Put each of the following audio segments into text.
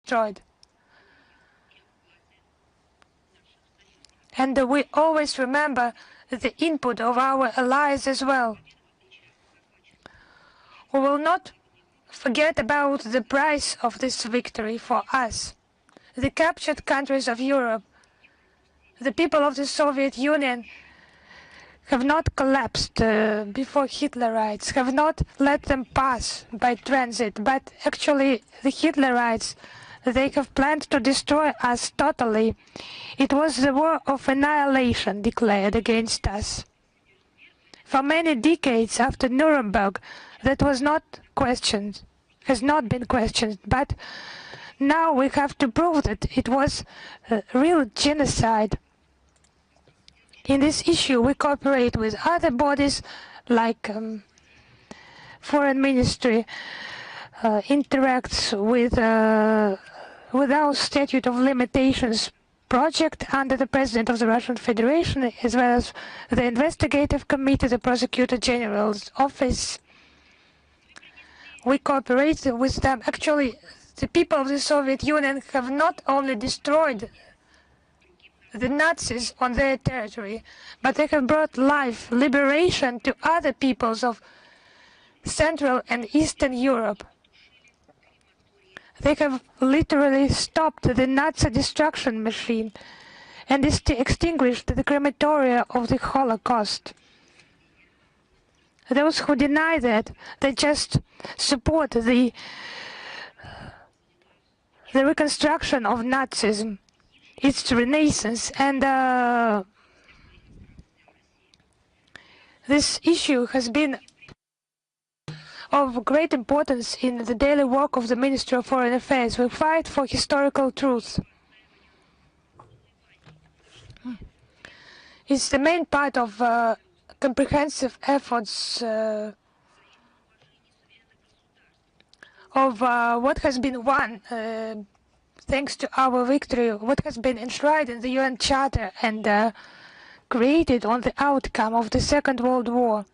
destroyed. And we always remember the input of our allies as well. We will not forget about the price of this victory for us. The captured countries of Europe, the people of the Soviet Union, have not collapsed before Hitlerites, have not let them pass by transit, but actually the Hitlerites, they have planned to destroy us totally. It was the war of annihilation declared against us. For many decades after Nuremberg, that was not questioned, has not been questioned, but now we have to prove that it was a real genocide. In this issue, we cooperate with other bodies like Foreign Ministry, interacts with our Statute of Limitations project under the President of the Russian Federation, as well as the Investigative Committee, the Prosecutor General's Office. We cooperate with them. Actually, the people of the Soviet Union have not only destroyed the Nazis on their territory, but they have brought life, liberation to other peoples of Central and Eastern Europe. They have literally stopped the Nazi destruction machine and extinguished the crematoria of the Holocaust. Those who deny that, they just support the reconstruction of Nazism, its renaissance, and this issue has been of great importance in the daily work of the Ministry of Foreign Affairs. We fight for historical truth. It's the main part of comprehensive efforts of what has been won thanks to our victory, what has been enshrined in the UN Charter and created on the outcome of the Second World War.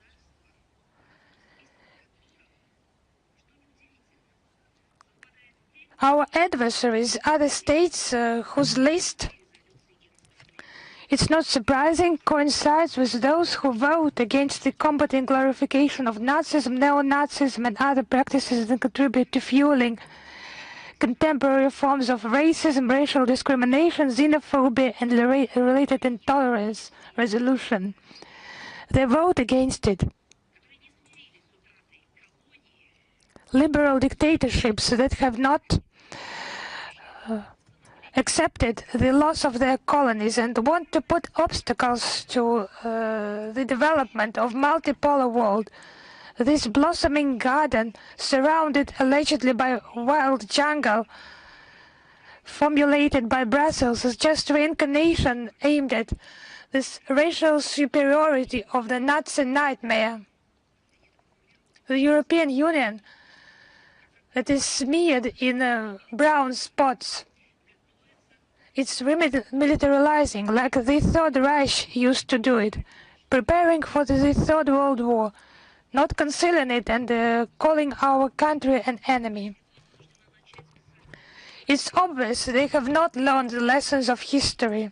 Our adversaries, other states whose list, it's not surprising, coincides with those who vote against the combating glorification of Nazism, neo-Nazism and other practices that contribute to fueling contemporary forms of racism, racial discrimination, xenophobia and related intolerance resolution. They vote against it. Liberal dictatorships that have not accepted the loss of their colonies and want to put obstacles to the development of multipolar world. This blossoming garden, surrounded allegedly by wild jungle, formulated by Brussels, is just reincarnation aimed at this racial superiority of the Nazi nightmare. The European Union that is smeared in brown spots. It's militarizing like the Third Reich used to do it, preparing for the Third World War, not concealing it and calling our country an enemy. It's obvious they have not learned the lessons of history.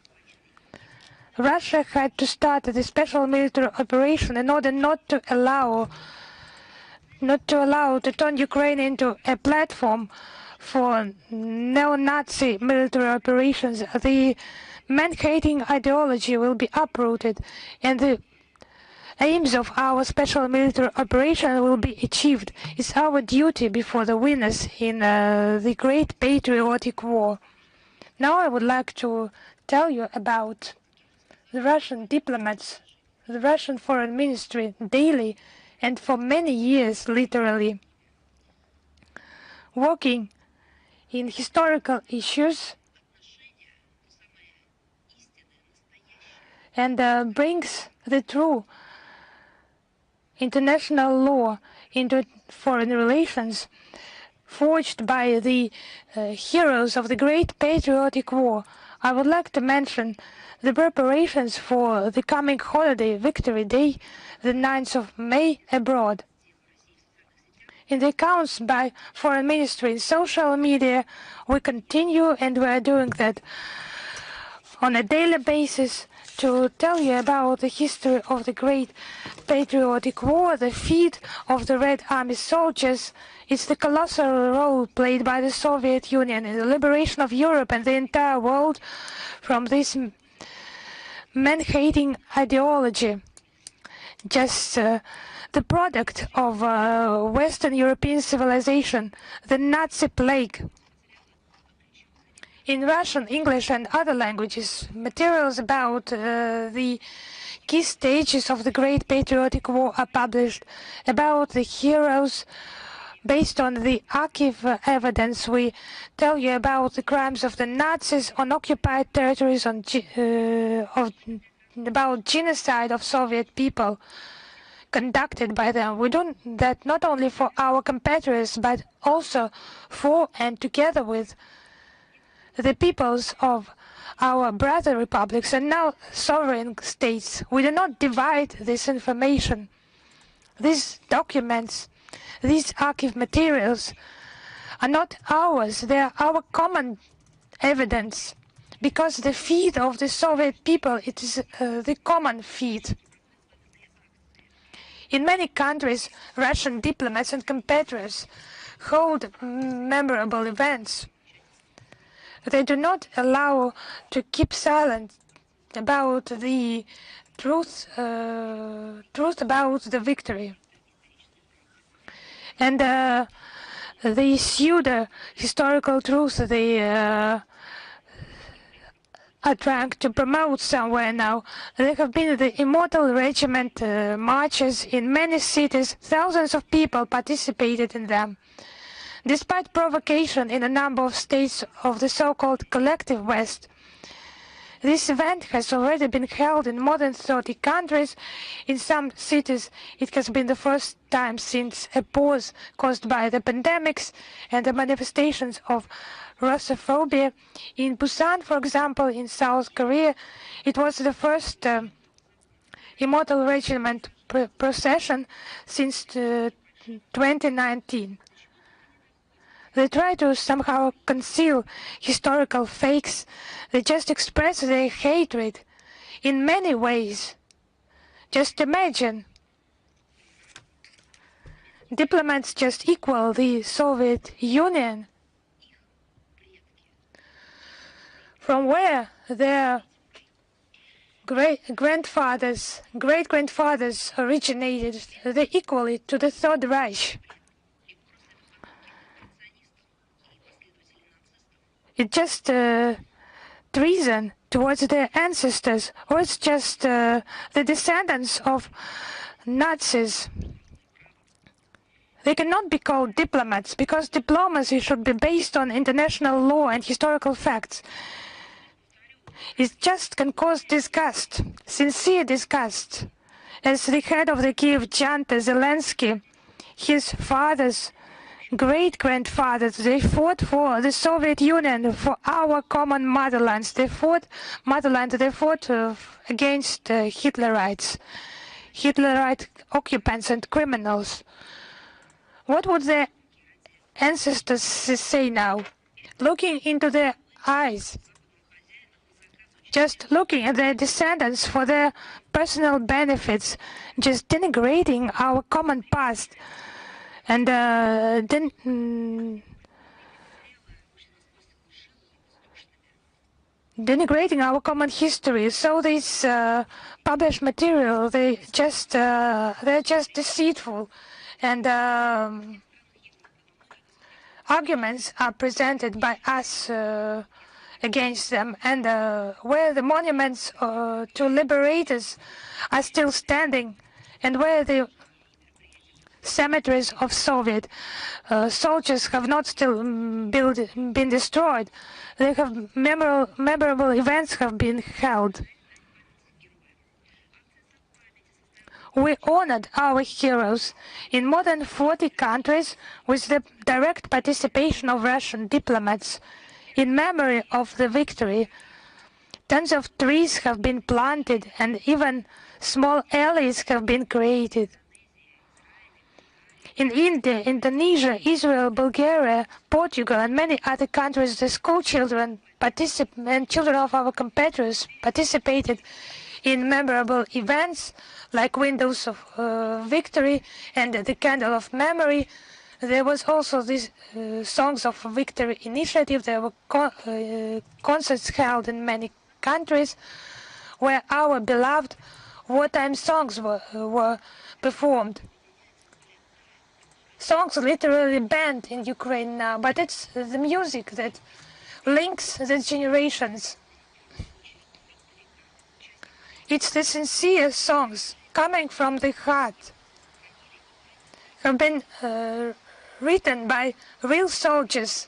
Russia had to start the special military operation in order not to allow to turn Ukraine into a platform for neo-Nazi military operations. The man-hating ideology will be uprooted and the aims of our special military operation will be achieved. It's our duty before the winners in the great patriotic war. Now I would like to tell you about the Russian diplomats, the Russian Foreign Ministry daily and for many years literally working in historical issues and brings the true international law into foreign relations forged by the heroes of the great patriotic war. I would like to mention the preparations for the coming holiday, Victory Day, the 9th of May, abroad. in the accounts by Foreign Ministry in social media. We continue, and we are doing that on a daily basis, to tell you about the history of the Great Patriotic War, the feat of the Red Army soldiers. It's the colossal role played by the Soviet Union in the liberation of Europe and the entire world from this man-hating ideology. Just the product of Western European civilization, the Nazi plague. In Russian, English and other languages, materials about the key stages of the Great Patriotic War are published, about the heroes. Based on the archive evidence, we tell you about the crimes of the Nazis on occupied territories, about genocide of Soviet people conducted by them. We do that not only for our compatriots, but also for and together with the peoples of our brother republics and now sovereign states. We do not divide this information. These documents, these archive materials are not ours. They are our common evidence, because the feat of the Soviet people, it is the common feat. In many countries, Russian diplomats and compatriots hold memorable events. They do not allow to keep silent about the truth about the victory. And the pseudo-historical truth they are trying to promote somewhere now. There have been the Immortal Regiment marches in many cities. Thousands of people participated in them. Despite provocation in a number of states of the so-called collective West, this event has already been held in more than 30 countries. In some cities, it has been the first time since a pause caused by the pandemics and the manifestations of Russophobia. In Busan, for example, in South Korea, it was the first Immortal Regiment procession since 2019. They try to somehow conceal historical fakes. They just express their hatred in many ways. Just imagine, diplomats just equal the Soviet Union, from where their great-grandfathers originated. They equal it to the Third Reich. It's just treason towards their ancestors, or it's just the descendants of Nazis. They cannot be called diplomats, because diplomacy should be based on international law and historical facts. It just can cause disgust, sincere disgust. As the head of the Kiev junta, Zelensky, his father's great-grandfathers, they fought for the Soviet Union, for our common motherland. They fought against Hitlerites, Hitlerite occupants and criminals. What would their ancestors say now? Looking into their eyes, just looking at their descendants for their personal benefits, just denigrating our common past, and denigrating our common history. So this published material, they're just deceitful, and arguments are presented by us against them, and where the monuments to liberators are still standing, and where the cemeteries of Soviet soldiers have not still been destroyed. They have memorable events have been held. We honored our heroes in more than 40 countries with the direct participation of Russian diplomats. In memory of the victory, tons of trees have been planted and even small alleys have been created. In India, Indonesia, Israel, Bulgaria, Portugal, and many other countries, the school children and children of our competitors participated in memorable events like Windows of Victory and the Candle of Memory. There was also this Songs of Victory initiative. There were concerts held in many countries where our beloved wartime songs were performed. Songs literally banned in Ukraine now, but it's the music that links the generations. It's the sincere songs coming from the heart, have been written by real soldiers.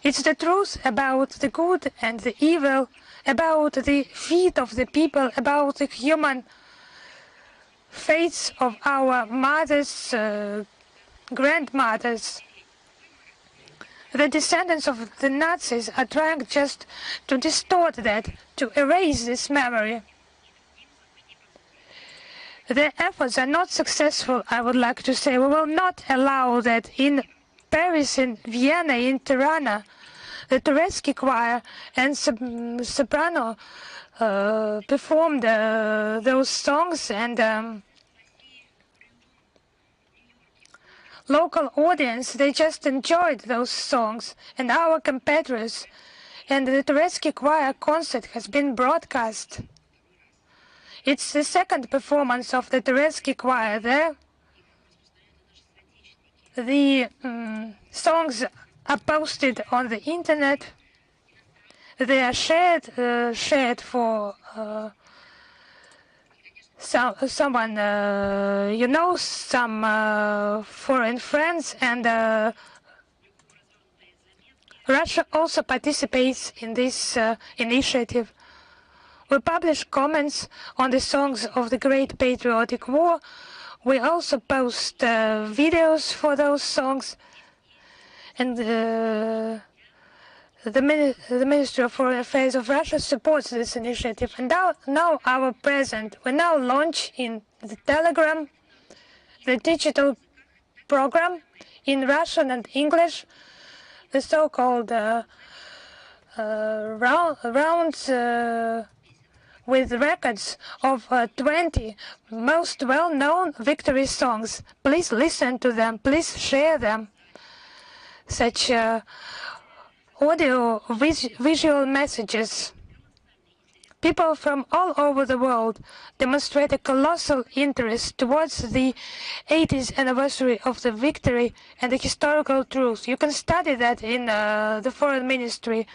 It's the truth about the good and the evil, about the fate of the people, about the human fates of our mothers, grandmothers. The descendants of the Nazis are trying just to distort that, to erase this memory. Their efforts are not successful, I would like to say. We will not allow that in Paris, in Vienna, in Tirana, the Tureski choir and soprano performed those songs, and local audience, they just enjoyed those songs, and our competitors, and the Tureski choir concert has been broadcast. It's the second performance of the Tureski choir there. The songs are posted on the internet. They are shared for someone you know, some foreign friends, and Russia also participates in this initiative. We publish comments on the songs of the Great Patriotic War. We also post videos for those songs, and the Ministry of Foreign Affairs of Russia supports this initiative. And now our president, we now launch in the Telegram the digital program in Russian and English, the so-called rounds with records of 20 most well-known victory songs. Please listen to them, please share them. Such audio visual messages. People from all over the world demonstrate a colossal interest towards the 80th anniversary of the victory and the historical truth. You can study that in the Foreign Ministry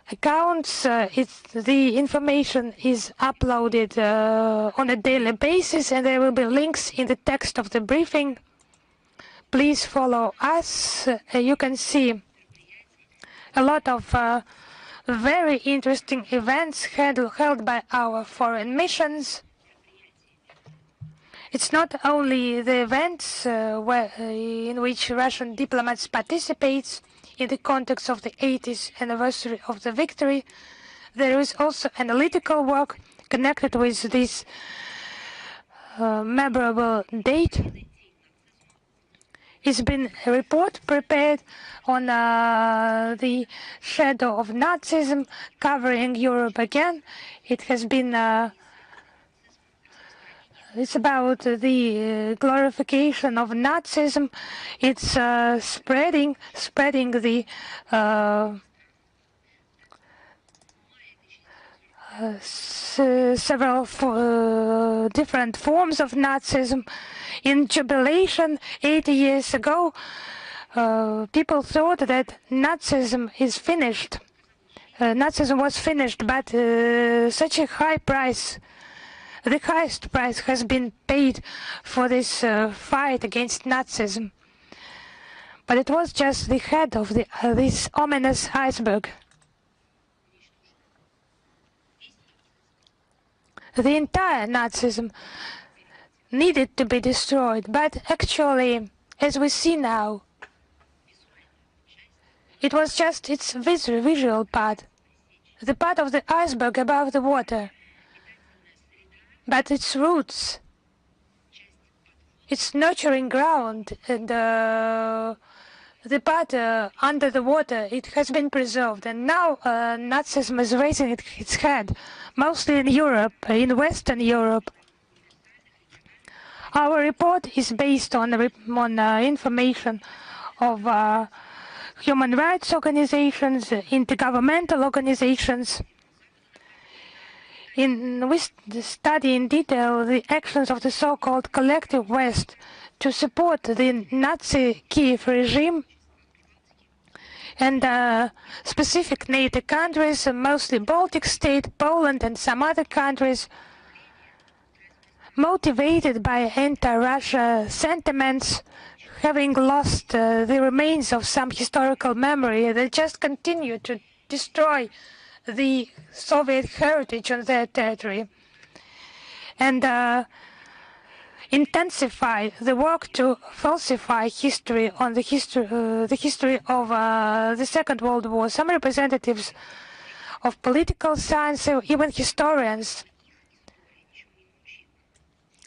accounts. The information is uploaded on a daily basis, and there will be links in the text of the briefing. Please follow us. You can see a lot of very interesting events held by our foreign missions. It's not only the events in which Russian diplomats participate in the context of the 80th anniversary of the victory. There is also analytical work connected with this memorable date. It's been a report prepared on the shadow of Nazism covering Europe again. It has been it's about the glorification of Nazism. It's spreading the several different forms of Nazism. In jubilation 80 years ago, people thought that Nazism is finished. Nazism was finished, but such a high price, the highest price has been paid for this fight against Nazism. But it was just the head of this ominous iceberg. The entire Nazism needed to be destroyed, but actually, as we see now, it was just its visual part, the part of the iceberg above the water. But its roots, its nurturing ground and the part under the water, it has been preserved, and now Nazism is raising its head, mostly in Europe, in Western Europe. Our report is based on information of human rights organizations, intergovernmental organizations. We study in detail the actions of the so-called collective West to support the Nazi Kiev regime and specific NATO countries, mostly Baltic states, Poland and some other countries, motivated by anti-Russia sentiments, having lost the remains of some historical memory, they just continue to destroy the Soviet heritage on their territory and intensify the work to falsify history on the history of the Second World War. Some representatives of political science, even historians,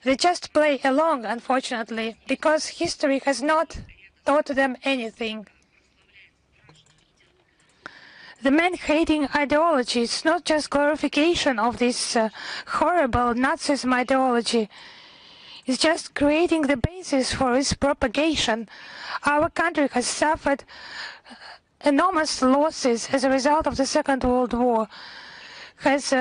they just play along, unfortunately, because history has not taught them anything. The man-hating ideology is not just glorification of this horrible Nazism ideology. It's just creating the basis for its propagation. Our country has suffered enormous losses as a result of the Second World War, has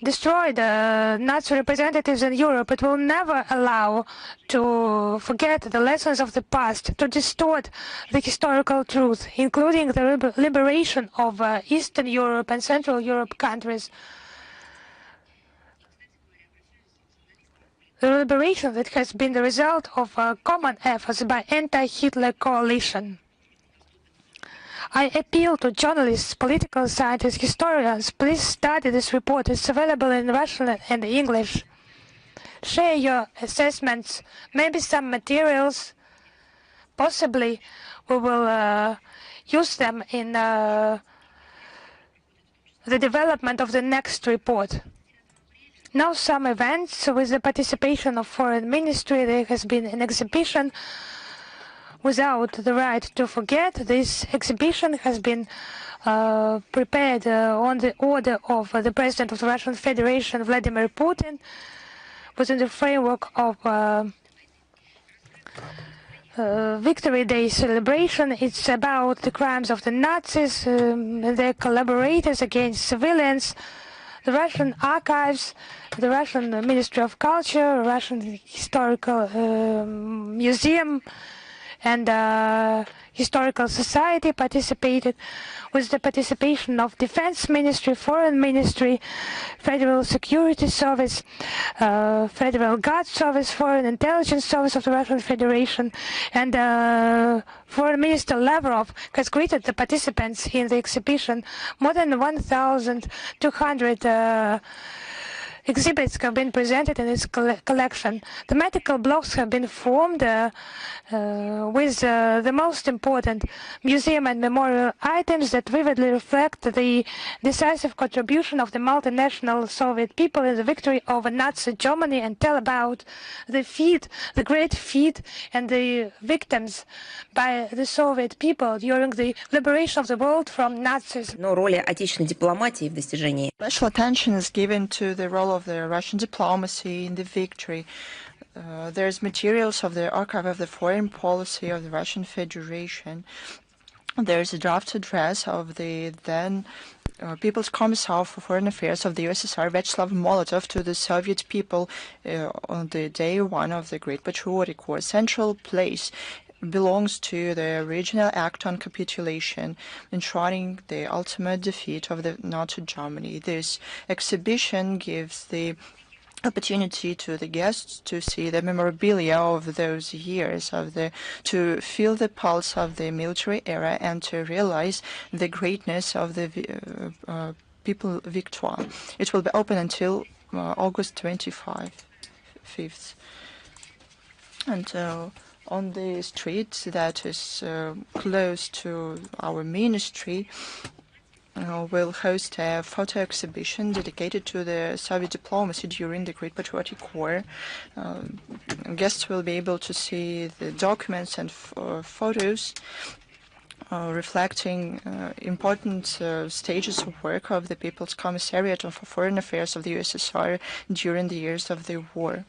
destroyed Nazi representatives in Europe. It will never allow to forget the lessons of the past, to distort the historical truth, including the liberation of Eastern Europe and Central Europe countries. The liberation that has been the result of common efforts by anti-Hitler coalition. I appeal to journalists, political scientists, historians, please study this report. It's available in Russian and English. Share your assessments, maybe some materials. Possibly we will use them in the development of the next report. Now some events with the participation of Foreign Ministry. There has been an exhibition without the right to forget. This exhibition has been prepared on the order of the President of the Russian Federation, Vladimir Putin, within the framework of Victory Day celebration. It's about the crimes of the Nazis, their collaborators against civilians, the Russian archives, the Russian Ministry of Culture, Russian Historical Museum, and Historical Society participated, with the participation of Defense Ministry, Foreign Ministry, Federal Security Service, Federal Guard Service, Foreign Intelligence Service of the Russian Federation, and Foreign Minister Lavrov has greeted the participants in the exhibition. More than 1,200 exhibits have been presented in its collection. Thematical blocks have been formed with the most important museum and memorial items that vividly reflect the decisive contribution of the multinational Soviet people in the victory over Nazi Germany, and tell about the great feat and the victims by the Soviet people during the liberation of the world from Nazis. Но роли отечественной дипломатии в достижении. Special attention is given to the role of the Russian diplomacy in the victory. There's materials of the archive of the foreign policy of the Russian Federation. There's a draft address of the then People's Commissar for Foreign Affairs of the USSR, Vyacheslav Molotov, to the Soviet people on the day one of the Great Patriotic War. Central place belongs to the Regional Act on Capitulation, enshrining the ultimate defeat of the NATO Germany. This exhibition gives the opportunity to the guests to see the memorabilia of those years, to feel the pulse of the military era, and to realize the greatness of the people victoire. It will be open until August 25th. And on the street that is close to our ministry, will host a photo exhibition dedicated to the Soviet diplomacy during the Great Patriotic War. Guests will be able to see the documents and photos reflecting important stages of work of the People's Commissariat for Foreign Affairs of the USSR during the years of the war.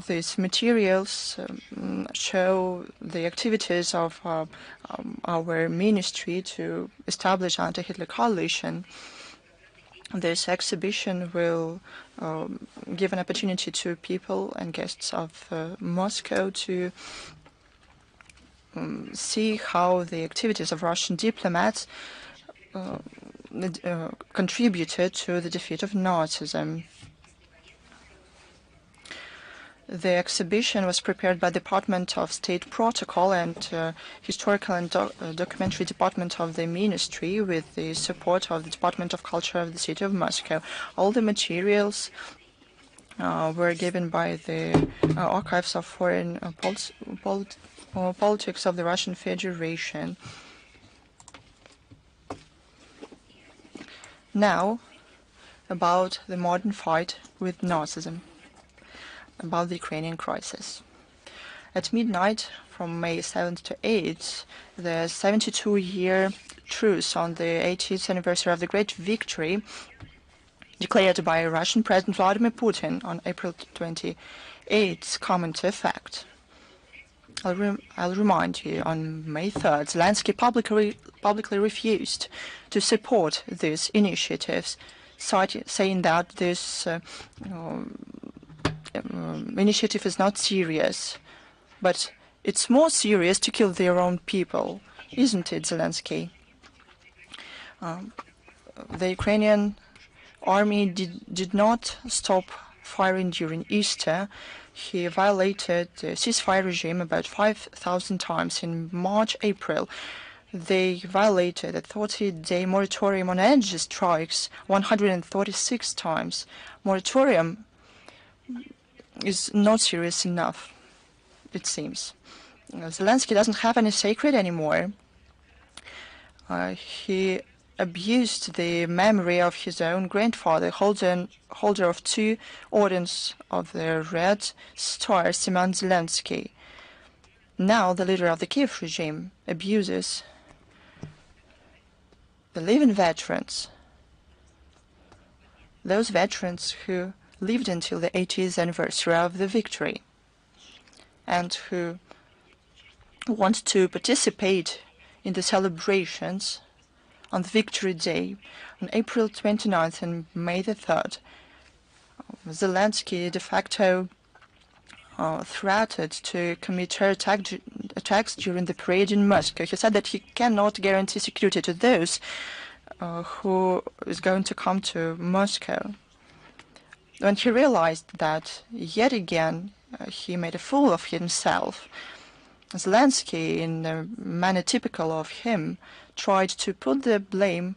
These materials show the activities of our ministry to establish anti-Hitler coalition. This exhibition will give an opportunity to people and guests of Moscow to see how the activities of Russian diplomats contributed to the defeat of Nazism. The exhibition was prepared by the Department of State Protocol and Historical and Documentary Department of the Ministry with the support of the Department of Culture of the City of Moscow. All the materials were given by the Archives of Foreign Politics of the Russian Federation. Now, about the modern fight with Nazism, about the Ukrainian crisis. At midnight, from May 7th to 8th, the 72-year truce on the 80th anniversary of the Great Victory declared by Russian President Vladimir Putin on April 28th come into effect. I'll remind you, on May 3rd, Zelensky publicly refused to support these initiatives, saying that this initiative is not serious. But it's more serious to kill their own people, isn't it, Zelensky? The Ukrainian army did not stop firing during Easter. He violated the ceasefire regime about 5,000 times. In March, April, they violated a 30-day moratorium on energy strikes 136 times. Moratorium is not serious enough, it seems. Zelensky doesn't have any sacred anymore. He abused the memory of his own grandfather, holder of 2 orders of the Red Star, Semyon Zelensky. Now the leader of the Kiev regime abuses the living veterans, those veterans who lived until the 80th anniversary of the victory and who want to participate in the celebrations on the Victory Day on April 29th and May the 3rd. Zelensky de facto threatened to commit terror attacks during the parade in Moscow. He said that he cannot guarantee security to those who is going to come to Moscow. When he realized that, yet again, he made a fool of himself, Zelensky, in a manner typical of him, tried to put the blame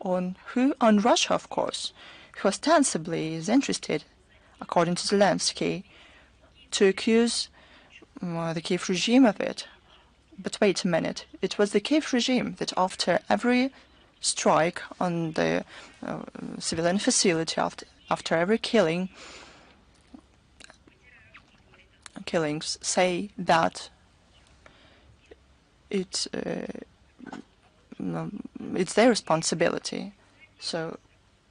on who? On Russia, of course, who ostensibly is interested, according to Zelensky, to accuse the Kiev regime of it. But wait a minute, it was the Kiev regime that after every strike on the civilian facility, after every killings, say that it's their responsibility. So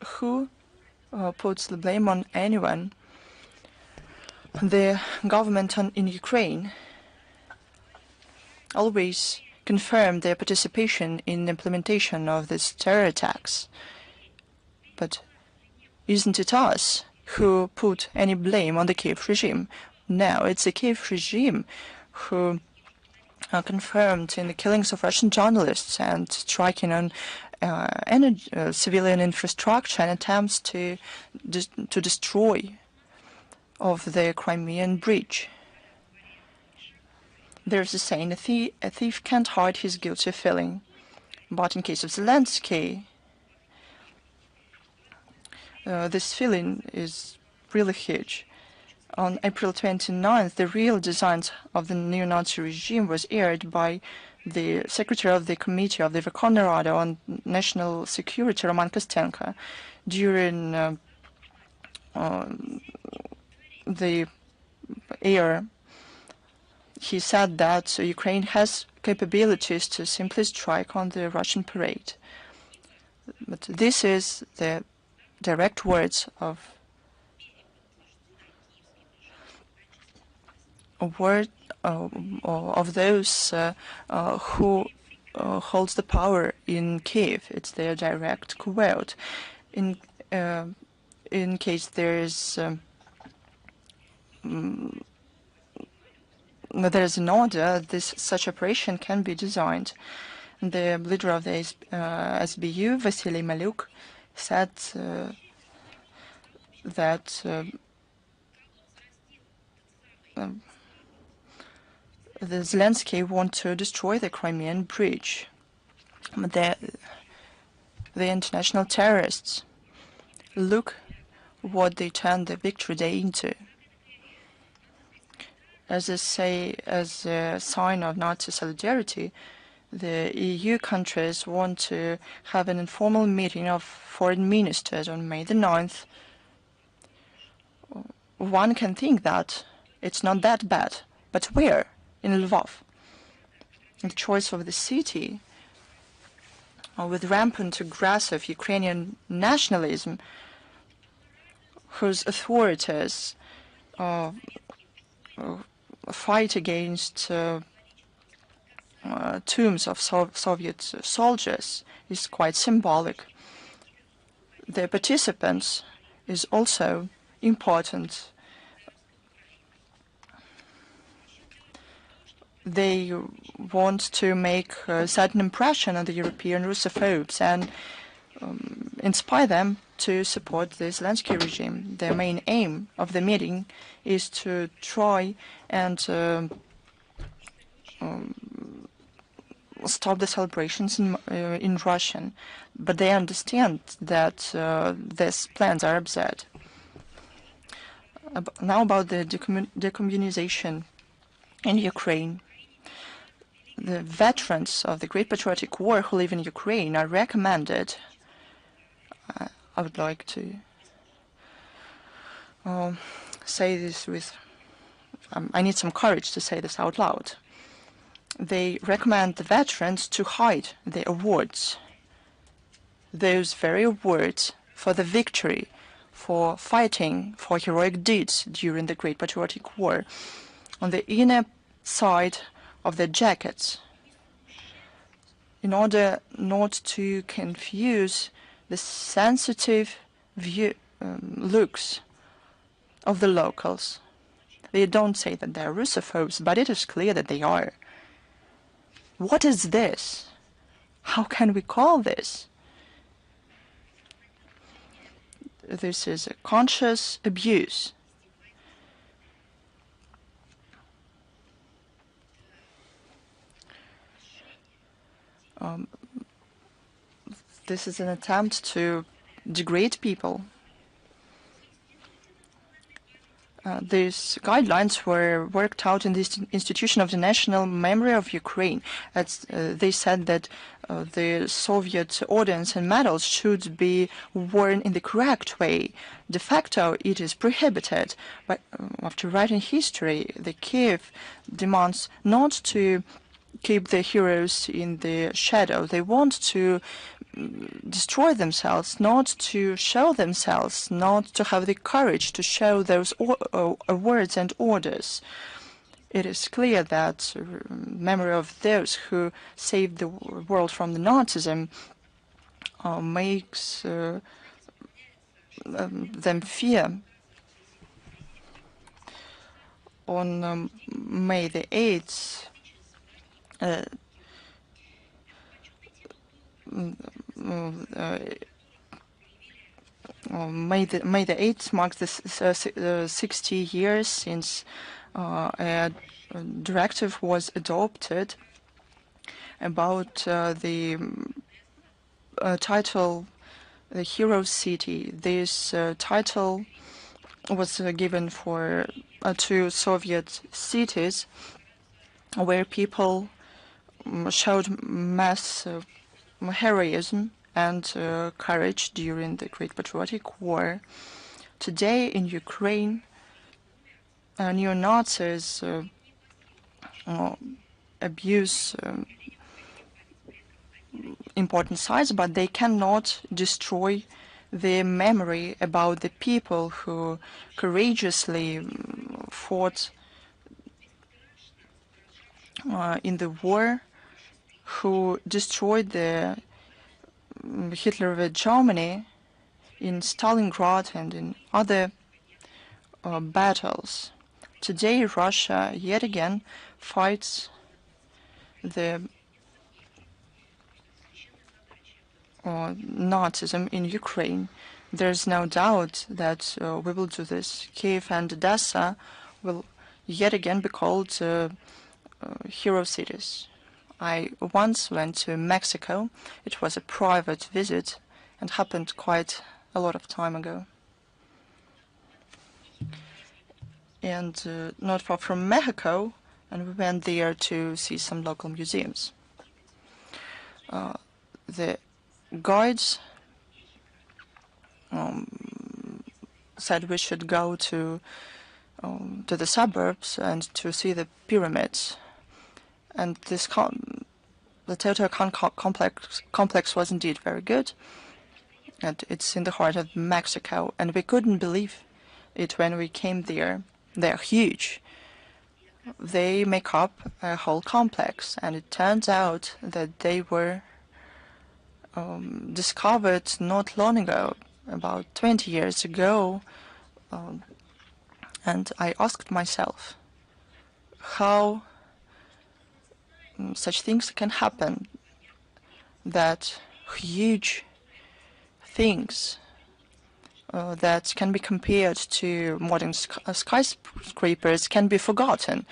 who puts the blame on anyone? The government in Ukraine always confirmed their participation in the implementation of these terror attacks. But isn't it us who put any blame on the Kiev regime? No, it's the Kiev regime who confirmed in the killings of Russian journalists and striking on civilian infrastructure and attempts to destroy of the Crimean Bridge. There's a saying, a thief can't hide his guilty feeling. But in case of Zelensky, this feeling is really huge. On April 29th, the real designs of the neo-Nazi regime was aired by the Secretary of the Committee of the Verkhovna Rada on National Security, Roman Kostenko, during the air, he said that Ukraine has capabilities to simply strike on the Russian parade. But this is the direct words of those who holds the power in Kiev. It's their direct quote. In case there is there's an order, such operation can be designed. The leader of the SBU, Vasily Maluk, said that the Zelensky want to destroy the Crimean Bridge. The international terrorists, look what they turned the Victory Day into. As a sign of Nazi solidarity, the EU countries want to have an informal meeting of foreign ministers on May the 9th. One can think that it's not that bad, but where? In Lvov. The choice of the city, with rampant aggressive Ukrainian nationalism, whose authorities fight against tombs of Soviet soldiers, is quite symbolic. The participants is also important. They want to make a certain impression on the European Russophobes and inspire them to support the Zelensky regime. The main aim of the meeting is to try and stop the celebrations in Russian, but they understand that these plans are absurd. Now about the decommunization in Ukraine. The veterans of the Great Patriotic War who live in Ukraine are recommended. I would like to say this with, I need some courage to say this out loud. They recommend the veterans to hide the awards, those very awards for the victory, for fighting, for heroic deeds during the Great Patriotic War, on the inner side of the jackets, in order not to confuse the sensitive looks of the locals. They don't say that they are Russophobes, but it is clear that they are. What is this? How can we call this? This is a conscious abuse. This is an attempt to degrade people. These guidelines were worked out in this institution of the National Memory of Ukraine. They said that the Soviet ordnance and medals should be worn in the correct way. De facto, it is prohibited. But after writing history, the Kiev demands not to keep the heroes in the shadow. They want to destroy themselves, not to show themselves, not to have the courage to show those words and orders. It is clear that memory of those who saved the world from the Nazism makes them fear. On May the 8th, May the 8th marks the 60 years since a directive was adopted about the title, the Hero City. This title was given to Soviet cities where people showed mass heroism and courage during the Great Patriotic War. Today in Ukraine, neo-Nazis abuse important sites, but they cannot destroy the memory about the people who courageously fought in the war, who destroyed the Hitler Germany in Stalingrad and in other battles. Today, Russia yet again fights the Nazism in Ukraine. There's no doubt that we will do this. Kiev and Odessa will yet again be called hero cities. I once went to Mexico. It was a private visit and happened quite a lot of time ago. And not far from Mexico, and we went there to see some local museums. The guides said we should go to the suburbs and to see the pyramids. And this the Teotihuacan complex was indeed very good, and it's in the heart of Mexico. And we couldn't believe it when we came there. They're huge. They make up a whole complex, and it turns out that they were discovered not long ago, about 20 years ago. And I asked myself how such things can happen, that huge things that can be compared to modern skyscrapers can be forgotten.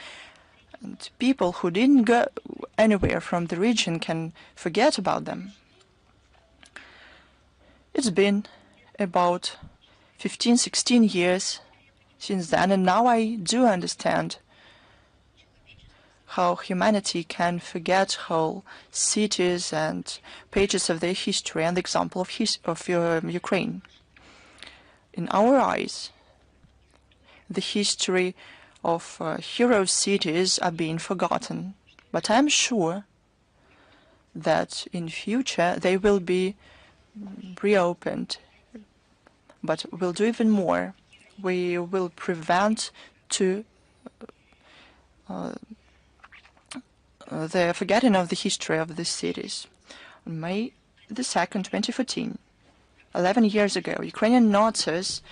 And people who didn't go anywhere from the region can forget about them. It's been about 15, 16 years since then, and now I do understand how humanity can forget whole cities and pages of their history, and the example of Ukraine. In our eyes, the history of hero cities are being forgotten, but I'm sure that in future they will be reopened. But we'll do even more. We will prevent the forgetting of the history of these cities. On May the 2nd, 2014, 11 years ago, Ukrainian Nazis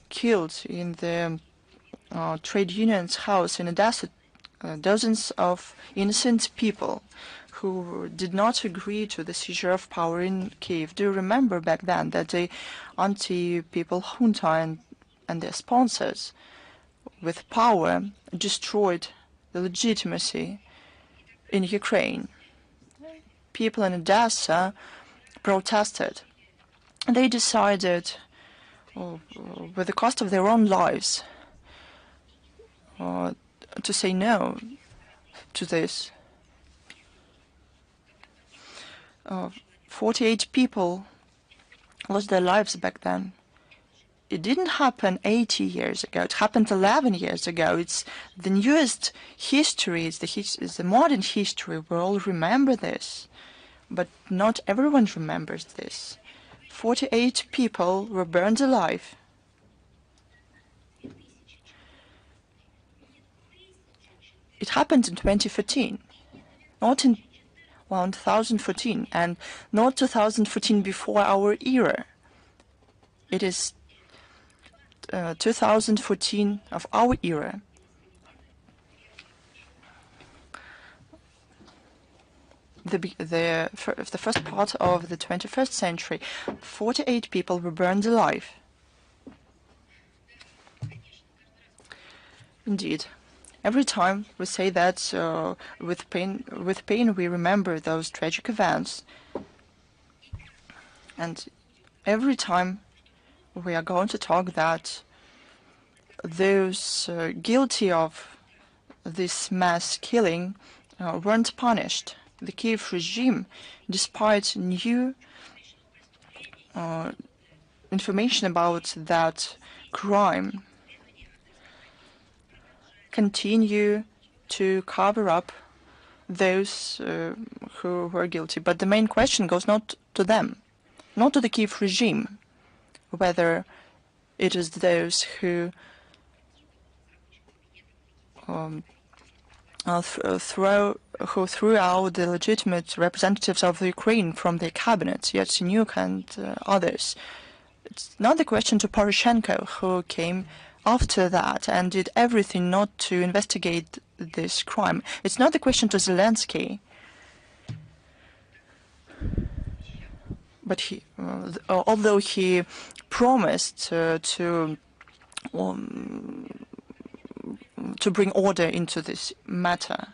killed in the trade union's house in Odessa dozens of innocent people who did not agree to the seizure of power in Kiev. Do you remember back then that the anti-people junta and their sponsors with power destroyed the legitimacy in Ukraine? People in Odessa protested. They decided, with the cost of their own lives, to say no to this. 48 people lost their lives back then. It didn't happen 80 years ago. It happened 11 years ago. It's the newest history. It's the modern history. We all remember this. But not everyone remembers this. 48 people were burned alive. It happened in 2014, not in 2014, and not 2014 before our era. It is 2014 of our era. The first part of the 21st century, 48 people were burned alive. Indeed, every time we say that with pain we remember those tragic events, and every time we are going to talk that those guilty of this mass killing weren't punished. the Kiev regime, despite new information about that crime, continue to cover up those who were guilty. But the main question goes not to them, not to the Kiev regime, whether it is those who threw out the legitimate representatives of the Ukraine from their cabinet, Yatsenyuk and others. It's not the question to Poroshenko, who came after that and did everything not to investigate this crime. It's not the question to Zelensky, but he, although he promised to bring order into this matter.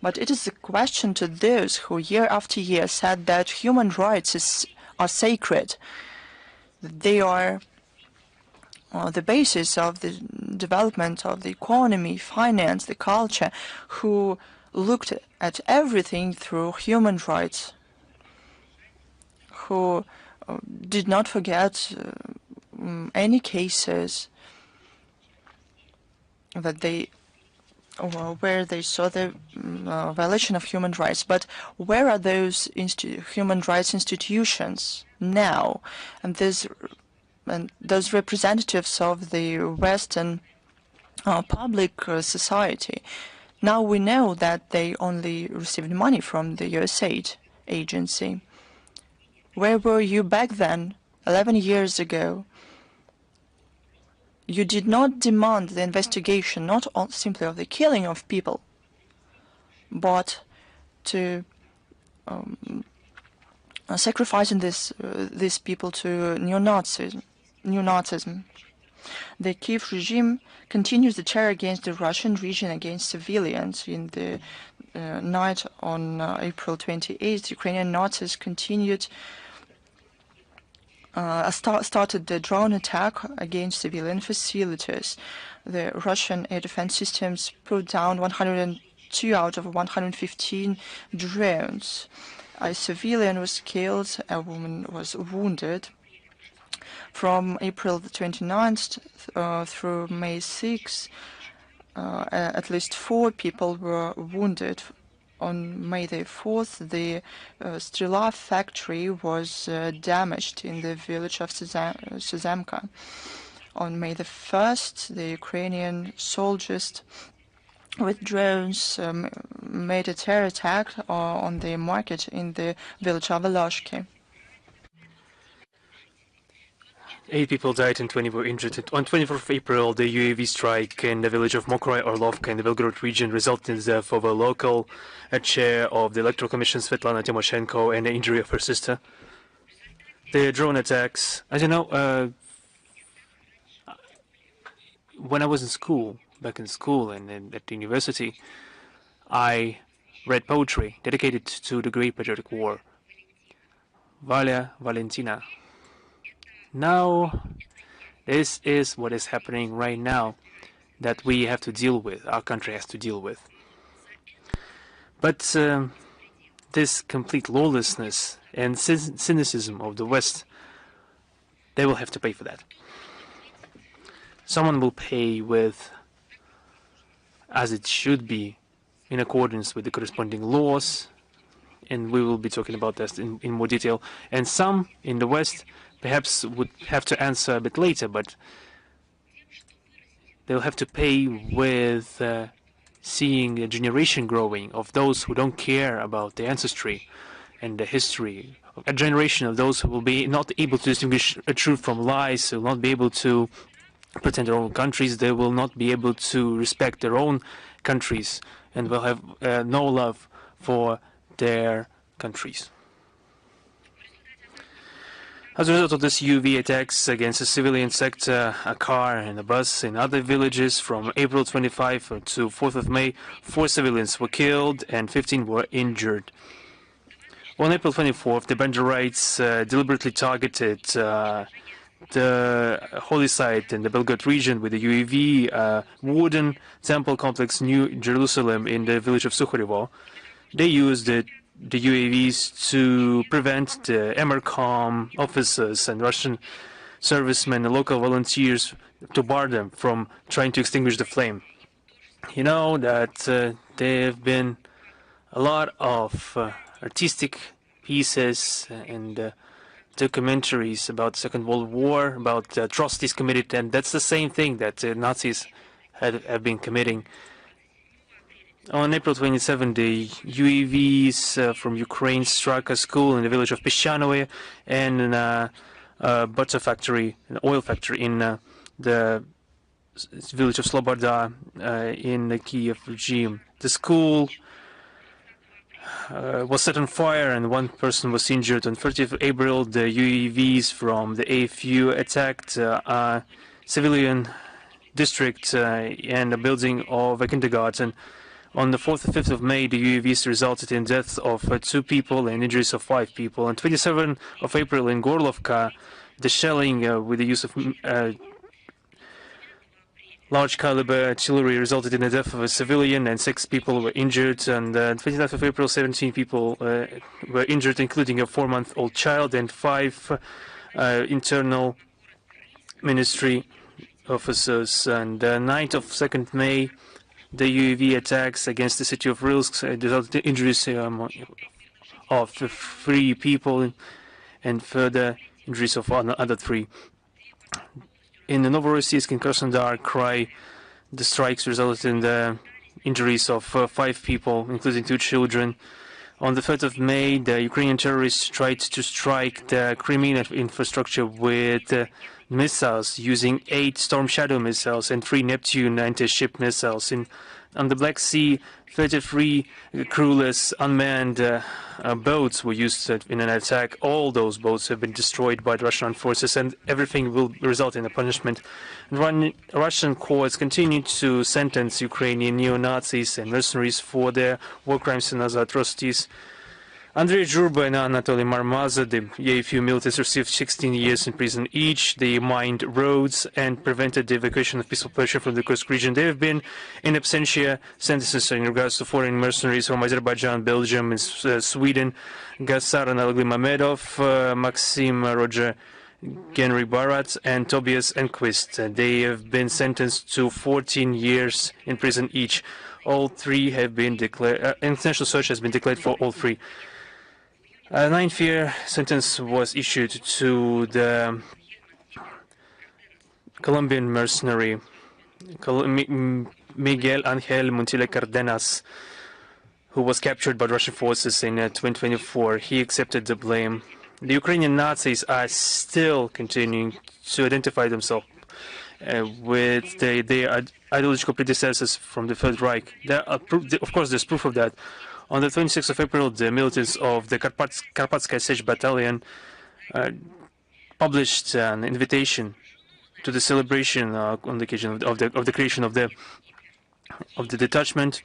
But it is a question to those who year after year said that human rights are sacred, that they are the basis of the development of the economy, finance, the culture, who looked at everything through human rights, who did not forget any cases that where they saw the violation of human rights. But where are those human rights institutions now? And those representatives of the Western public society. Now we know that they only received money from the USAID agency. Where were you back then, 11 years ago? You did not demand the investigation, not simply of the killing of people, but to sacrificing these people to neo-Nazism. The Kiev regime continues the terror against the Russian region, against civilians. In the night on April 28th, Ukrainian Nazis started the drone attack against civilian facilities. The Russian air defense systems put down 102 out of 115 drones. A civilian was killed, a woman was wounded. From April 29th through May 6th, at least 4 people were wounded. On May the 4th, the Strela factory was damaged in the village of Suzemka. On May the 1st, the Ukrainian soldiers with drones made a terror attack on the market in the village of Veloshki. 8 people died and 20 were injured. On 24th of April, the UAV strike in the village of Mokroy Orlovka in the Belgorod region resulted in the death of a local chair of the Electoral Commission, Svetlana Tymoshenko, and the injury of her sister. The drone attacks, as you know, when I was in school, back in school and at the university, I read poetry dedicated to the Great Patriotic War. Valia Valentina. Now, this is what is happening right now that we have to deal with, our country has to deal with. But this complete lawlessness and cynicism of the West, they will have to pay for that. Someone will pay with, as it should be, in accordance with the corresponding laws, and we will be talking about this in more detail. And some in the West perhaps would have to answer a bit later, but they'll have to pay with seeing a generation growing of those who don't care about the ancestry and the history, a generation of those who will be not able to distinguish a truth from lies, who will not be able to protect their own countries, they will not be able to respect their own countries, and will have no love for their countries. As a result of this UAV attacks against a civilian sector, a car and a bus in other villages from April 25 to 4th of May, 4 civilians were killed and 15 were injured. On April 24th, the Banderites deliberately targeted the holy site in the Belgorod region with the UAV wooden temple complex New Jerusalem in the village of Zakharova. They used it the UAVs to prevent the Emercom officers and Russian servicemen and local volunteers, to bar them from trying to extinguish the flame. You know that there have been a lot of artistic pieces and documentaries about the Second World War, about the atrocities committed, and that's the same thing that Nazis have been committing. On April 27, the UAVs from Ukraine struck a school in the village of Peshchanoe and a butter factory, an oil factory in the village of Sloboda in the Kiev regime. The school was set on fire and one person was injured. On 30th April, the UAVs from the AFU attacked a civilian district and a building of a kindergarten. On the 4th and 5th of May, the UAVs resulted in deaths of 2 people and injuries of 5 people. On 27th of April in Gorlovka, the shelling with the use of large caliber artillery resulted in the death of a civilian and 6 people were injured. And on 29th of April, 17 people were injured, including a 4-month-old child and 5 internal ministry officers. And 9th of 2nd May, the UAV attacks against the city of Rilsk resulted in injuries of 3 people and further injuries of other 3. In the Novorossiysk and Krasnodar Krai, the strikes resulted in the injuries of 5 people, including 2 children. On the 3rd of May, the Ukrainian terrorists tried to strike the Crimean infrastructure with missiles using 8 Storm Shadow missiles and 3 Neptune anti-ship missiles. On the Black Sea, 33 crewless unmanned boats were used in an attack. All those boats have been destroyed by the Russian armed forces, and everything will result in a punishment. Russian courts continue to sentence Ukrainian neo-Nazis and mercenaries for their war crimes and other atrocities. Andrei Zhurba and Anatoly Marmaza, the AFU militants, received 16 years in prison each. They mined roads and prevented the evacuation of peaceful Persia from the Kursk region. They have been in absentia sentences in regards to foreign mercenaries from Azerbaijan, Belgium, and Sweden. Gassar Analogly Mamedov, Maxim Roger Genry Barat, and Tobias Enquist. They have been sentenced to 14 years in prison each. All 3 have been declared, international search has been declared for all 3. A 9-year sentence was issued to the Colombian mercenary Miguel Angel Montilla Cardenas, who was captured by Russian forces in 2024. He accepted the blame. The Ukrainian Nazis are still continuing to identify themselves with their ideological predecessors from the Third Reich. Of course, there's proof of that. On the 26th of April, the militants of the Karpatskaya Sech Battalion published an invitation to the celebration on the occasion of the creation of the detachment,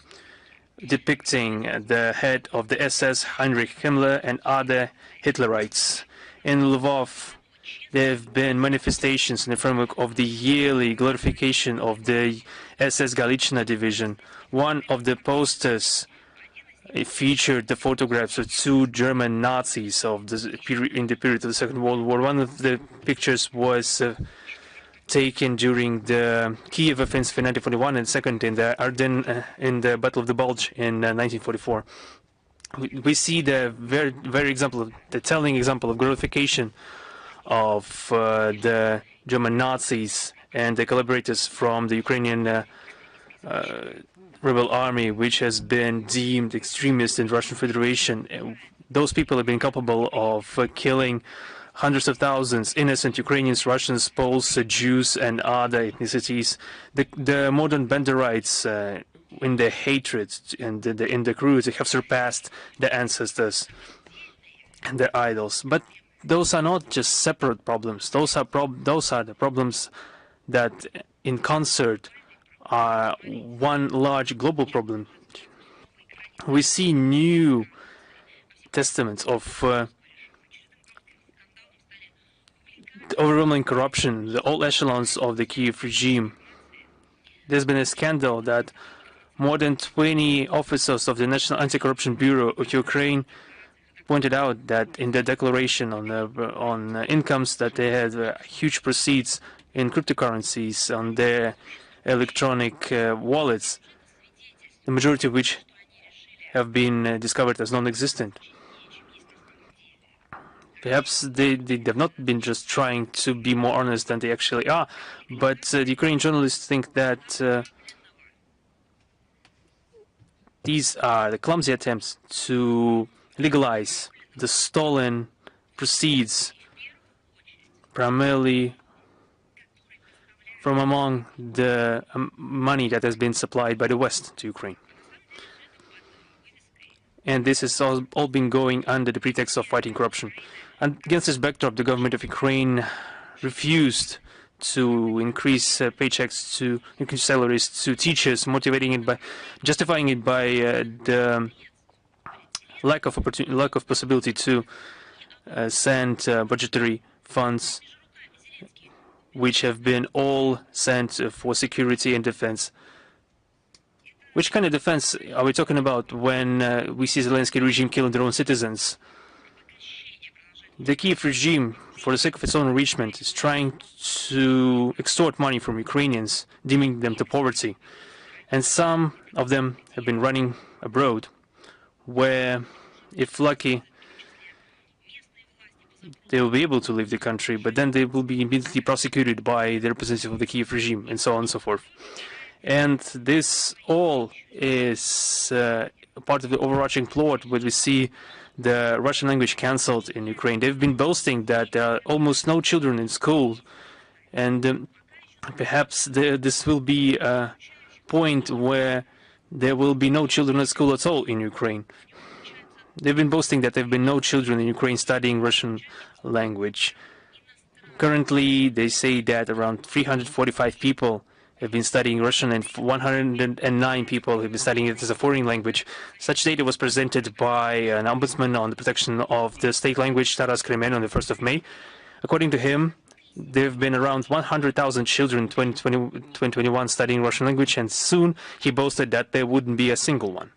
depicting the head of the SS, Heinrich Himmler, and other Hitlerites. In Lvov, there have been manifestations in the framework of the yearly glorification of the SS Galician division. One of the posters featured the photographs of 2 German Nazis in the period of the Second World War. One of the pictures was taken during the Kiev offensive in 1941, and second in the Ardennes in the Battle of the Bulge in 1944. We see the the telling example of glorification of the German Nazis and the collaborators from the Ukrainian rebel army, which has been deemed extremist in the Russian Federation. Those people have been capable of killing hundreds of thousands innocent Ukrainians, Russians, Poles, Jews, and other ethnicities. The modern Banderites, in their hatred and in the cruelty, have surpassed their ancestors and their idols. But those are not just separate problems. Those are the problems that, in concert, are one large global problem. We see new testaments of the overwhelming corruption, the all echelons of the Kiev regime. There's been a scandal that More than 20 officers of the National Anti-Corruption Bureau of Ukraine pointed out that in the declaration on incomes that they had huge proceeds in cryptocurrencies on their electronic wallets, the majority of which have been discovered as non-existent. Perhaps they have not been just trying to be more honest than they actually are, but the Ukrainian journalists think that these are the clumsy attempts to legalize the stolen proceeds, primarily from among the money that has been supplied by the West to Ukraine. And this has all been going under the pretext of fighting corruption. And against this backdrop, the government of Ukraine refused to increase paychecks, to increase salaries to teachers, justifying it by the lack of possibility to send budgetary funds, which have been all sent for security and defense. Which kind of defense are we talking about when we see Zelensky regime killing their own citizens? The Kiev regime, for the sake of its own enrichment, is trying to extort money from Ukrainians, deeming them to poverty. And some of them have been running abroad, where, if lucky, they will be able to leave the country, but then they will be immediately prosecuted by the representative of the Kiev regime, and so on and so forth. And this all is part of the overarching plot where we see the Russian language cancelled in Ukraine. They've been boasting that there are almost no children in school, and perhaps this will be a point where there will be no children at school at all in Ukraine. They've been boasting that there have been no children in Ukraine studying Russian language. Currently, they say that around 345 people have been studying Russian and 109 people have been studying it as a foreign language. Such data was presented by an ombudsman on the protection of the state language, Taras Kremen, on the 1st of May. According to him, there have been around 100,000 children in 2021 studying Russian language, and soon he boasted that there wouldn't be a single one.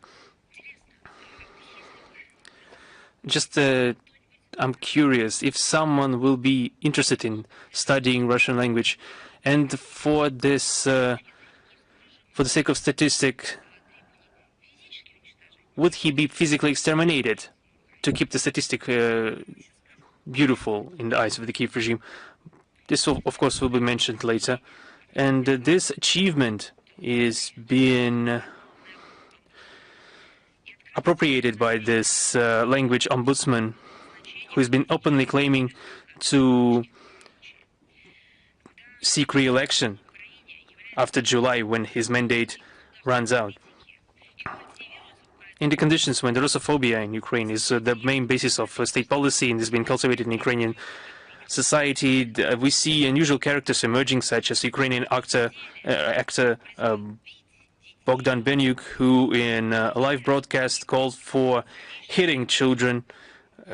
Just I'm curious if someone will be interested in studying Russian language, and for this, for the sake of statistic, would he be physically exterminated to keep the statistic beautiful in the eyes of the Kiev regime? This, of course, will be mentioned later. And this achievement is being appropriated by this language ombudsman, who has been openly claiming to seek re-election after July, when his mandate runs out. In the conditions when the Russophobia in Ukraine is the main basis of state policy and has been cultivated in Ukrainian society, we see unusual characters emerging, such as Ukrainian actor Bogdan Benyuk, who in a live broadcast called for hitting children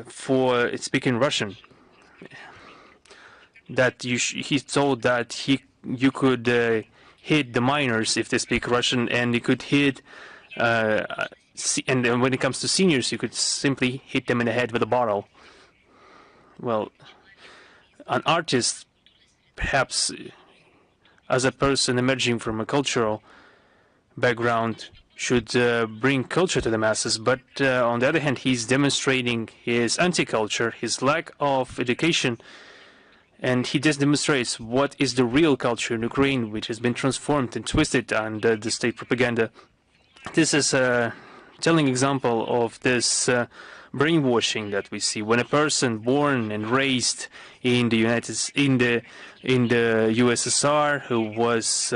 for speaking Russian. That he told that you could hit the minors if they speak Russian, and you could hit, and when it comes to seniors, you could simply hit them in the head with a bottle. Well, an artist, perhaps as a person emerging from a cultural background, should bring culture to the masses, but on the other hand, he's demonstrating his anti-culture, his lack of education, and he just demonstrates what is the real culture in Ukraine, which has been transformed and twisted under the state propaganda. This is a telling example of this brainwashing that we see when a person born and raised in the USSR, who was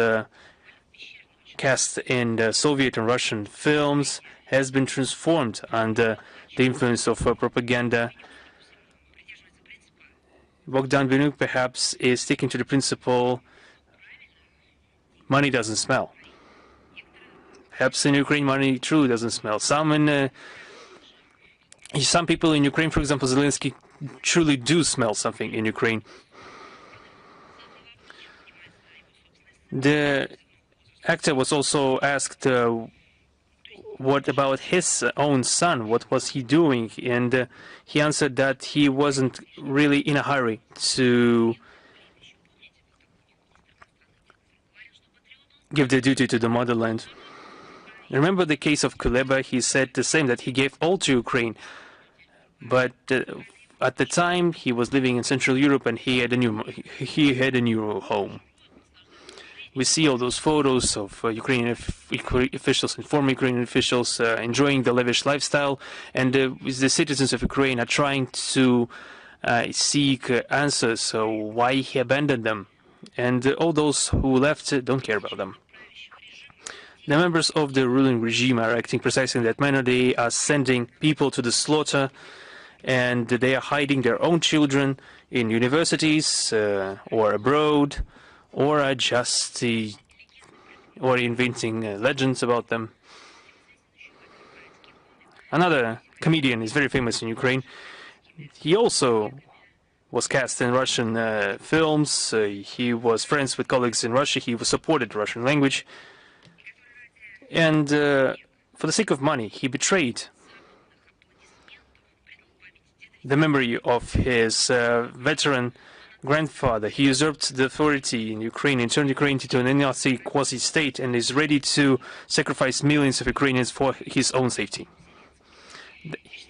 cast in the Soviet and Russian films, has been transformed under the influence of propaganda. Bogdan Benyuk perhaps is sticking to the principle, money doesn't smell. Perhaps in Ukraine money truly doesn't smell. Some people in Ukraine, for example, Zelensky, truly do smell something in Ukraine. The actor was also asked what about his own son? What was he doing? And he answered that he wasn't really in a hurry to give the duty to the motherland. Remember the case of Kuleba? He said the same, that he gave all to Ukraine. But at the time, he was living in Central Europe and he had a new home. We see all those photos of Ukrainian officials and former Ukrainian officials enjoying the lavish lifestyle, and the citizens of Ukraine are trying to seek answers, so why he abandoned them. And all those who left don't care about them. The members of the ruling regime are acting precisely in that manner. They are sending people to the slaughter, and they are hiding their own children in universities or abroad, or are just or inventing legends about them. Another comedian is very famous in Ukraine. He also was cast in Russian films. He was friends with colleagues in Russia. He supported the Russian language. And for the sake of money, he betrayed the memory of his veteran grandfather. He usurped the authority in Ukraine and turned Ukraine into an Nazi quasi-state and is ready to sacrifice millions of Ukrainians for his own safety.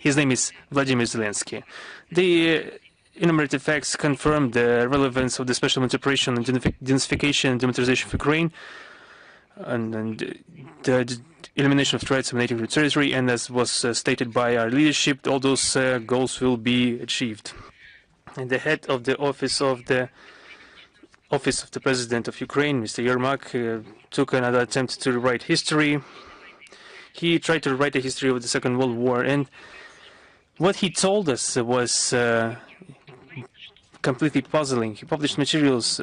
His name is Vladimir Zelensky. The enumerated facts confirm the relevance of the special operation and denazification and demilitarization of Ukraine, and the elimination of threats emanating from territory, and as was stated by our leadership, all those goals will be achieved. And the head of the office of the President of Ukraine, Mr. Yermak, took another attempt to rewrite history. He tried to write a history of the Second World War, and what he told us was completely puzzling. He published materials.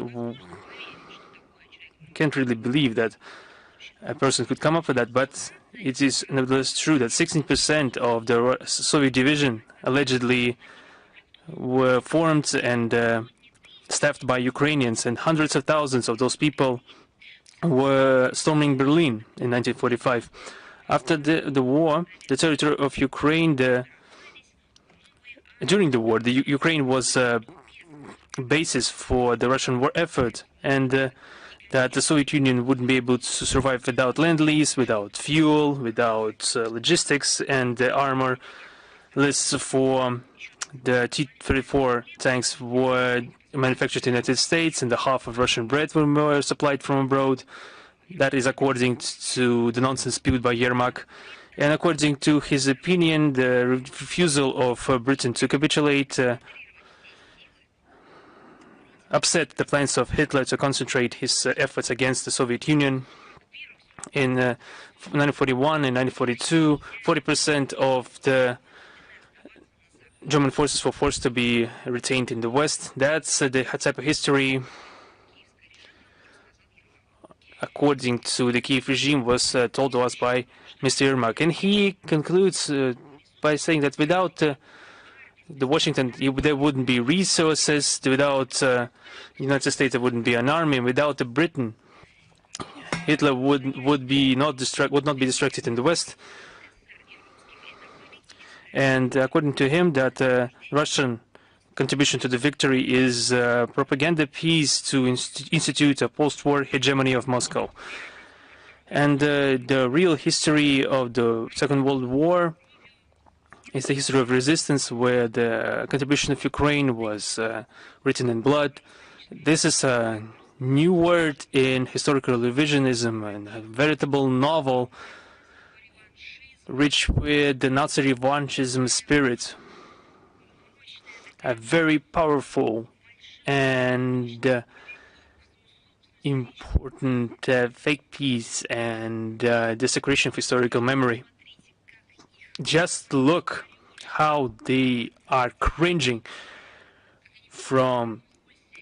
Can't really believe that a person could come up with that, but it is nevertheless true that 16% of the Soviet division allegedly were formed and staffed by Ukrainians, and hundreds of thousands of those people were storming Berlin in 1945. After the war, the territory of Ukraine, during the war, Ukraine was a basis for the Russian war effort, and that the Soviet Union wouldn't be able to survive without Lend-Lease, without fuel, without logistics and armor. Lists for the T-34 tanks were manufactured in the United States, and the half of Russian bread were supplied from abroad. That is according to the nonsense spewed by Yermak. And according to his opinion, the refusal of Britain to capitulate upset the plans of Hitler to concentrate his efforts against the Soviet Union. In 1941 and 1942, 40% of the German forces were forced to be retained in the West. That's the type of history, according to the Kiev regime, was told to us by Mr. Yermak. And he concludes by saying that without the Washington, there wouldn't be resources. Without the United States, there wouldn't be an army. And without Britain, Hitler would not be distracted in the West. And according to him, that Russian contribution to the victory is a propaganda piece to institute a post-war hegemony of Moscow. And the real history of the Second World War is the history of resistance, where the contribution of Ukraine was written in blood. This is a new word in historical revisionism and a veritable novel rich with the Nazi revanchism spirit. A very powerful and important fake piece and desecration of historical memory. Just look how they are cringing from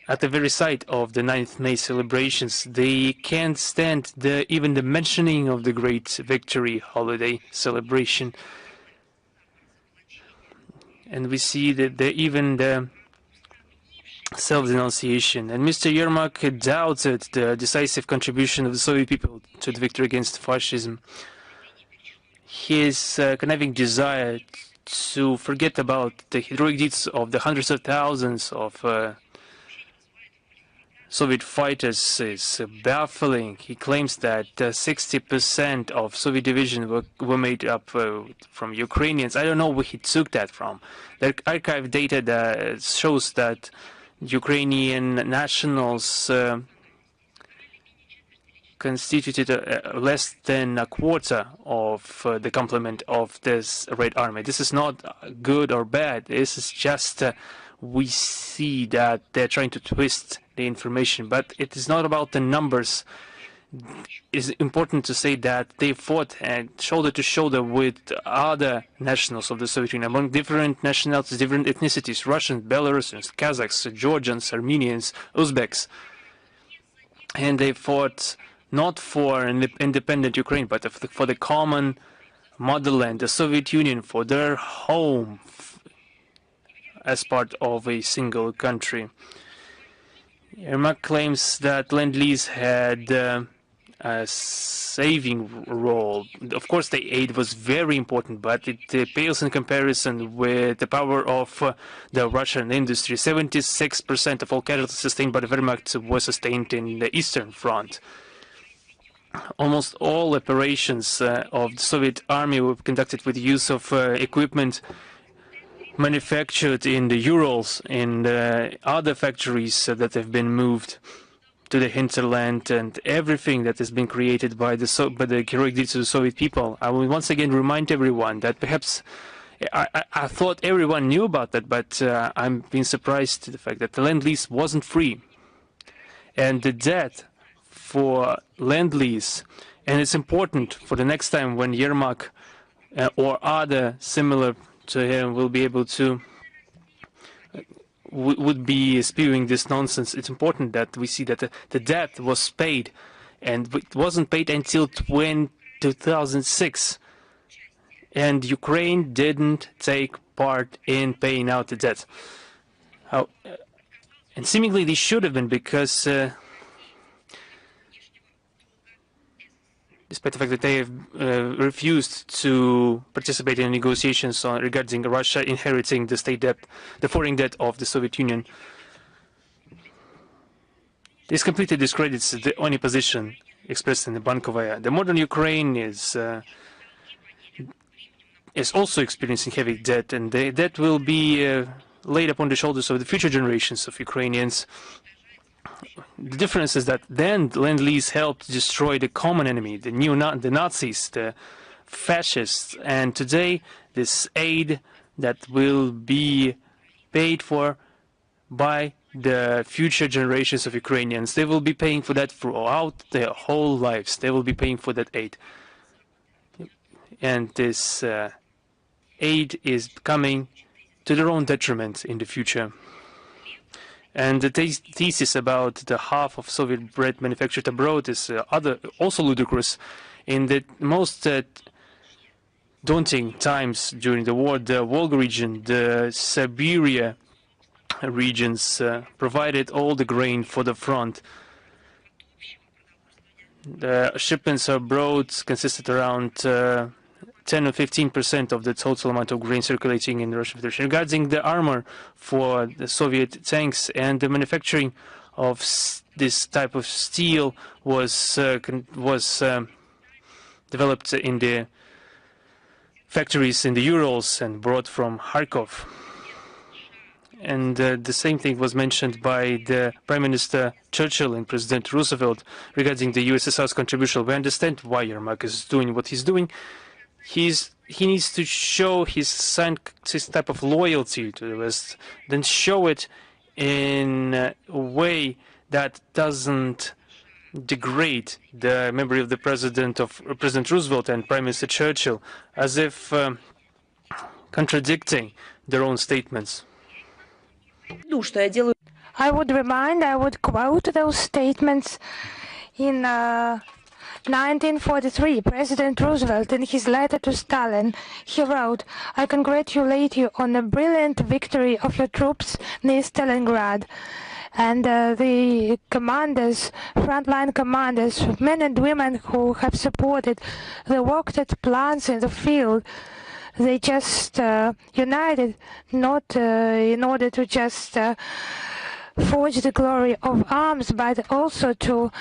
at the very sight of the 9th May celebrations. They can't stand even the mentioning of the great victory holiday celebration. And we see that even the self-denunciation. And Mr. Yermak doubted the decisive contribution of the Soviet people to the victory against fascism. his conniving desire to forget about the heroic deeds of the hundreds of thousands of Soviet fighters is baffling. He claims that 60% of Soviet division were made up from Ukrainians. I don't know where he took that from. The archive data that shows that Ukrainian nationals constituted less than a quarter of the complement of this Red Army. This is not good or bad. This is just we see that they're trying to twist the information, but it is not about the numbers. It's important to say that they fought shoulder to shoulder with other nationals of the Soviet Union, among different nationalities, different ethnicities: Russians, Belarusians, Kazakhs, Georgians, Armenians, Uzbeks, and they fought not for an independent Ukraine, but for the common motherland, the Soviet Union, for their home as part of a single country. Yermak claims that Lend-Lease had a saving role. Of course, the aid was very important, but it pales in comparison with the power of the Russian industry. 76% of all casualties sustained by the Wehrmacht were sustained in the Eastern Front. Almost all operations of the Soviet army were conducted with the use of equipment manufactured in the Urals, in other factories that have been moved to the hinterland, and everything that has been created by the heroic deeds of the Soviet people. I will once again remind everyone that perhaps I thought everyone knew about that, but I'm being surprised to the fact that the Lend-Lease wasn't free, and the debt for Lend-Lease, and it's important for the next time when Yermak or other similar to him will be able to would be spewing this nonsense. It's important that we see that the debt was paid, and it wasn't paid until 2006, and Ukraine didn't take part in paying out the debt. And seemingly they should have been, because despite the fact that they have refused to participate in negotiations regarding Russia inheriting the state debt, the foreign debt of the Soviet Union. This completely discredits the only position expressed in the Bankovaya. The modern Ukraine is also experiencing heavy debt, and the debt will be laid upon the shoulders of the future generations of Ukrainians. The difference is that then Lend-Lease helped destroy the common enemy, the Nazis, the fascists, and today this aid that will be paid for by the future generations of Ukrainians, they will be paying for that throughout their whole lives. They will be paying for that aid. And this aid is coming to their own detriment in the future. And the thesis about the half of Soviet bread manufactured abroad is also ludicrous. In the most daunting times during the war, the Volga region, the Siberia regions provided all the grain for the front. The shipments abroad consisted around 10 or 15% of the total amount of grain circulating in the Russian Federation. Regarding the armor for the Soviet tanks, and the manufacturing of this type of steel was developed in the factories in the Urals and brought from Kharkov. And the same thing was mentioned by the Prime Minister Churchill and President Roosevelt regarding the USSR's contribution. We understand why Yermak is doing what he's doing. He needs to show his type of loyalty to the West, then show it in a way that doesn't degrade the memory of the President Roosevelt and Prime Minister Churchill, as if contradicting their own statements. I would quote those statements in 1943, President Roosevelt, in his letter to Stalin, he wrote, "I congratulate you on the brilliant victory of your troops near Stalingrad, and the commanders, frontline commanders, men and women who have supported the work at plants in the field, they just united not in order to just forge the glory of arms, but also to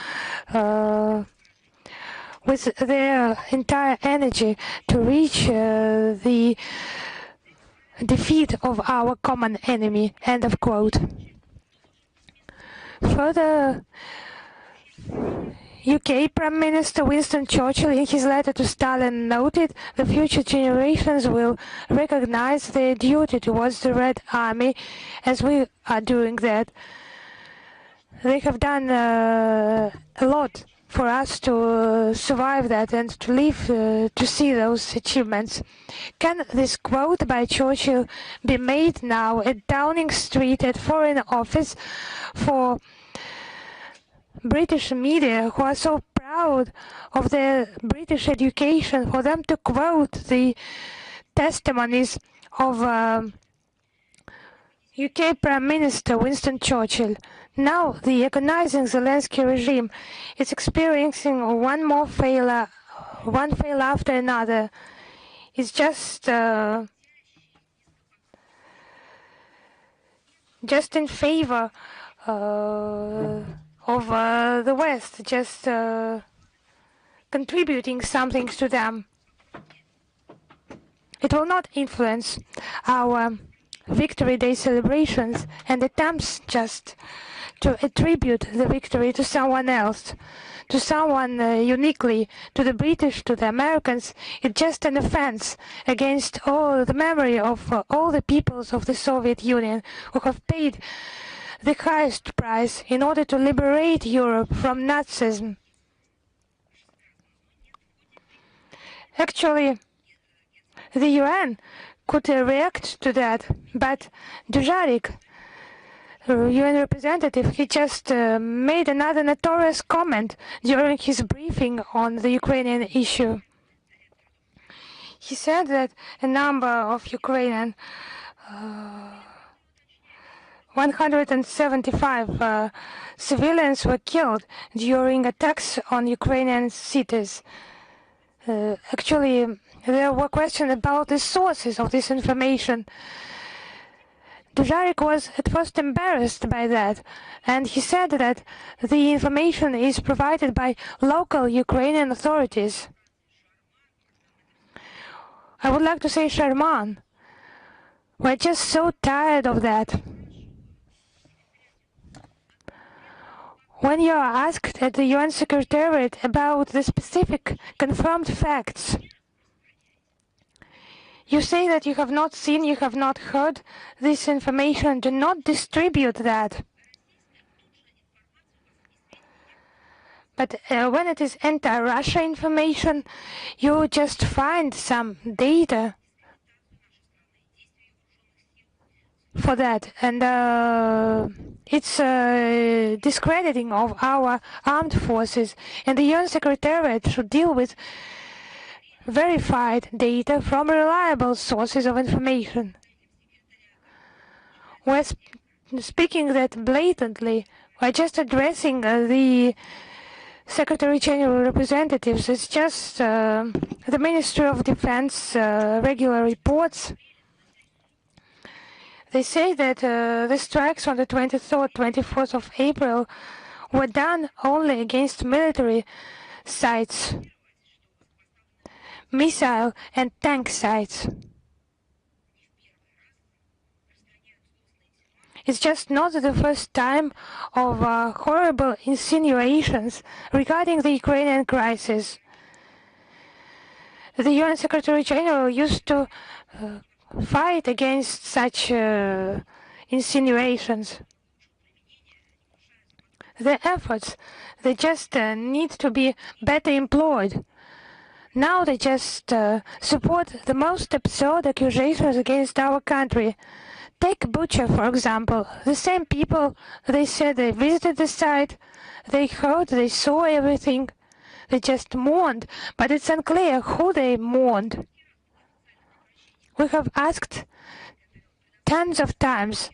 with their entire energy to reach the defeat of our common enemy. End of quote. Further, UK Prime Minister Winston Churchill in his letter to Stalin noted the future generations will recognize their duty towards the Red Army as we are doing that. They have done a lot for us to survive that and to live to see those achievements. Can this quote by Churchill be made now at Downing Street at Foreign Office for British media who are so proud of their British education, for them to quote the testimonies of UK Prime Minister Winston Churchill? Now the agonizing Zelensky regime is experiencing one fail after another. It's just in favor of the West, just contributing something to them. It will not influence our Victory Day celebrations and attempts just to attribute the victory to someone else, to someone uniquely, to the British, to the Americans. It's just an offense against all the memory of all the peoples of the Soviet Union who have paid the highest price in order to liberate Europe from Nazism. Actually, the UN could react to that, but Dujarric, UN representative, he just made another notorious comment during his briefing on the Ukrainian issue. He said that a number of Ukrainian 175 civilians were killed during attacks on Ukrainian cities. Actually, there were questions about the sources of this information. Dujarric was at first embarrassed by that, and he said that the information is provided by local Ukrainian authorities. I would like to say Sharman. We're just so tired of that. When you are asked at the UN Secretariat about the specific confirmed facts, you say that you have not seen, you have not heard this information. Do not distribute that. But when it is anti-Russia information, you just find some data for that, and it's discrediting of our armed forces. And the UN Secretariat should deal with verified data from reliable sources of information. We're speaking that blatantly. We're just addressing the Secretary General representatives. It's just the Ministry of Defense regular reports. They say that the strikes on the 23rd, 24th of April were done only against military sites, missile and tank sites. It's just not the first time of horrible insinuations regarding the Ukrainian crisis. The UN Secretary General used to fight against such insinuations. The efforts, they just need to be better employed. Now they just support the most absurd accusations against our country. Take Bucha, for example. The same people, they said they visited the site, they heard, they saw everything. They just mourned, but it's unclear who they mourned. We have asked tens of times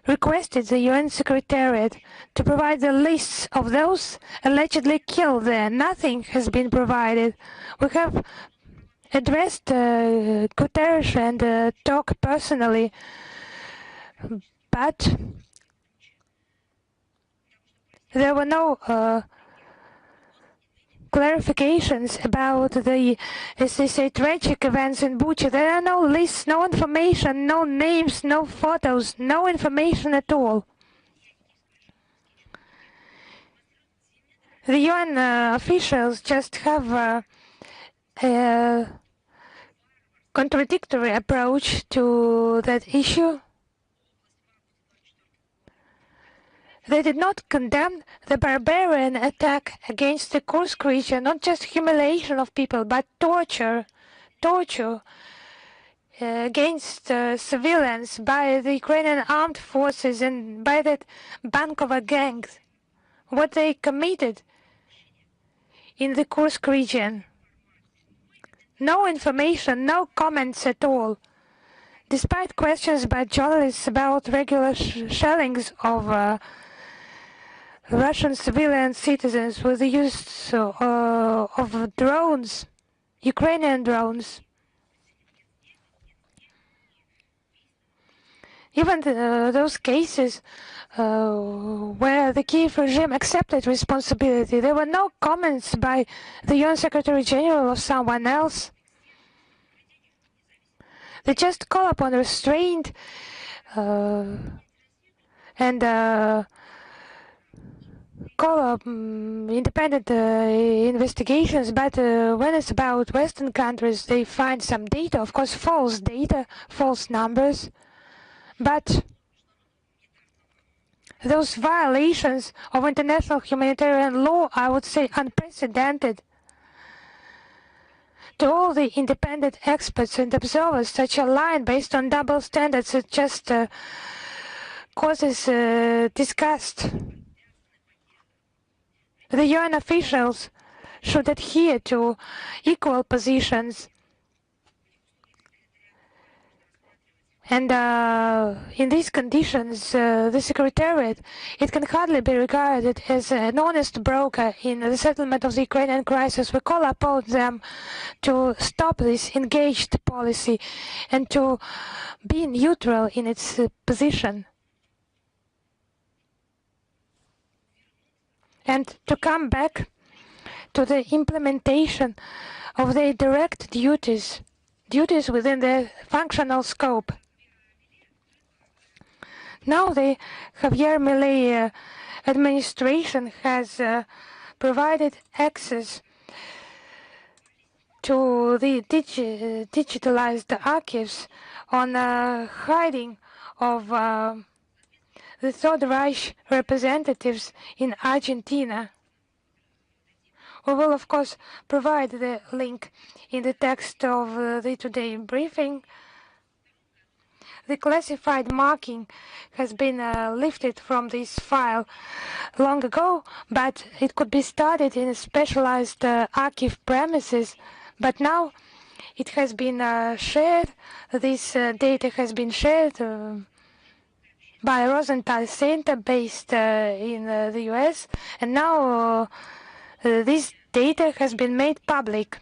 requested the UN Secretariat to provide the lists of those allegedly killed there. Nothing has been provided. We have addressed Guterres and talked personally, but there were no clarifications about the, as they say, tragic events in Bucha. There are no lists, no information, no names, no photos, no information at all. The UN officials just have a contradictory approach to that issue. They did not condemn the barbarian attack against the Kursk region, not just humiliation of people, but torture against civilians by the Ukrainian armed forces and by that Bankova gang. What they committed in the Kursk region. No information, no comments at all. Despite questions by journalists about regular shellings of Russian civilian citizens with the use of drones, Ukrainian drones. Even those cases where the Kiev regime accepted responsibility, there were no comments by the UN Secretary General or someone else. They just call upon restraint and call up independent investigations, but when it's about Western countries, they find some data, of course false data, false numbers, but those violations of international humanitarian law, I would say unprecedented. To all the independent experts and observers, such a line based on double standards it just causes disgust. The UN officials should adhere to equal positions. And in these conditions, the Secretariat, it can hardly be regarded as an honest broker in the settlement of the Ukrainian crisis. We call upon them to stop this engaged policy and to be neutral in its position. And to come back to the implementation of their direct duties within their functional scope. Now the Javier Milei administration has provided access to the digitalized archives on hiding of the Third Reich representatives in Argentina. We will, of course, provide the link in the text of the Today briefing. The classified marking has been lifted from this file long ago, but it could be studied in specialized archive premises. But now it has been shared. This data has been shared by Rosenthal Center based in the US, and now this data has been made public.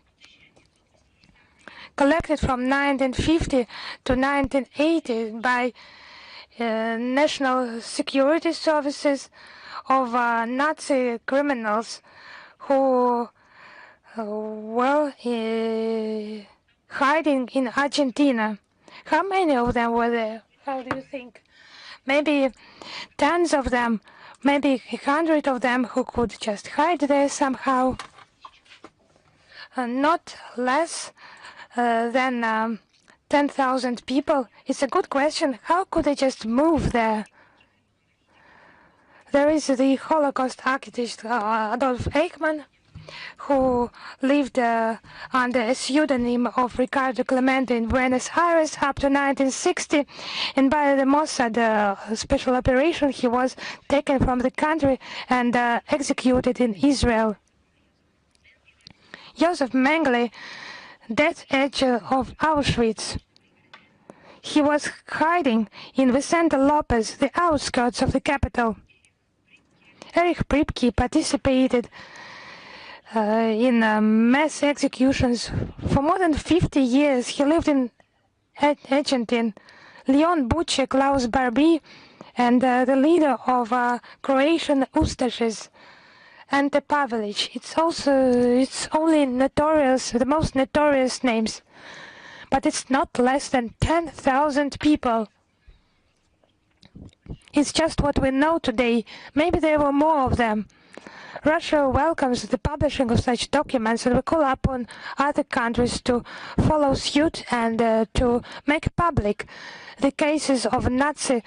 Collected from 1950 to 1980 by national security services of Nazi criminals who were hiding in Argentina. How many of them were there? How do you think? Maybe tens of them, maybe 100 of them who could just hide there somehow. Not less than 10,000 people. It's a good question. How could they just move there? There is the Holocaust architect Adolf Eichmann, who lived under a pseudonym of Ricardo Clemente in Buenos Aires up to 1960, and by the Mossad special operation he was taken from the country and executed in Israel. Josef Mengele, death edge of Auschwitz. he was hiding in Vicente Lopez, the outskirts of the capital. Erich Pripke participated in mass executions. For more than 50 years, he lived in Argentina. Leon Butcher, Klaus Barbie, and the leader of Croatian Ustašes, Ante Pavelic. It's only notorious, the most notorious names, but it's not less than 10,000 people. It's just what we know today. Maybe there were more of them. Russia welcomes the publishing of such documents, and we call upon other countries to follow suit and to make public the cases of Nazi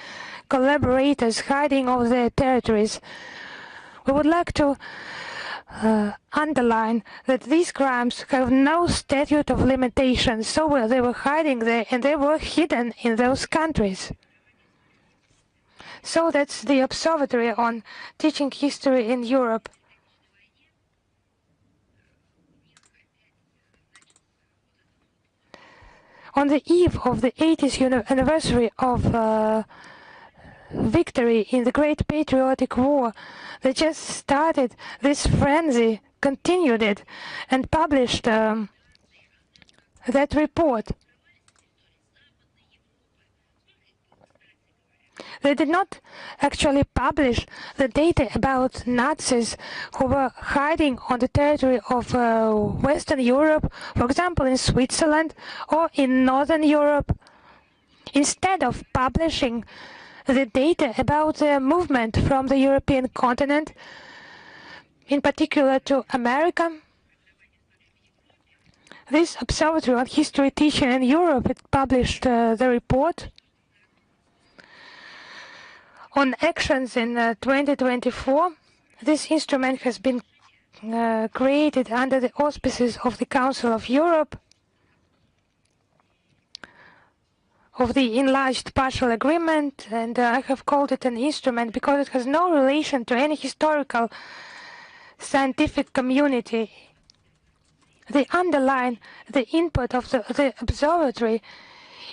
collaborators hiding over their territories. We would like to underline that these crimes have no statute of limitations, so they were hiding there and they were hidden in those countries. So that's the Observatory on Teaching History in Europe. On the eve of the 80th anniversary of victory in the Great Patriotic War, they just started this frenzy, continued it, and published that report. They did not actually publish the data about Nazis who were hiding on the territory of Western Europe, for example in Switzerland or in Northern Europe. Instead of publishing the data about their movement from the European continent, in particular to America, this Observatory on History Teaching in Europe published the report on actions in 2024. This instrument has been created under the auspices of the Council of Europe, of the enlarged partial agreement, and I have called it an instrument because it has no relation to any historical scientific community. They underline the input of the observatory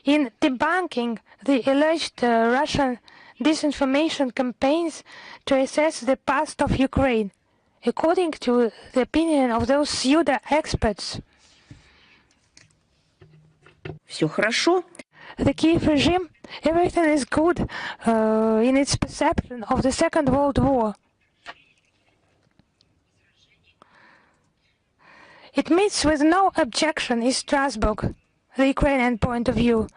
in debunking the alleged Russian disinformation campaigns to assess the past of Ukraine, according to the opinion of those pseudo-experts. Все хорошо. The Kiev regime, everything is good in its perception of the Second World War. It meets with no objection in Strasbourg, the Ukrainian point of view.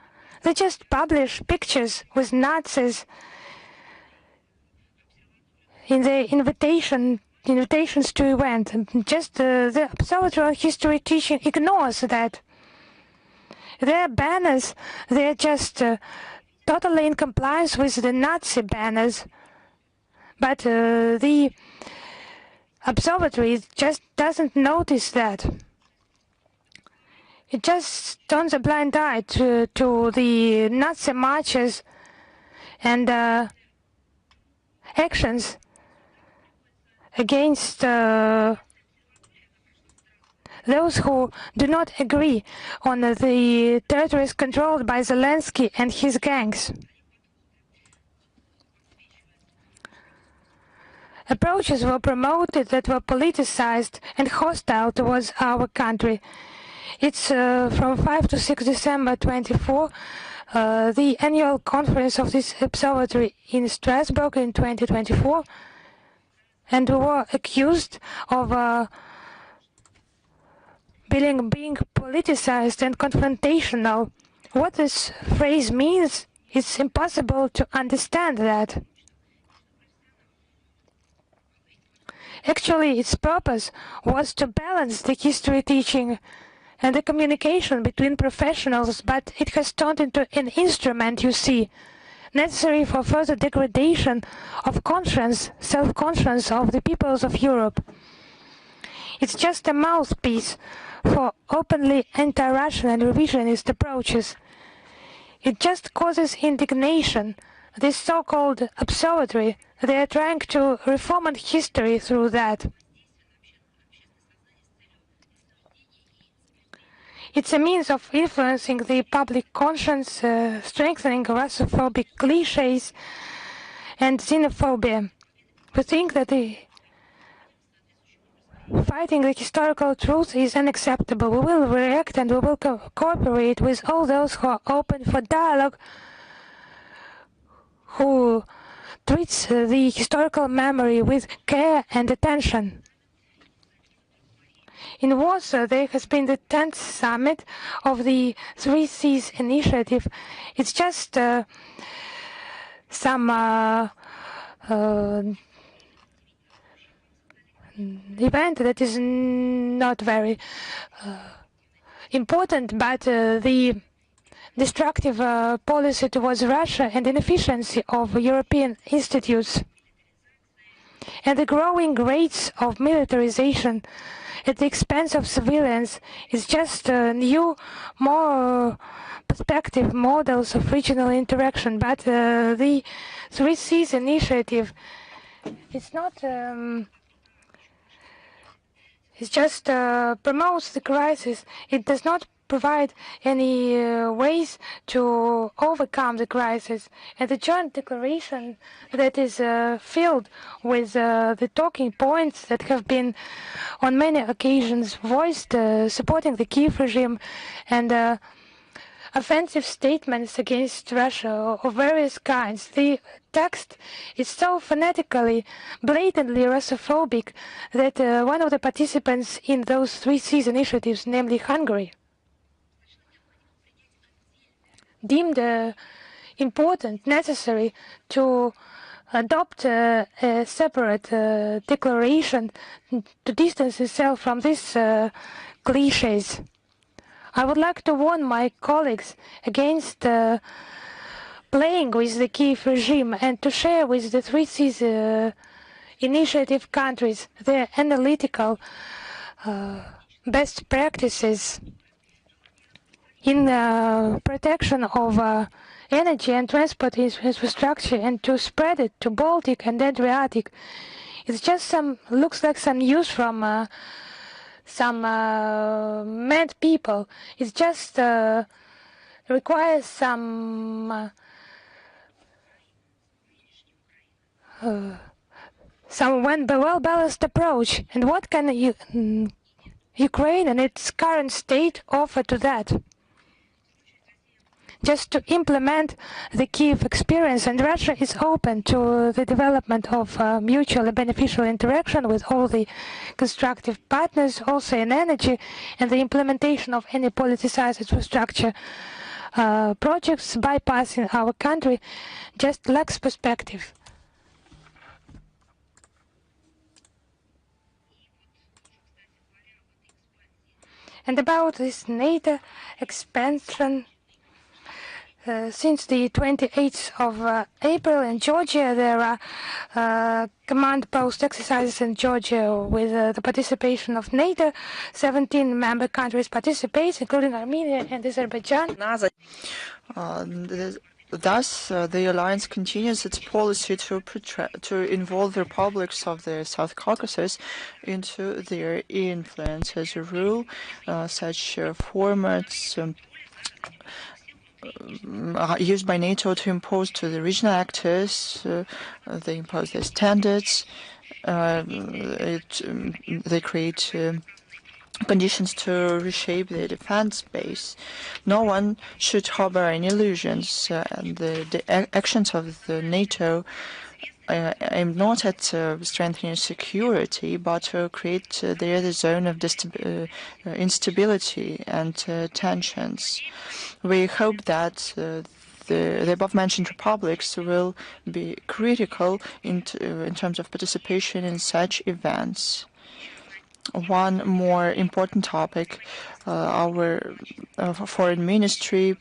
They just publish pictures with Nazis in the invitations to event. Just the Observatory on History Teaching ignores that. Their banners, they're just totally in compliance with the Nazi banners. But the observatory just doesn't notice that. It just turns a blind eye to the Nazi marches and actions against those who do not agree on the territories controlled by Zelensky and his gangs. Approaches were promoted that were politicized and hostile towards our country. It's from 5 to 6 December 24, the annual conference of this observatory in Strasbourg in 2024, and we were accused of being politicized and confrontational. What this phrase means, it's impossible to understand that. Actually, its purpose was to balance the history teaching and the communication between professionals, but it has turned into an instrument, you see, necessary for further degradation of conscience, self-conscience of the peoples of Europe. It's just a mouthpiece for openly anti-Russian and revisionist approaches. It just causes indignation. This so-called observatory, they are trying to reformat history through that. It's a means of influencing the public conscience, strengthening Russophobic cliches and xenophobia. We think that fighting the historical truth is unacceptable. We will react and we will cooperate with all those who are open for dialogue, who treats the historical memory with care and attention. In Warsaw, there has been the 10th summit of the Three Seas Initiative. It's just some event that is not very important, but the destructive policy towards Russia and inefficiency of European institutes and the growing rates of militarization at the expense of civilians is just new, more perspective models of regional interaction. But the Three Seas Initiative, it's not. It just promotes the crisis. It does not provide any ways to overcome the crisis. And the joint declaration that is filled with the talking points that have been on many occasions voiced supporting the Kiev regime and offensive statements against Russia of various kinds. The text is so phonetically, blatantly Russophobic that one of the participants in those Three Seas initiatives, namely Hungary, deemed important, necessary to adopt a separate declaration to distance itself from these cliches. I would like to warn my colleagues against playing with the Kiev regime and to share with the Three Seas initiative countries their analytical best practices in protection of energy and transport infrastructure and to spread it to Baltic and Adriatic. It's just looks like some news from some mad people. It just requires some well-balanced approach. And what can Ukraine and its current state offer to that? Just to implement the Kiev experience, and Russia is open to the development of mutually beneficial interaction with all the constructive partners, also in energy, and the implementation of any politicized infrastructure projects bypassing our country just lacks perspective. And about this NATO expansion, since the 28th of April in Georgia, there are command post exercises in Georgia with the participation of NATO. 17 member countries participate, including Armenia and Azerbaijan. Thus, the alliance continues its policy to involve the republics of the South Caucasus into their influence. As a rule, such formats used by NATO to impose to the regional actors. They impose their standards. They create conditions to reshape the defense base. No one should harbor any illusions. And the actions of the NATO aim not at strengthening security, but to create the zone of instability and tensions. We hope that the above-mentioned republics will be critical in terms of participation in such events. One more important topic, our foreign ministry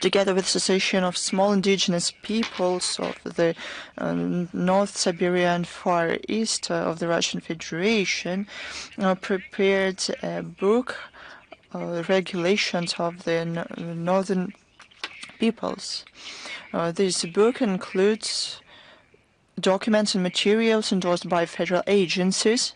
together with Association of Small Indigenous Peoples of the North Siberia and Far East of the Russian Federation, prepared a book, Regulations of the Northern Peoples. This book includes documents and materials endorsed by federal agencies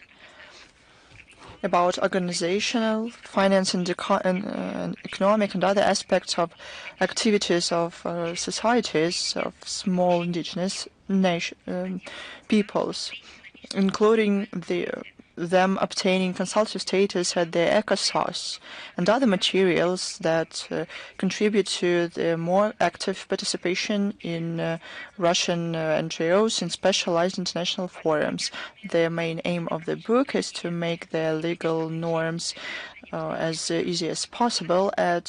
about organizational, finance, and economic and other aspects of activities of societies of small indigenous peoples, including them obtaining consultative status at the ECOSOS and other materials that contribute to the more active participation in Russian NGOs in specialized international forums. The main aim of the book is to make the legal norms as easy as possible and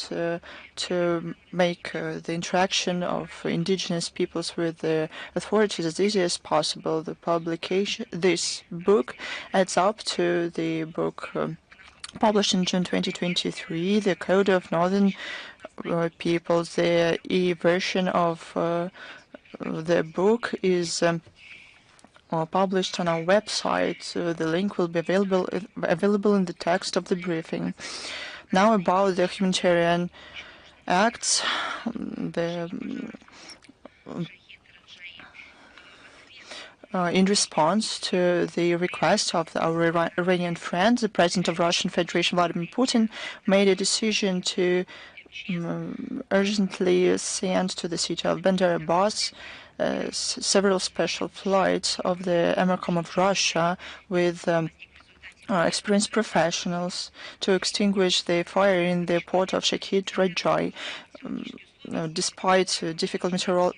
to make the interaction of indigenous peoples with the authorities as easy as possible. The publication, this book adds up to the book published in June 2023, the Code of Northern Peoples. The e-version of the book is published on our website. The link will be available in the text of the briefing. Now about the humanitarian acts. In response to the request of our Iranian friend, the President of Russian Federation, Vladimir Putin, made a decision to urgently send to the city of Bandar Abbas several special flights of the Emircom of Russia with experienced professionals to extinguish the fire in the port of Shahid Rajai. Despite difficult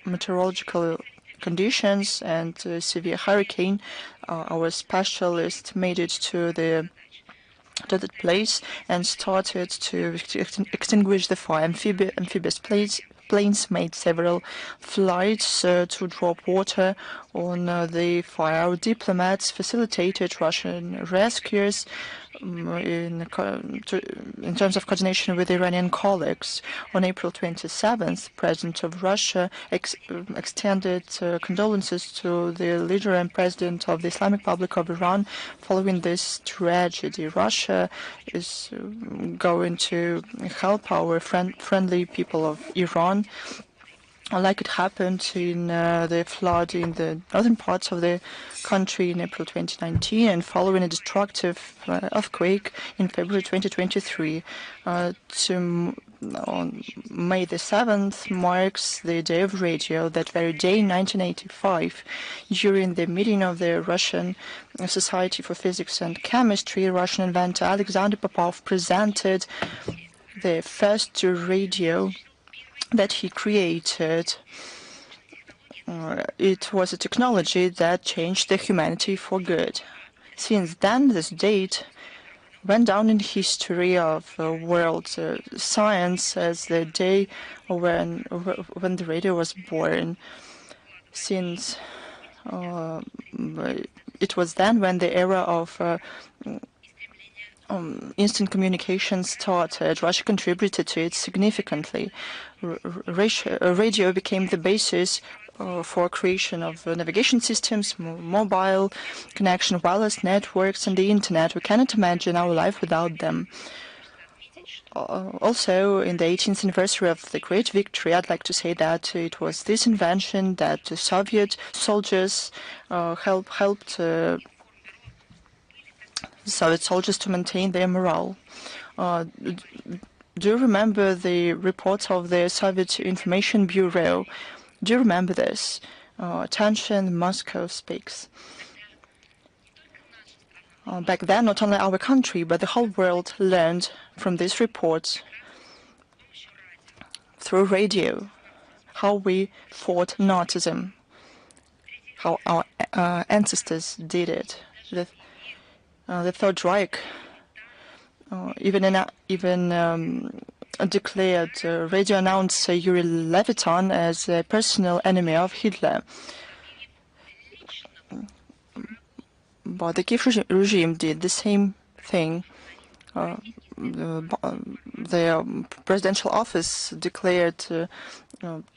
meteorological conditions and severe hurricane, our specialists made it to that place and started to extinguish the fire. Amphibious planes made several flights to drop water on the fire. Our diplomats facilitated Russian rescuers in terms of coordination with Iranian colleagues. On April 27th, President of Russia extended condolences to the leader and president of the Islamic Republic of Iran following this tragedy. Russia is going to help our friendly people of Iran, like it happened in the flood in the northern parts of the country in April 2019 and following a destructive earthquake in February 2023. On May the 7th marks the Day of Radio. That very day in 1985, during the meeting of the Russian Society for Physics and Chemistry, Russian inventor Alexander Popov presented the first radio that he created. It was a technology that changed the humanity for good. Since then, this date went down in history of world science as the day when the radio was born. Since it was then when the era of instant communication started. Russia contributed to it significantly. Radio became the basis for creation of navigation systems, mobile connection, wireless networks, and the internet. We cannot imagine our life without them. Also, in the 18th anniversary of the Great Victory, I'd like to say that it was this invention that the Soviet soldiers helped Soviet soldiers to maintain their morale. Do you remember the reports of the Soviet Information Bureau? Do you remember this? Attention, Moscow speaks. Back then, not only our country, but the whole world learned from these reports through radio how we fought Nazism, how our ancestors did it. The Third Reich even declared radio announcer Yuri Leviton as a personal enemy of Hitler. But the Kiev regime did the same thing. The presidential office declared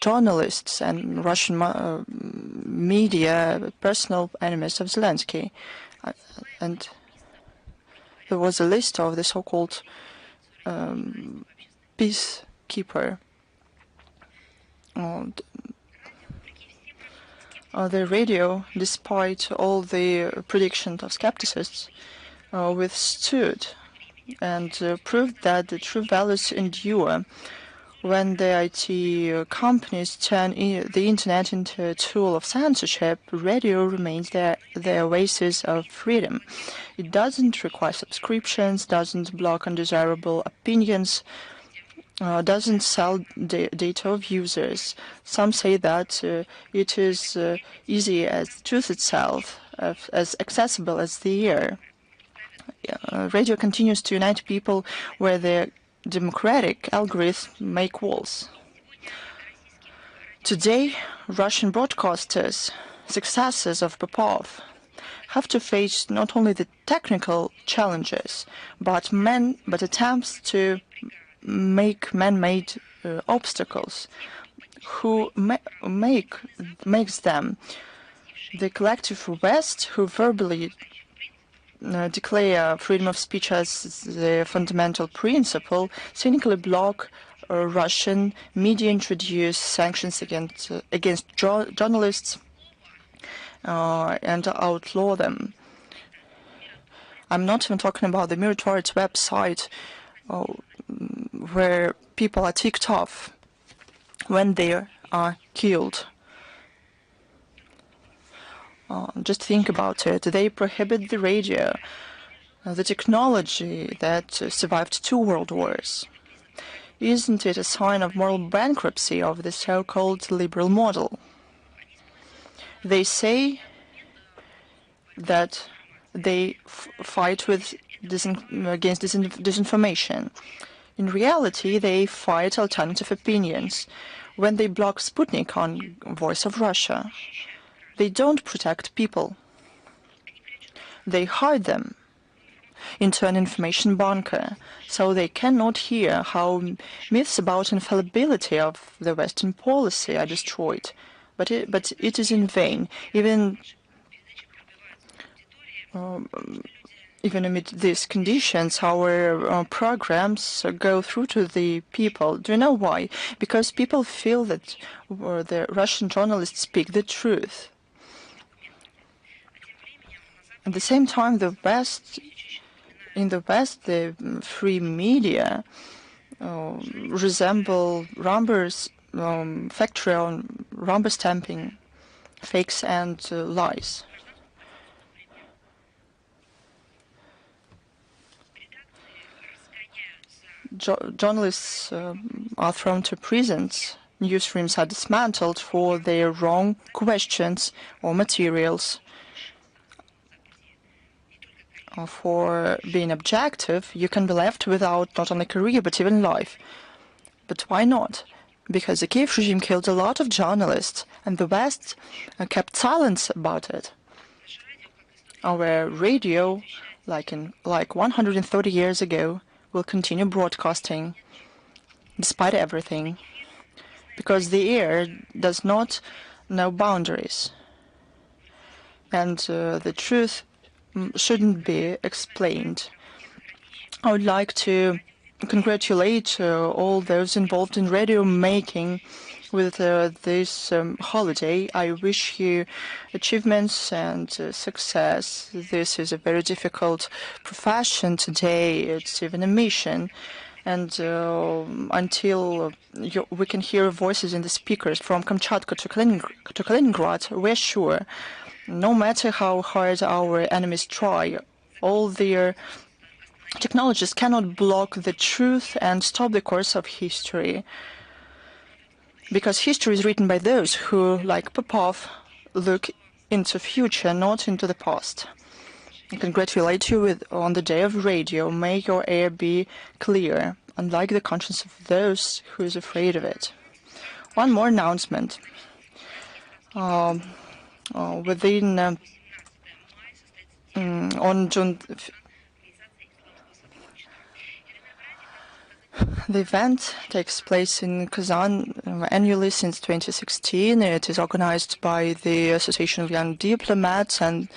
journalists and Russian media personal enemies of Zelensky. And there was a list of the so-called peacekeeper. the radio, despite all the predictions of skeptics, withstood and proved that the true values endure. When the IT companies turn the internet into a tool of censorship, radio remains the oasis of freedom. It doesn't require subscriptions, doesn't block undesirable opinions, doesn't sell data of users. Some say that it is easy as truth itself, as accessible as the air. Radio continues to unite people where the democratic algorithms make walls. Today, Russian broadcasters, successors of Popov, have to face not only the technical challenges, but attempts to make man-made obstacles, who makes them the collective West, who verbally declare freedom of speech as the fundamental principle, cynically block Russian media, introduce sanctions against journalists, and outlaw them. I'm not even talking about the military's website, where people are ticked off when they are killed. Just think about it. They prohibit the radio, the technology that survived 2 world wars. Isn't it a sign of moral bankruptcy of the so-called liberal model? They say that they fight with against disinformation. In reality, they fight alternative opinions. When they block Sputnik on Voice of Russia, they don't protect people. They hide them into an information bunker, so they cannot hear how myths about infallibility of the Western policy are destroyed. But it is in vain. Even amid these conditions, our programs go through to the people. Do you know why? Because people feel that the Russian journalists speak the truth. At the same time, in the West, the free media resemble Rumber's factory on rubber stamping, fakes and lies. Journalists are thrown to prisons. Newsrooms are dismantled for their wrong questions or materials. For being objective, you can be left without not only career but even life. But why not? Because the Kiev regime killed a lot of journalists, and the West kept silence about it. Our radio, like 130 years ago, will continue broadcasting despite everything, because the air does not know boundaries, and the truth shouldn't be explained. I would like to congratulate all those involved in radio making with this holiday. I wish you achievements and success. This is a very difficult profession today. It's even a mission. And until we can hear voices in the speakers from Kamchatka to Kaliningrad, we're sure, no matter how hard our enemies try, all their technologies cannot block the truth and stop the course of history. Because history is written by those who, like Popov, look into the future, not into the past. I congratulate you on the day of radio. May your air be clear, unlike the conscience of those who is afraid of it. One more announcement. On June, the event takes place in Kazan annually since 2016. It is organized by the Association of Young Diplomats and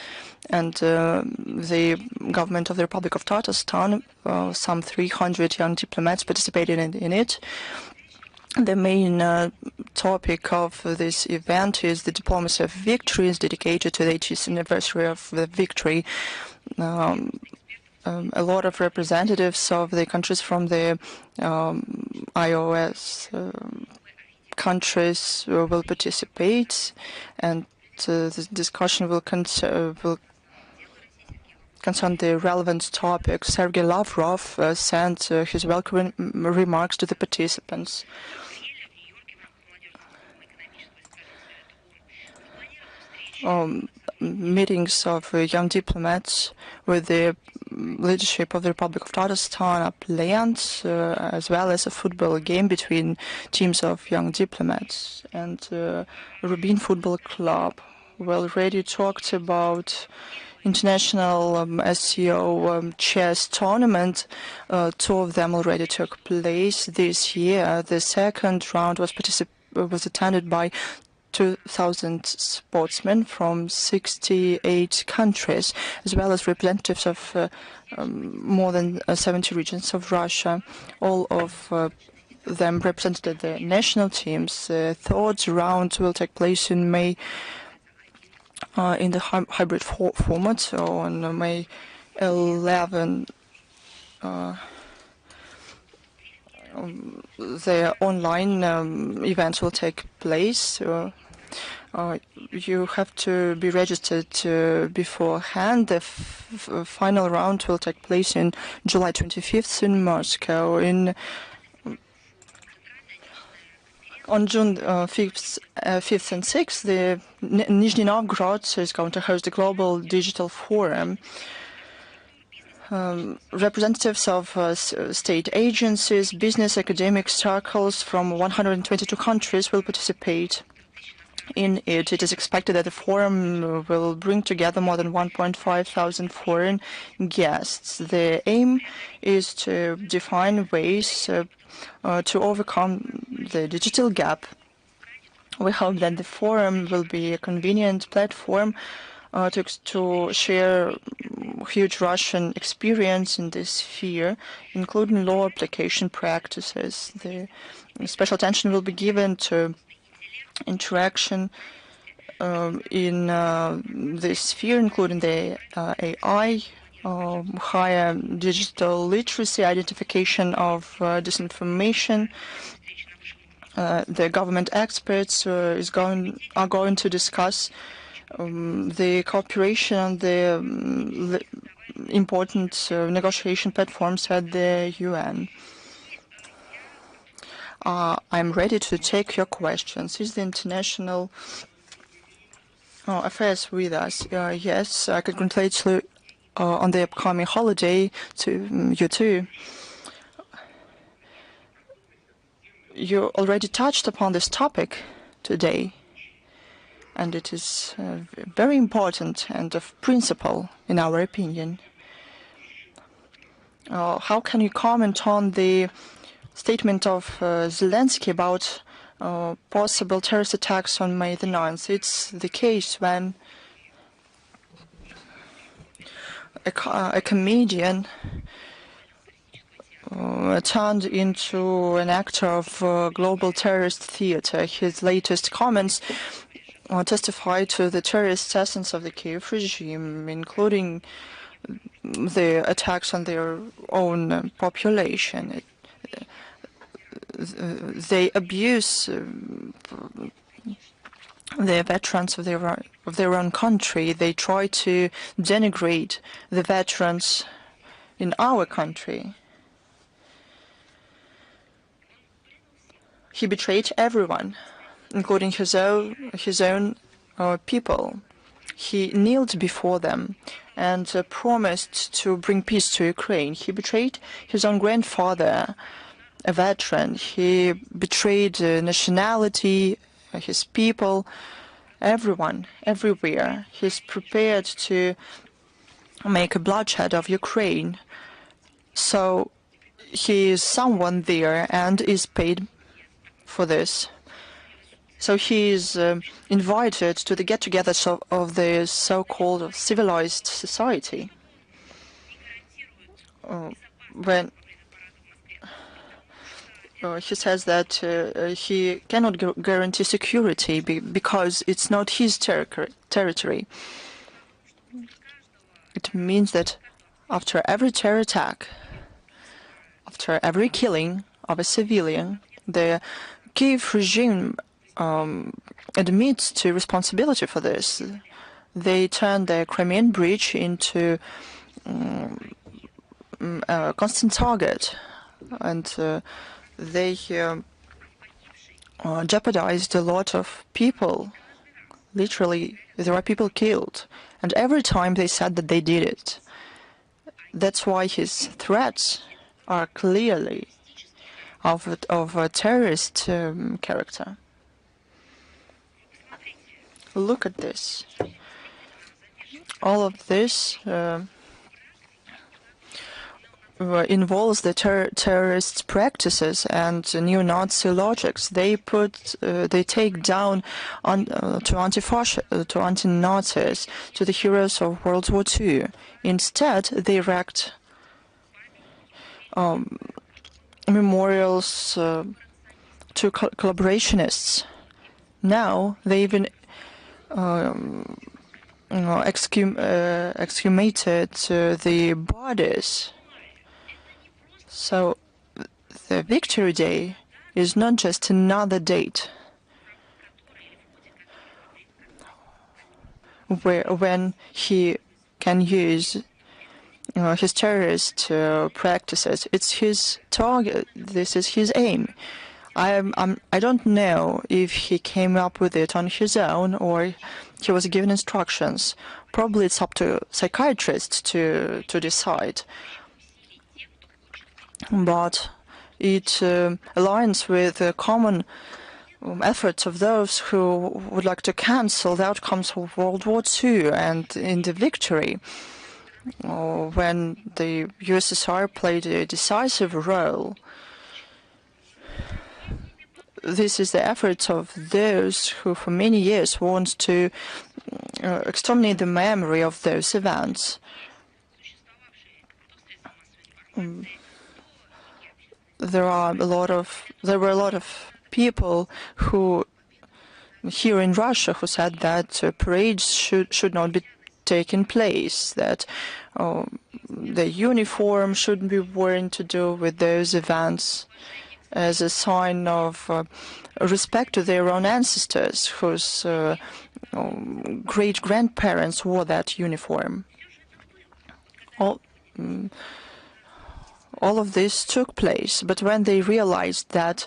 the government of the Republic of Tatarstan. Some 300 young diplomats participated in it. The main topic of this event is the diplomacy of victory, is dedicated to the 80th anniversary of the victory. A lot of representatives of the countries from the IOS countries will participate, and this discussion will concern the relevant topics. Sergei Lavrov sent his welcoming remarks to the participants. Meetings of young diplomats with the leadership of the Republic of Tatarstan are planned, as well as a football game between teams of young diplomats. And Rubin Football Club. We already talked about international SEO chess tournament. Two of them already took place this year. The second round was attended by 2,000 sportsmen from 68 countries, as well as representatives of more than 70 regions of Russia. All of them represented the national teams. The third round will take place in May in the hybrid format, so on May 11. The online events will take place. You have to be registered beforehand. The final round will take place in July 25th in Moscow. On June 5th and 6th, the Nizhny Novgorod is going to host the Global Digital Forum. Representatives of state agencies, business, academic circles from 122 countries will participate in it. It is expected that the forum will bring together more than 1,500 foreign guests. The aim is to define ways to overcome the digital gap. We hope that the forum will be a convenient platform to share huge Russian experience in this sphere, including law application practices. The special attention will be given to interaction in this sphere, including the AI, higher digital literacy, identification of disinformation. The government experts are going to discuss the cooperation on the important negotiation platforms at the UN. I'm ready to take your questions. Is the international affairs with us? Yes, I congratulate you on the upcoming holiday to you too. You already touched upon this topic today, and it is very important and of principle in our opinion. How can you comment on the statement of Zelensky about possible terrorist attacks on May the 9th? It's the case when a comedian turned into an actor of global terrorist theater. His latest comments testify to the terrorist essence of the Kiev regime, including the attacks on their own population. They abuse the veterans of their own country. They try to denigrate the veterans in our country. He betrayed everyone, including his own people. He kneeled before them and promised to bring peace to Ukraine. He betrayed his own grandfather, a veteran. He betrayed nationality, his people, everyone, everywhere. He's prepared to make a bloodshed of Ukraine. So he is someone there and is paid for this. So he is invited to the get-togethers of the so-called civilized society. When he says that he cannot guarantee security because it's not his territory. It means that after every terror attack, after every killing of a civilian, the Kiev regime admits to responsibility for this. They turned the Crimean Bridge into a constant target, and they jeopardized a lot of people. Literally, there are people killed, and every time they said that they did it. That's why his threats are clearly of a terrorist character. Look at this. All of this involves the terrorist practices and neo-Nazi logics. They take down to anti-Nazis, to the heroes of World War II. Instead, they erect memorials to collaborationists. Now they even exhumated the bodies. So the Victory Day is not just another date when he can use his terrorist practices. It's his target. This is his aim. I don't know if he came up with it on his own or he was given instructions. Probably it's up to psychiatrists to decide. But it aligns with the common efforts of those who would like to cancel the outcomes of World War II and in the victory, when the USSR played a decisive role. This is the efforts of those who for many years want to exterminate the memory of those events. There were a lot of people who here in Russia who said that parades should not be taking place, that the uniform shouldn't be worn to do with those events, as a sign of respect to their own ancestors whose great-grandparents wore that uniform. All of this took place, but when they realized that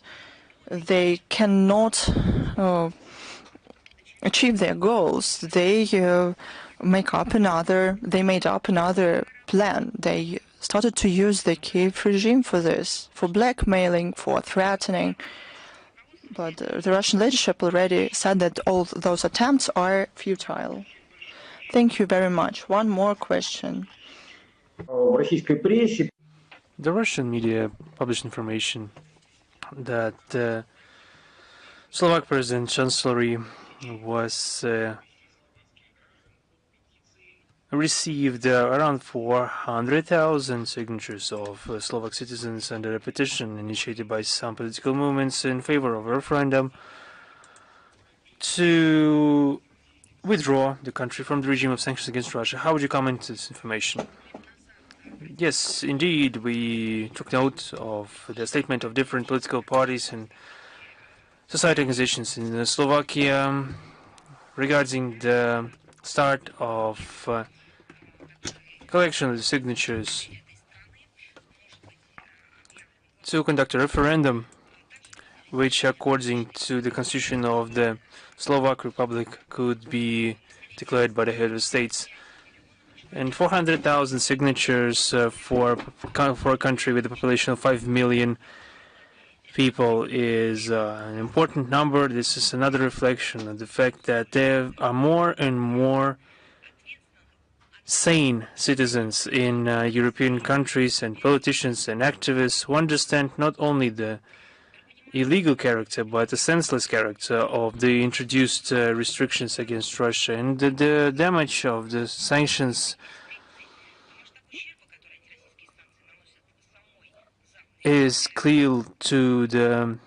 they cannot achieve their goals, they made up another plan. They started to use the Kiev regime for this, for blackmailing, for threatening. But the Russian leadership already said that all those attempts are futile. Thank you very much. One more question. The Russian media published information that Slovak President Chancellery was received around 400,000 signatures of Slovak citizens under a petition initiated by some political movements in favor of a referendum to withdraw the country from the regime of sanctions against Russia. How would you comment to this information? Yes, indeed, we took note of the statement of different political parties and society organizations in Slovakia regarding the start of collection of the signatures to conduct a referendum, which, according to the constitution of the Slovak Republic, could be declared by the head of the states. And 400,000 signatures for a country with a population of 5 million people is an important number. This is another reflection of the fact that there are more and more sane citizens in European countries and politicians and activists who understand not only the illegal character but the senseless character of the introduced restrictions against Russia and the damage of the sanctions is clear to the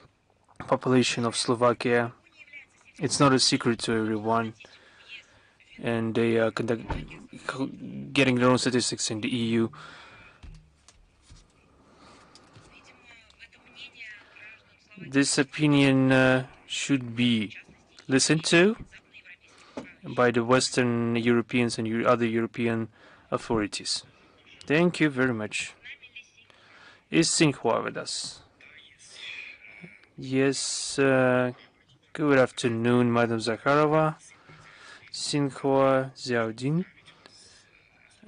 population of Slovakia. It's not a secret to everyone, and they are getting their own statistics in the EU. This opinion should be listened to by the Western Europeans and other European authorities. Thank you very much. Is Xinhua with us? Yes, good afternoon, Madam Zakharova. Xinhua Xiaodin.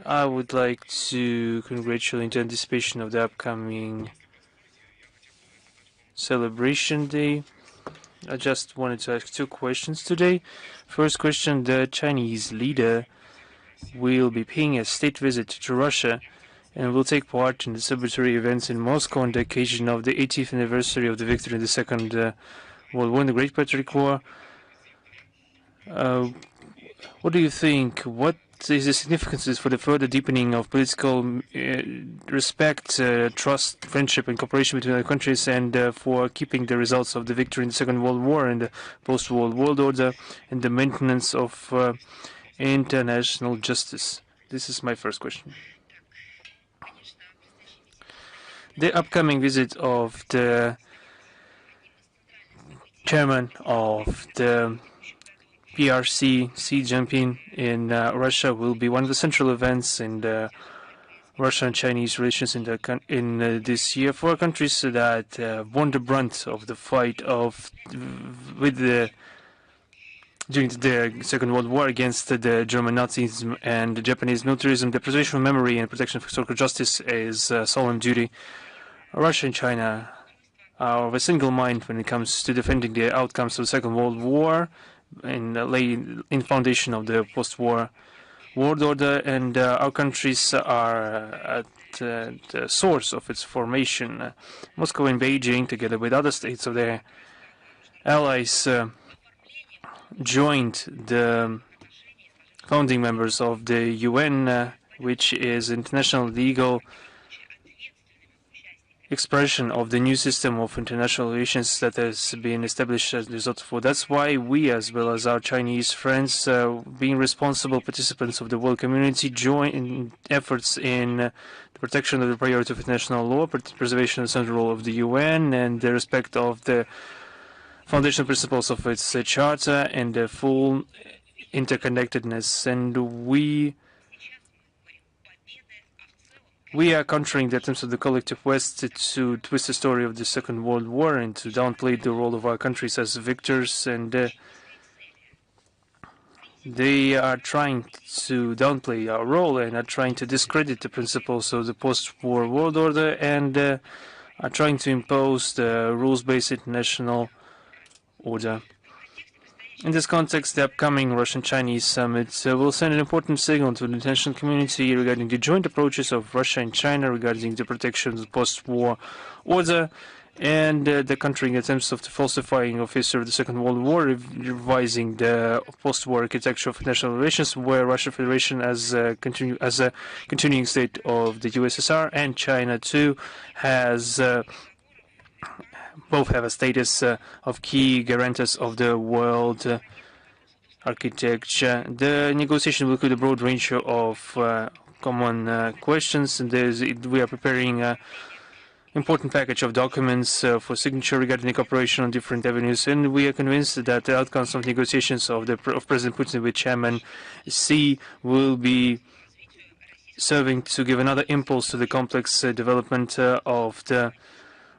I would like to congratulate in anticipation of the upcoming celebration day. I just wanted to ask two questions today. First question, the Chinese leader will be paying a state visit to Russia and will take part in the celebratory events in Moscow on the occasion of the 80th anniversary of the victory in the Second World War, in the Great Patriotic War. What do you think? What is the significance for the further deepening of political respect, trust, friendship, and cooperation between the countries, and for keeping the results of the victory in the Second World War and the post-war world order, and the maintenance of international justice? This is my first question. The upcoming visit of the chairman of the PRC, Xi Jinping, in Russia will be one of the central events in the Russian and Chinese relations in this year for countries that borne the brunt of the fight during the Second World War against the German Nazism and the Japanese militarism. The preservation of memory and protection of historical justice is a solemn duty. Russia and China are of a single mind when it comes to defending the outcomes of the Second World War and laying in foundation of the post-war world order, and our countries are at the source of its formation. Moscow and Beijing, together with other states of their allies, joined the founding members of the UN, which is international legal expression of the new system of international relations that has been established as a result of war. That's why we, as well as our Chinese friends, being responsible participants of the world community, join in efforts in the protection of the priority of international law, preservation of the central role of the UN, and the respect of the foundational principles of its charter and the full interconnectedness. And we are countering the attempts of the collective West to twist the story of the Second World War and to downplay the role of our countries as victors, and they are trying to downplay our role and are trying to discredit the principles of the post-war world order, and are trying to impose the rules-based international order. In this context, the upcoming Russian-Chinese summit will send an important signal to the international community regarding the joint approaches of Russia and China regarding the protection of the post-war order and the countering attempts of the falsifying of history of the Second World War, revising the post-war architecture of international relations, where Russian Federation as a continuing state of the USSR and China too has both have a status of key guarantors of the world architecture. The negotiation will include a broad range of common questions, and we are preparing an important package of documents for signature regarding the cooperation on different avenues, and we are convinced that the outcomes of negotiations of President Putin with Chairman Xi will be serving to give another impulse to the complex development of the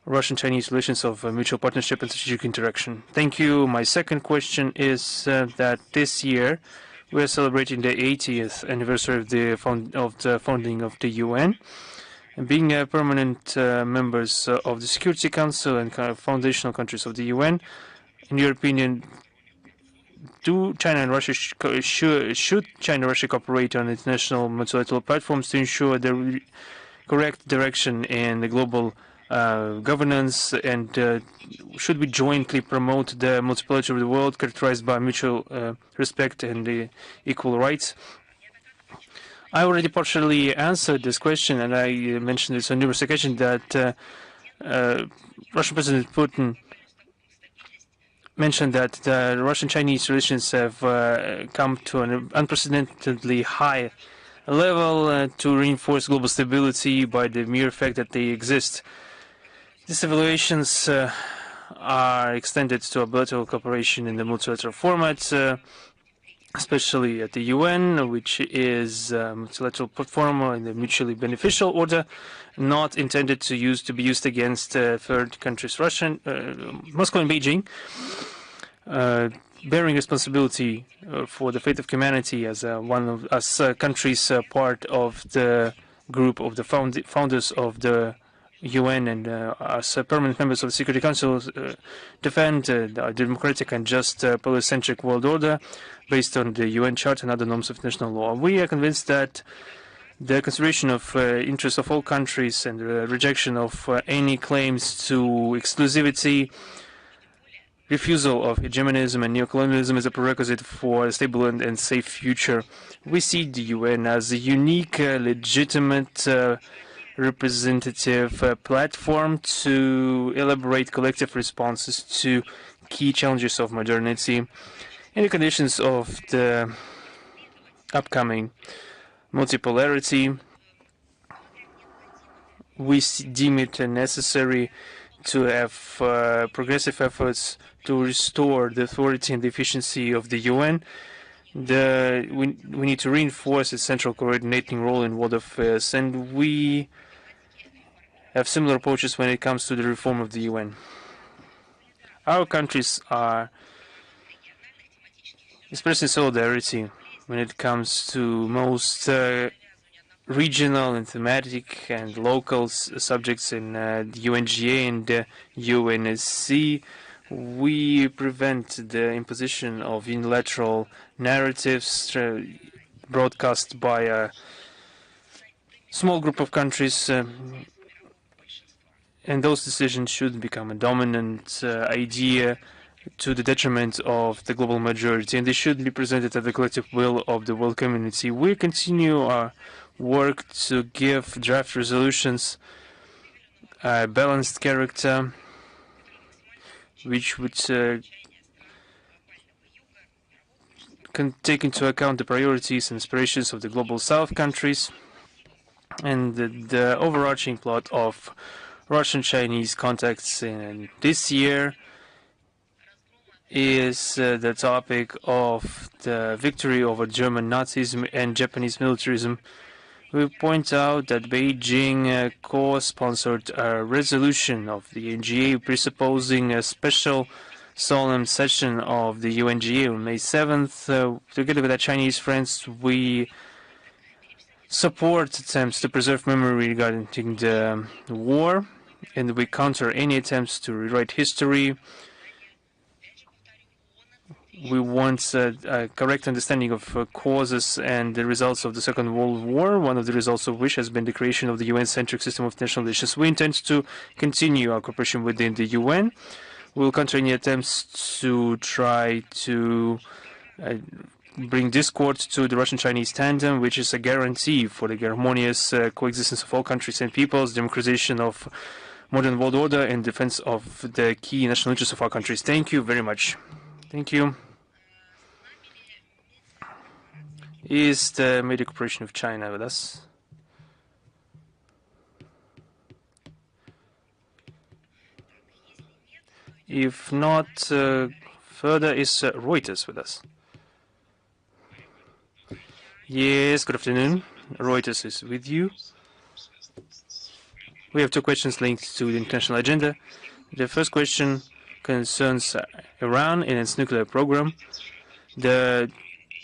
Russian-Chinese relations of mutual partnership and strategic interaction. Thank you. My second question is that this year we are celebrating the 80th anniversary of the founding of the UN. And being permanent members of the Security Council and foundational countries of the UN, in your opinion, should China and Russia cooperate on international multilateral platforms to ensure the correct direction in the global governance, and should we jointly promote the multipolarity of the world characterized by mutual respect and equal rights? I already partially answered this question, and I mentioned this on numerous occasions, that Russian President Putin mentioned that the Russian-Chinese relations have come to an unprecedentedly high level to reinforce global stability by the mere fact that they exist. These evaluations are extended to a bilateral cooperation in the multilateral format, especially at the UN, which is a multilateral platform in the mutually beneficial order, not intended to be used against third countries, Moscow and Beijing, bearing responsibility for the fate of humanity as countries part of the group of the founders of the UN and as permanent members of the Security Council defend a democratic and just polycentric world order based on the UN Charter and other norms of international law. We are convinced that the consideration of interests of all countries and the rejection of any claims to exclusivity, refusal of hegemonism and neocolonialism is a prerequisite for a stable and safe future. We see the UN as a unique, legitimate representative platform to elaborate collective responses to key challenges of modernity in the conditions of the upcoming multipolarity. We deem it necessary to have progressive efforts to restore the authority and the efficiency of the UN. We need to reinforce its central coordinating role in world affairs, and we have similar approaches when it comes to the reform of the UN. Our countries are expressing solidarity when it comes to most regional and thematic and local subjects in the UNGA and UNSC. We prevent the imposition of unilateral narratives broadcast by a small group of countries, and those decisions should become a dominant idea to the detriment of the global majority, and they should be presented at the collective will of the world community. We continue our work to give draft resolutions a balanced character, which would take into account the priorities and aspirations of the global South countries and the overarching plot of Russian-Chinese contacts in this year is the topic of the victory over German Nazism and Japanese militarism. We point out that Beijing co-sponsored a resolution of the UNGA presupposing a special solemn session of the UNGA on May 7th. Together with our Chinese friends, we support attempts to preserve memory regarding the war, and we counter any attempts to rewrite history. We want a correct understanding of causes and the results of the Second World War, one of the results of which has been the creation of the UN-centric system of international relations. We intend to continue our cooperation within the UN. We will counter any attempts to try to bring discord to the Russian-Chinese tandem, which is a guarantee for the harmonious coexistence of all countries and peoples, democratization of modern world order, and defense of the key national interests of our countries. Thank you very much. Thank you. Is the Media Corporation of China with us? If not, further, is Reuters with us? Yes, good afternoon. Reuters is with you. We have two questions linked to the international agenda. The first question concerns Iran and its nuclear program. The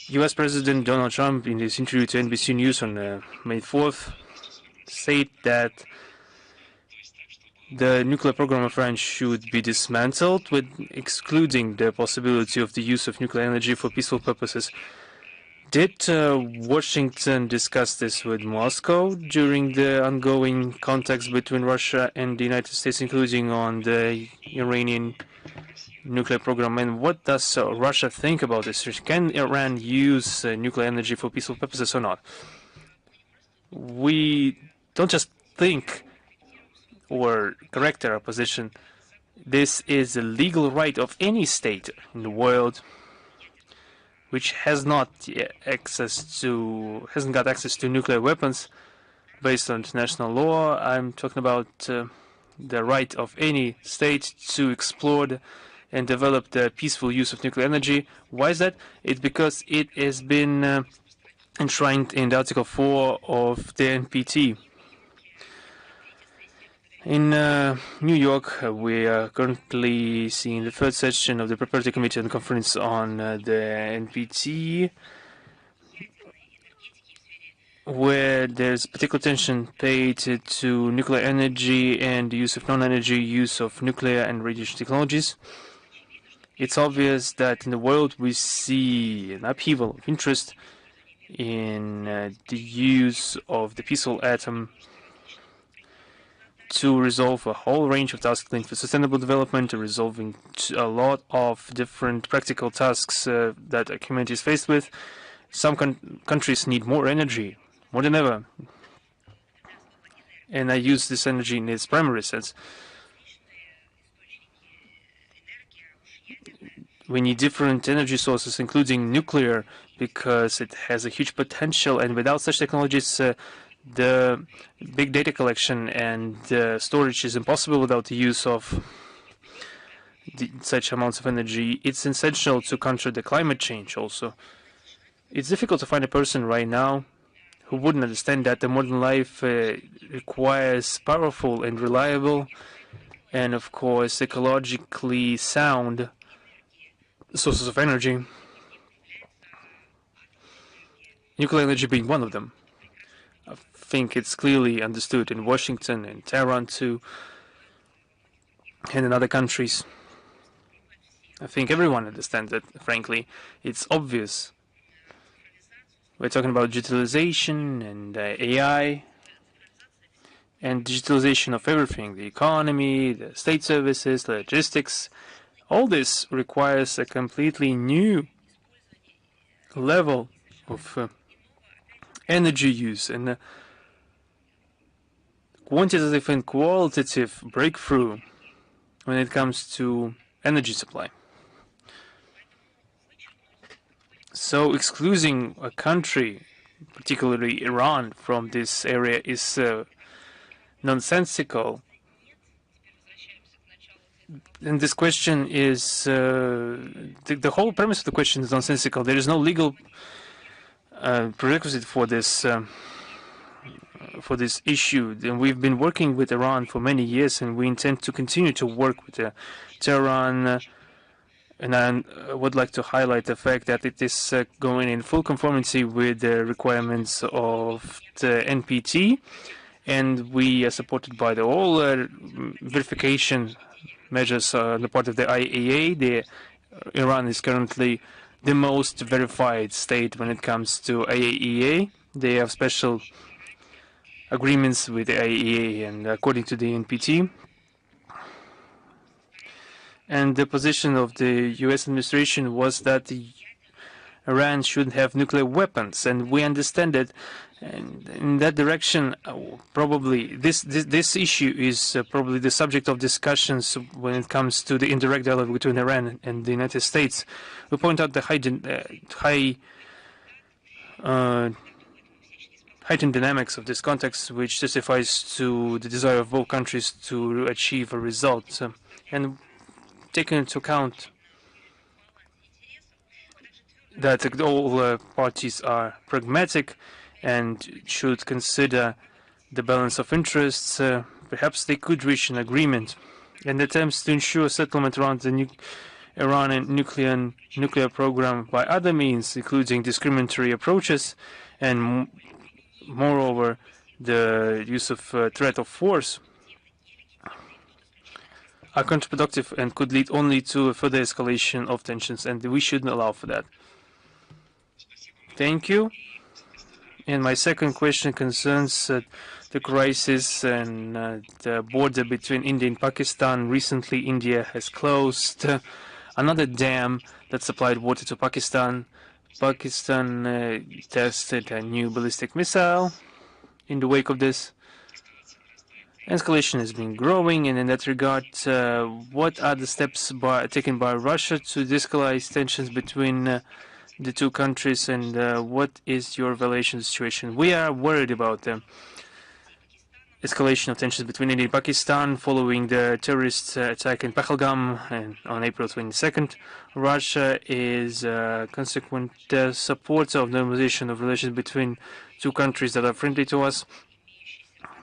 U.S. President Donald Trump, in his interview to NBC News on May 4th, said that the nuclear program of Iran should be dismantled, with excluding the possibility of the use of nuclear energy for peaceful purposes. Did Washington discuss this with Moscow during the ongoing contacts between Russia and the United States, including on the Iranian nuclear program? And what does Russia think about this? Can Iran use nuclear energy for peaceful purposes or not? We don't just think or correct our position. This is a legal right of any state in the world which hasn't got access to nuclear weapons based on international law. I'm talking about the right of any state to explore and develop the peaceful use of nuclear energy. Why is that? It's because it has been enshrined in the Article 4 of the NPT. In New York, we are currently seeing the third session of the Preparatory Committee on the Conference on the NPT, where there's particular attention paid to nuclear energy and the use of non-energy use of nuclear and radiation technologies. It's obvious that in the world we see an upheaval of interest in the use of the peaceful atom to resolve a whole range of tasks linked to sustainable development, resolving a lot of different practical tasks that a community is faced with. Some countries need more energy, more than ever. And I use this energy in its primary sense. We need different energy sources, including nuclear, because it has a huge potential, and without such technologies, the big data collection and storage is impossible without the use of such amounts of energy. It's essential to counter the climate change also. It's difficult to find a person right now who wouldn't understand that the modern life requires powerful and reliable and, of course, ecologically sound sources of energy. Nuclear energy being one of them. I think it's clearly understood in Washington and Tehran too, and in other countries. I think everyone understands it, frankly. It's obvious. We're talking about digitalization and AI and digitalization of everything, the economy, the state services, the logistics. All this requires a completely new level of energy use and quantitative and qualitative breakthrough when it comes to energy supply. So excluding a country, particularly Iran, from this area is nonsensical. And this question is, the whole premise of the question is nonsensical. There is no legal prerequisite for this issue. And we've been working with Iran for many years, and we intend to continue to work with Tehran. And I would like to highlight the fact that it is going in full conformity with the requirements of the NPT, and we are supported by the all verification measures on the part of the IAEA. Iran is currently the most verified state when it comes to IAEA. They have special agreements with the IAEA and according to the NPT. And the position of the U.S. administration was that Iran shouldn't have nuclear weapons, and we understand that. And in that direction, probably this issue is probably the subject of discussions when it comes to the indirect dialogue between Iran and the United States. We point out the heightened dynamics of this context, which testifies to the desire of both countries to achieve a result. And taking into account that all parties are pragmatic and should consider the balance of interests, perhaps they could reach an agreement. And attempts to ensure settlement around the Iranian nuclear program by other means, including discriminatory approaches, and moreover, the use of threat of force, are counterproductive and could lead only to a further escalation of tensions, and we shouldn't allow for that. Thank you. And my second question concerns the crisis and the border between India and Pakistan. Recently, India has closed another dam that supplied water to Pakistan. Pakistan tested a new ballistic missile in the wake of this. Escalation has been growing, and in that regard, what are the steps taken by Russia to de-escalate tensions between the two countries, and what is your evaluation of the situation? We are worried about the escalation of tensions between India and Pakistan following the terrorist attack in Pahalgam on April 22nd. Russia is a consequent supporter of normalization of relations between two countries that are friendly to us.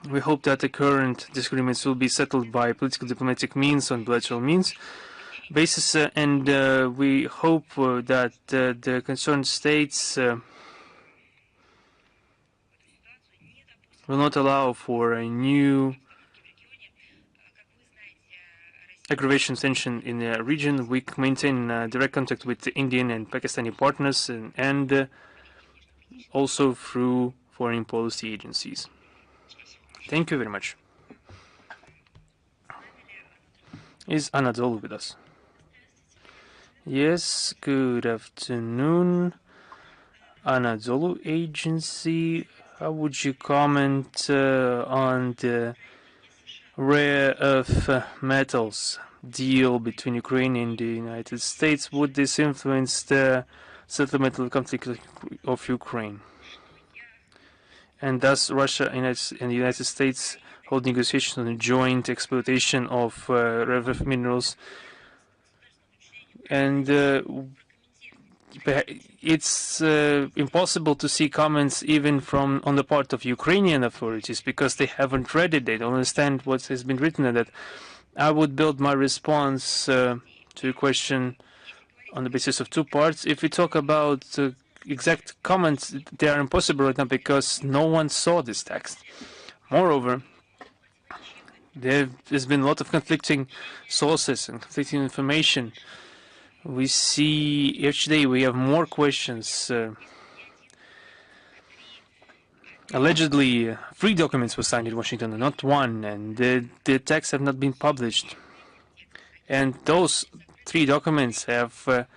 We hope that the current disagreements will be settled by political diplomatic means on bilateral basis, and we hope that the concerned states will not allow for a new aggravation of tension in the region. We maintain direct contact with the Indian and Pakistani partners and also through foreign policy agencies. Thank you very much. Is Anadolu with us? Yes, good afternoon. Anadolu Agency. How would you comment on the rare earth metals deal between Ukraine and the United States? Would this influence the settlement of the conflict of Ukraine? And does Russia and the United States hold negotiations on a joint exploitation of rare earth minerals? And it's impossible to see comments even from on the part of Ukrainian authorities because they haven't read it. They don't understand what has been written in it. I would build my response to your question on the basis of two parts. If we talk about exact comments, they are impossible right now because no one saw this text. Moreover, there's been a lot of conflicting sources and conflicting information. We see each day we have more questions. Allegedly, 3 documents were signed in Washington, and not 1, and the texts have not been published. And those 3 documents have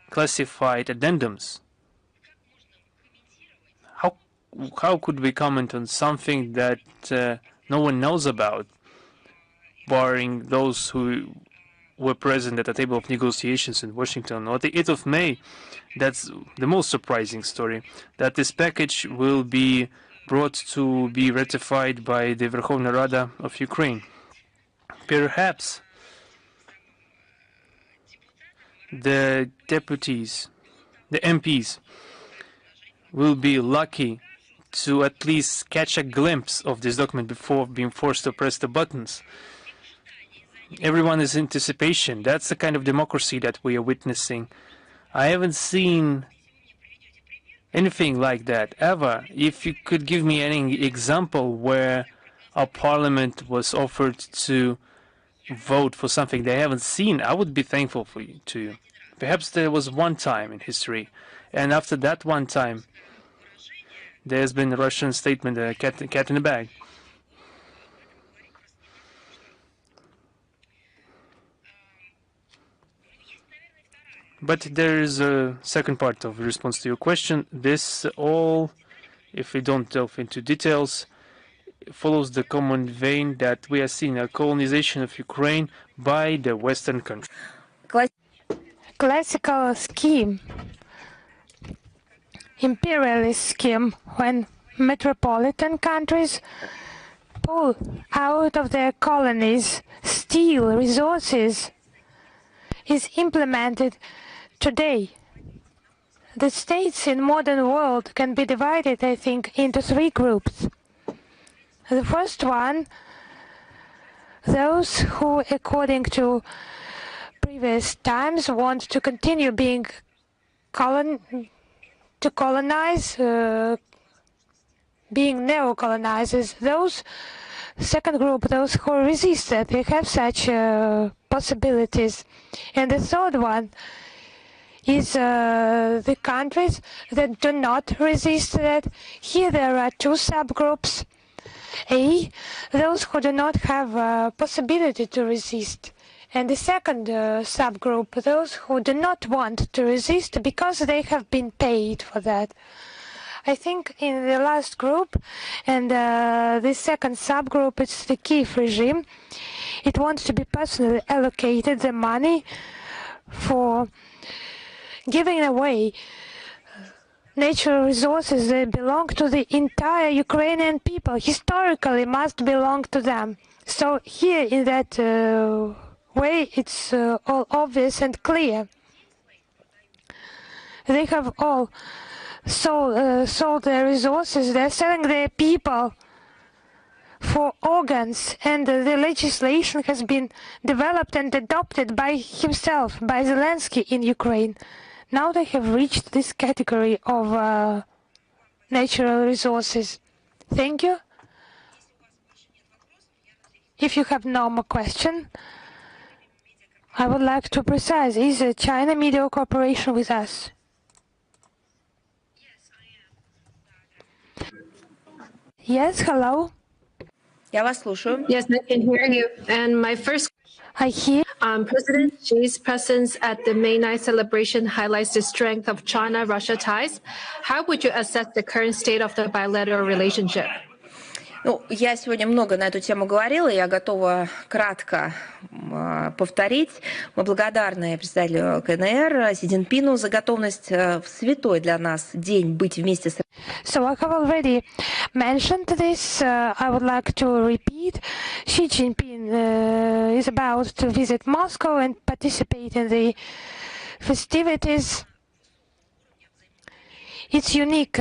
classified addendums. How could we comment on something that no one knows about, barring those who were present at the table of negotiations in Washington on the 8th of May? That's the most surprising story, that this package will be brought to be ratified by the Verkhovna Rada of Ukraine. Perhaps the deputies, the MPs, will be lucky to at least catch a glimpse of this document before being forced to press the buttons. Everyone is in anticipation. That's the kind of democracy that we are witnessing. I haven't seen anything like that ever. If you could give me any example where a parliament was offered to vote for something they haven't seen, I would be thankful to you. Perhaps there was one time in history, and after that one time, there's been a Russian statement, cat in the bag. But there is a second part of the response to your question. This all, if we don't delve into details, follows the common vein that we are seeing a colonization of Ukraine by the Western countries. Classical scheme, imperialist scheme, when metropolitan countries pull out of their colonies, steal resources, is implemented today. The states in modern world can be divided, I think, into 3 groups. The first one, those who, according to previous times, want to continue being colonize, being neo-colonizers. Those second group, those who resist that, they have such possibilities. And the third one is the countries that do not resist that. Here there are 2 subgroups. A, those who do not have a possibility to resist. And the second subgroup, those who do not want to resist because they have been paid for that. I think in the last group and the second subgroup, it's the Kiev regime. It wants to be personally allocated the money for giving away natural resources that belong to the entire Ukrainian people, historically must belong to them. So here in that way, it's all obvious and clear. They have all sold their resources, they're selling their people for organs, and the legislation has been developed and adopted by himself, by Zelensky in Ukraine. Now they have reached this category of natural resources. Thank you. If you have no more question, I would like to precise, is China Media Corporation with us? Yes, hello. Я вас слушаю. Yes, I can hear you. And my first I hear. President Xi's presence at the May 9 celebration highlights the strength of China-Russia ties. How would you assess the current state of the bilateral relationship? Ну, я сегодня много на эту тему говорила, я готова кратко повторить. Мы благодарны председателю КНР Си Цзиньпину за готовность в святой для нас день быть вместе с... So I have already mentioned this. I would like to repeat. Xi Jinping is about to visit Moscow and participate in the festivities. It's unique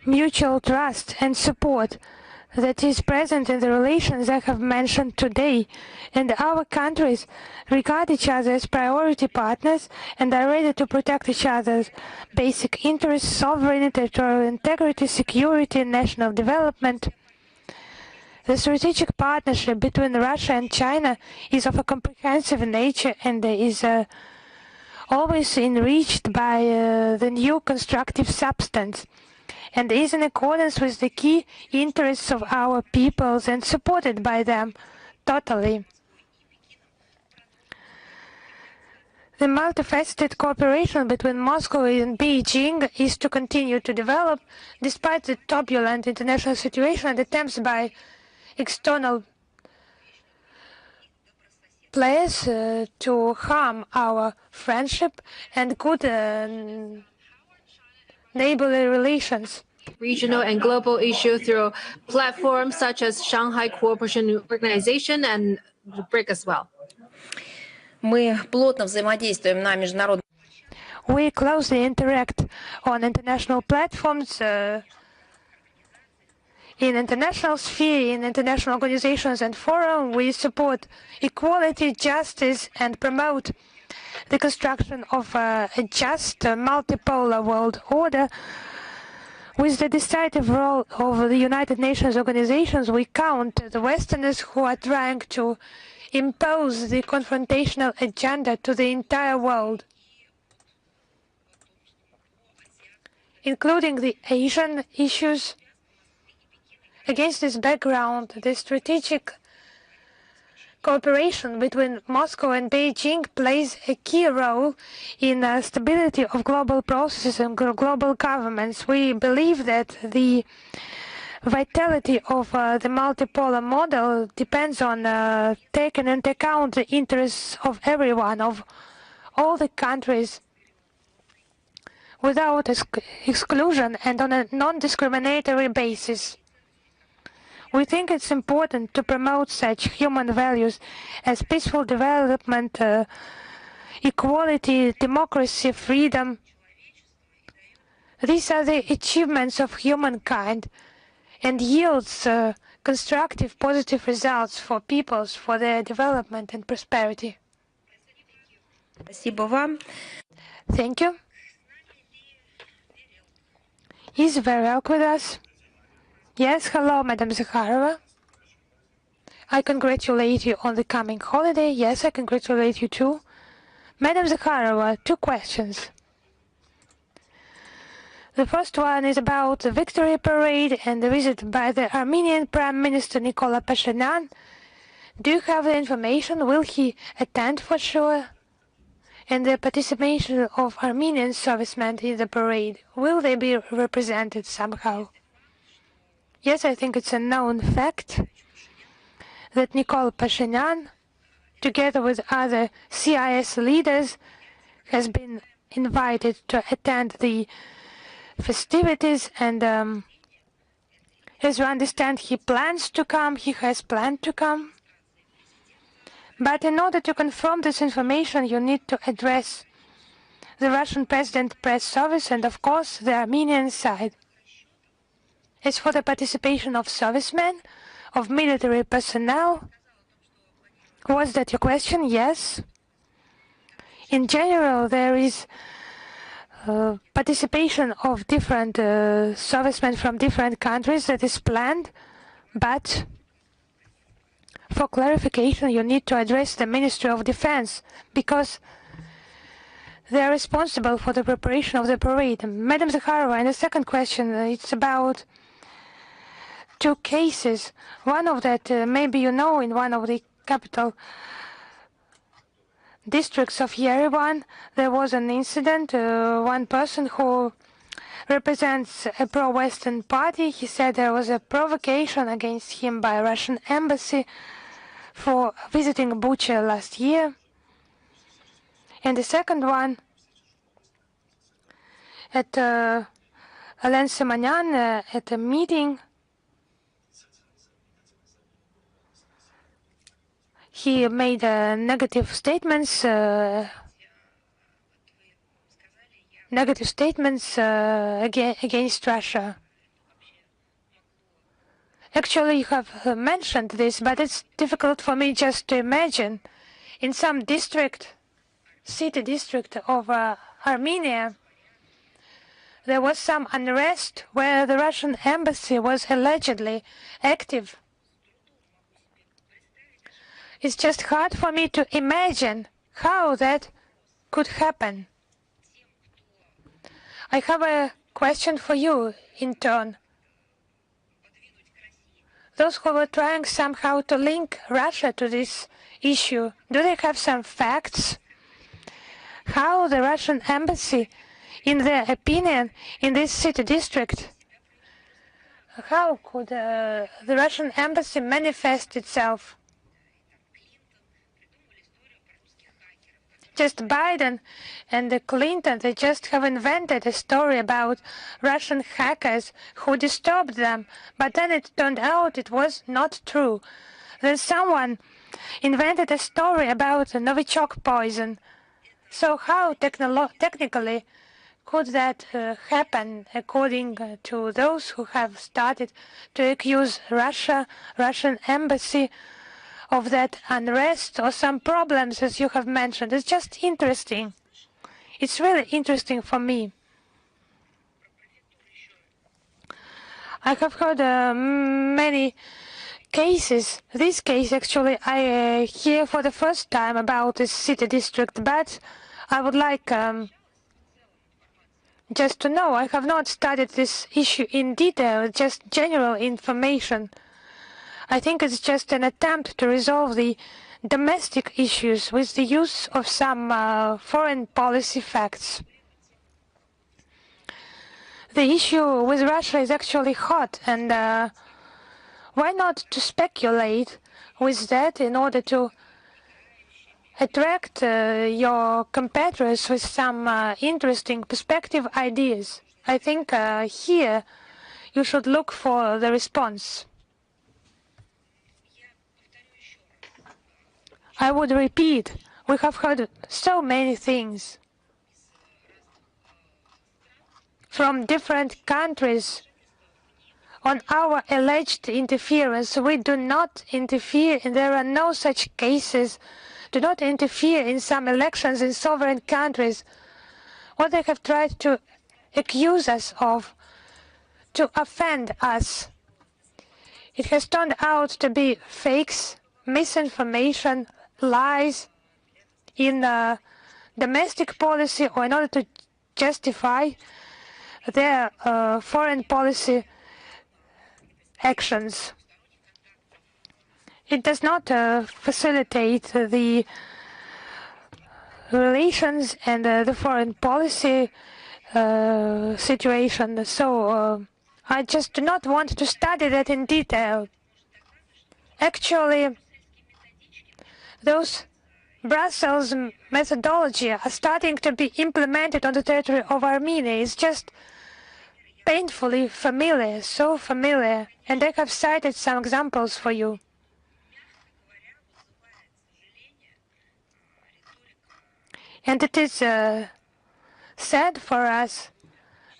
mutual trust and support that is present in the relations I have mentioned today, and our countries regard each other as priority partners and are ready to protect each other's basic interests, sovereignty, territorial integrity, security, and national development. The strategic partnership between Russia and China is of a comprehensive nature and is always enriched by the new constructive substance, and is in accordance with the key interests of our peoples and supported by them totally. The multifaceted cooperation between Moscow and Beijing is to continue to develop despite the turbulent international situation and attempts by external players to harm our friendship and good neighborly relations. Regional and global issues through platforms such as Shanghai Cooperation Organization and the BRIC as well. Мы плотно взаимодействуем на международном... We closely interact on international platforms, in international sphere, in international organizations and forums. We support equality, justice, and promote the construction of a just multipolar world order. With the decisive role of the United Nations organizations, we count the Westerners who are trying to impose the confrontational agenda to the entire world, including the Asian issues. Against this background, the strategic cooperation between Moscow and Beijing plays a key role in the stability of global processes and global governments. We believe that the vitality of the multipolar model depends on taking into account the interests of everyone, of all the countries, without exclusion and on a non-discriminatory basis. We think it's important to promote such human values as peaceful development, equality, democracy, freedom. These are the achievements of humankind and yields constructive, positive results for peoples, for their development and prosperity. Спасибо вам. Thank you. Is Varel with us? Yes, hello, Madam Zakharova. I congratulate you on the coming holiday. Yes, I congratulate you too. Madam Zakharova, two questions. The first one is about the victory parade and the visit by the Armenian Prime Minister Nikol Pashinyan. Do you have the information? Will he attend for sure? and the participation of Armenian servicemen in the parade. Will they be represented somehow? Yes, I think it's a known fact that Nikol Pashinyan, together with other CIS leaders, has been invited to attend the festivities, and as you understand, he plans to come, he has planned to come. But in order to confirm this information, you need to address the Russian President press service and, of course, the Armenian side. As for the participation of servicemen, of military personnel, was that your question? Yes. In general, there is participation of different servicemen from different countries that is planned, but for clarification, you need to address the Ministry of Defense, because they are responsible for the preparation of the parade. Madam Zakharova, and the second question, it's about two cases. One of that, maybe you know, in one of the capital districts of Yerevan, there was an incident. One person who represents a pro-Western party, he said there was a provocation against him by Russian embassy for visiting Bucha last year. And the second one, at Alen Semanyan, at a meeting, he made negative statements against Russia. Actually, you have mentioned this, but it's difficult for me just to imagine. In some district, city district of Armenia, there was some unrest where the Russian embassy was allegedly active. It's just hard for me to imagine how that could happen. I have a question for you in turn. Those who were trying somehow to link Russia to this issue, do they have some facts? How the Russian embassy, in their opinion, in this city district, how could the Russian embassy manifest itself? Just Biden and Clinton, they just have invented a story about Russian hackers who disturbed them, but then it turned out it was not true. Then someone invented a story about Novichok poison. So how technically could that happen, according to those who have started to accuse Russian embassy of that unrest or some problems, as you have mentioned? It's just interesting. It's really interesting for me. I have heard many cases. This case, actually, I hear for the first time about this city district, but I would like just to know. I have not studied this issue in detail, just general information. I think it's just an attempt to resolve the domestic issues with the use of some foreign policy facts. The issue with Russia is actually hot, and why not to speculate with that in order to attract your competitors with some interesting perspective ideas? I think here you should look for the response. I would repeat, we have heard so many things from different countries on our alleged interference. We do not interfere, and there are no such cases. Do not interfere in some elections in sovereign countries. What they have tried to accuse us of, to offend us, it has turned out to be fakes, misinformation, lies in domestic policy, or in order to justify their foreign policy actions. It does not facilitate the relations and the foreign policy situation. So I just do not want to study that in detail. Actually, those Brussels methodology are starting to be implemented on the territory of Armenia. It's just painfully familiar, so familiar, and I have cited some examples for you. And it is sad for us,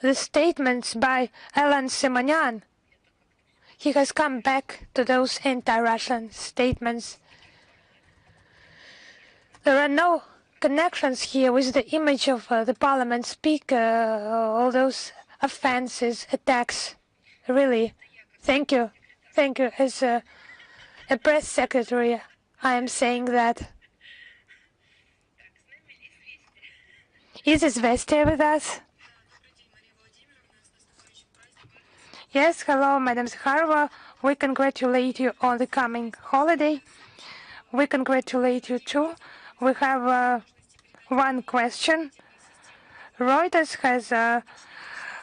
the statements by Alan Simonyan. He has come back to those anti-Russian statements. There are no connections here with the image of the parliament speaker, all those offenses, attacks. Really, thank you. Thank you. As a press secretary, I am saying that. Is Vestia with us? Yes, hello, Madam Zakharova. We congratulate you on the coming holiday. We congratulate you too. We have one question. Reuters has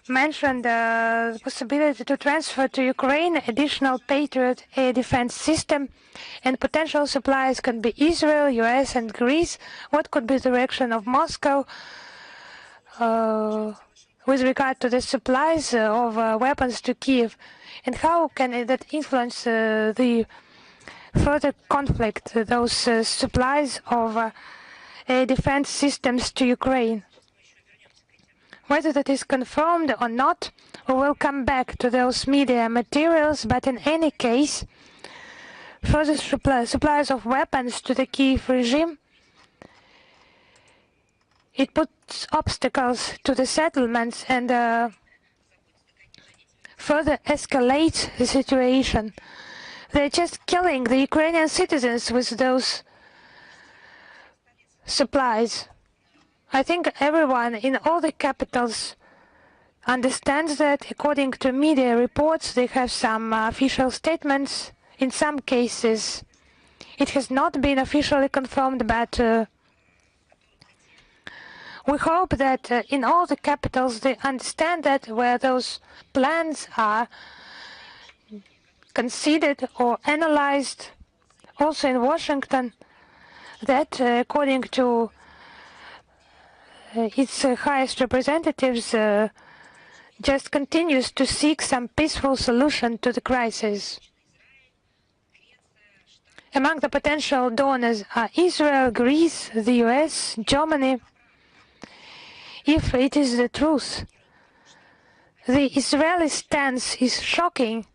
mentioned the possibility to transfer to Ukraine additional Patriot air defense system, and potential suppliers can be Israel, US, and Greece. What could be the reaction of Moscow with regard to the supplies of weapons to Kiev, and how can that influence the further conflict, those supplies of defense systems to Ukraine? Whether that is confirmed or not, we will come back to those media materials, but in any case, further supplies of weapons to the Kiev regime, it puts obstacles to the settlements and further escalates the situation. They're just killing the Ukrainian citizens with those supplies. I think everyone in all the capitals understands that. According to media reports, they have some official statements. In some cases, it has not been officially confirmed, but we hope that in all the capitals they understand that where those plans are considered or analyzed, also in Washington, that according to its highest representatives just continues to seek some peaceful solution to the crisis. Among the potential donors are Israel, Greece, the US, Germany. If it is the truth, the Israeli stance is shocking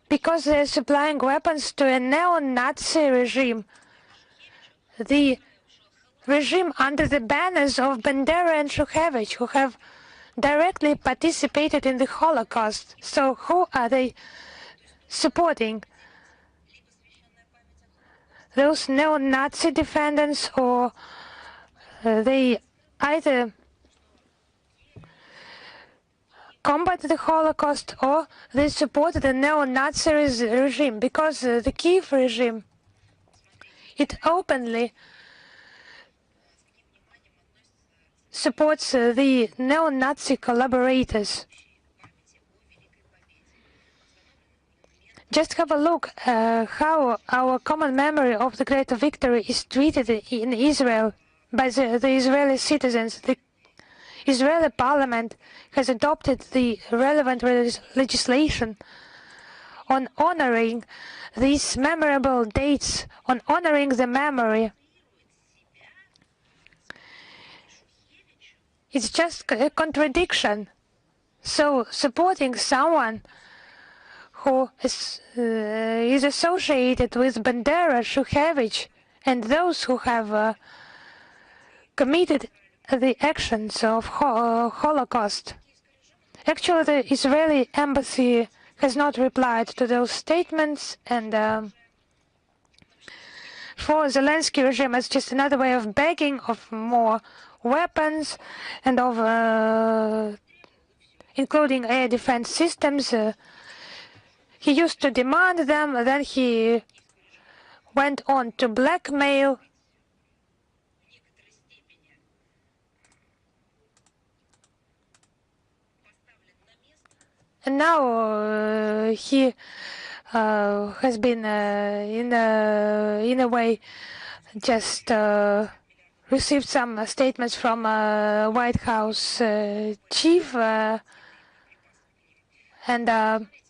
because they are supplying weapons to a neo-Nazi regime, the regime under the banners of Bandera and Shukhevich, who have directly participated in the Holocaust. So who are they supporting? Those neo-Nazi defendants, or they either combat the Holocaust or they support the neo-Nazi regime, because the Kiev regime, it openly supports the neo-Nazi collaborators. Just have a look how our common memory of the great victory is treated in Israel by the Israeli citizens. The Israeli parliament has adopted the relevant legislation on honoring these memorable dates, on honoring the memory. It's just a contradiction. So supporting someone who is associated with Bandera, Shukhevich, and those who have committed the actions of Holocaust. Actually, the Israeli embassy has not replied to those statements, and for Zelensky regime, it's just another way of begging of more weapons and of including air defense systems. He used to demand them, then he went on to blackmail And now he has been in a way just received some statements from White House chief, and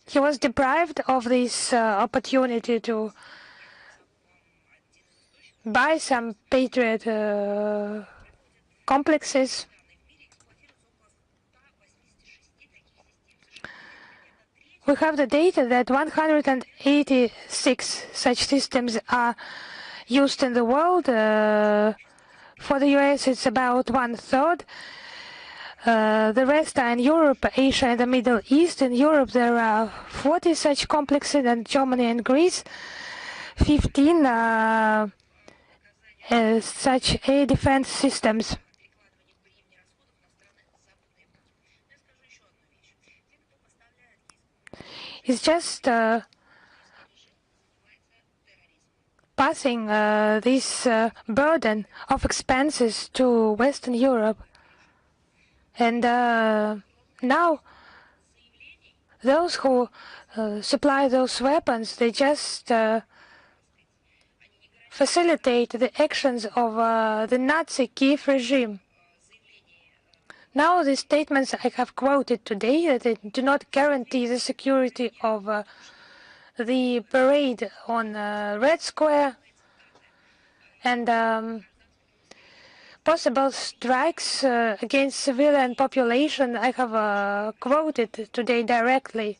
he was deprived of this opportunity to buy some Patriot complexes. We have the data that 186 such systems are used in the world. For the US, it's about 1/3. The rest are in Europe, Asia, and the Middle East. In Europe, there are 40 such complexes, and Germany and Greece, 15 such air defense systems. It's just passing this burden of expenses to Western Europe. And now those who supply those weapons, they just facilitate the actions of the Nazi Kiev regime. Now the statements I have quoted today, that they do not guarantee the security of the parade on Red Square, and possible strikes against civilian population, I have quoted today directly,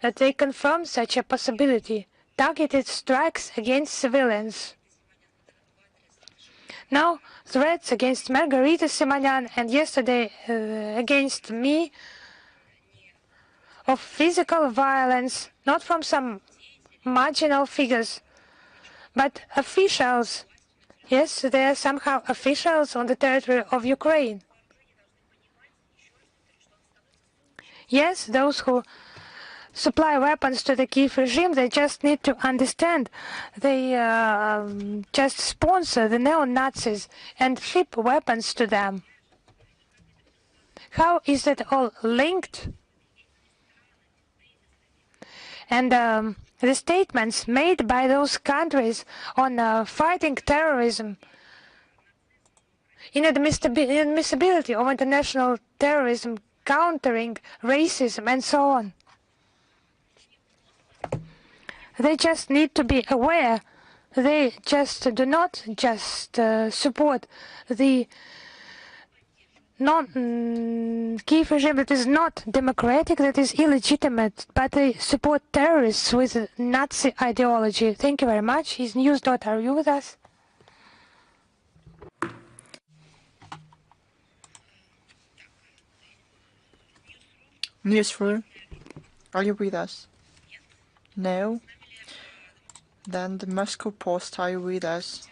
that they confirm such a possibility, targeted strikes against civilians. Now, threats against Margarita Simonyan and yesterday against me of physical violence, not from some marginal figures, but officials. Yes, they are somehow officials on the territory of Ukraine. Yes, those who supply weapons to the Kiev regime, they just need to understand they just sponsor the neo-Nazis and ship weapons to them. How is that all linked? And the statements made by those countries on fighting terrorism, inadmissibility of international terrorism, countering racism, and so on. They just need to be aware. They just do not just support the Kiev regime that is not democratic, that is illegitimate, but they support terrorists with Nazi ideology. Thank you very much. Is News.ru you with us? Newsroom, are you with us? No? Then the Moscow Post, are you with us?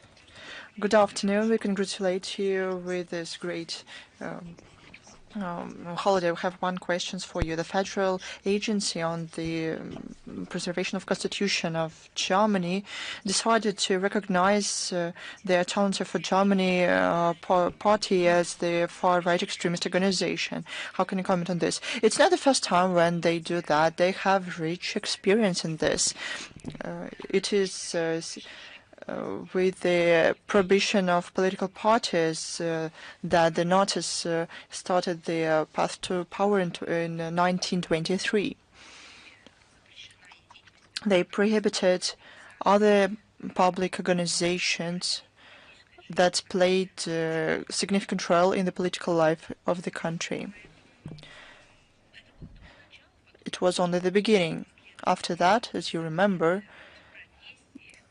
Good afternoon. We congratulate you with this great holiday. We have one question for you. The Federal Agency on the Preservation of Constitution of Germany decided to recognize the Alternative for Germany party as the far-right extremist organization. How can you comment on this? It's not the first time when they do that. They have rich experience in this. It is with the prohibition of political parties that the Nazis started their path to power in 1923. They prohibited other public organizations that played a significant role in the political life of the country. It was only the beginning. After that, as you remember,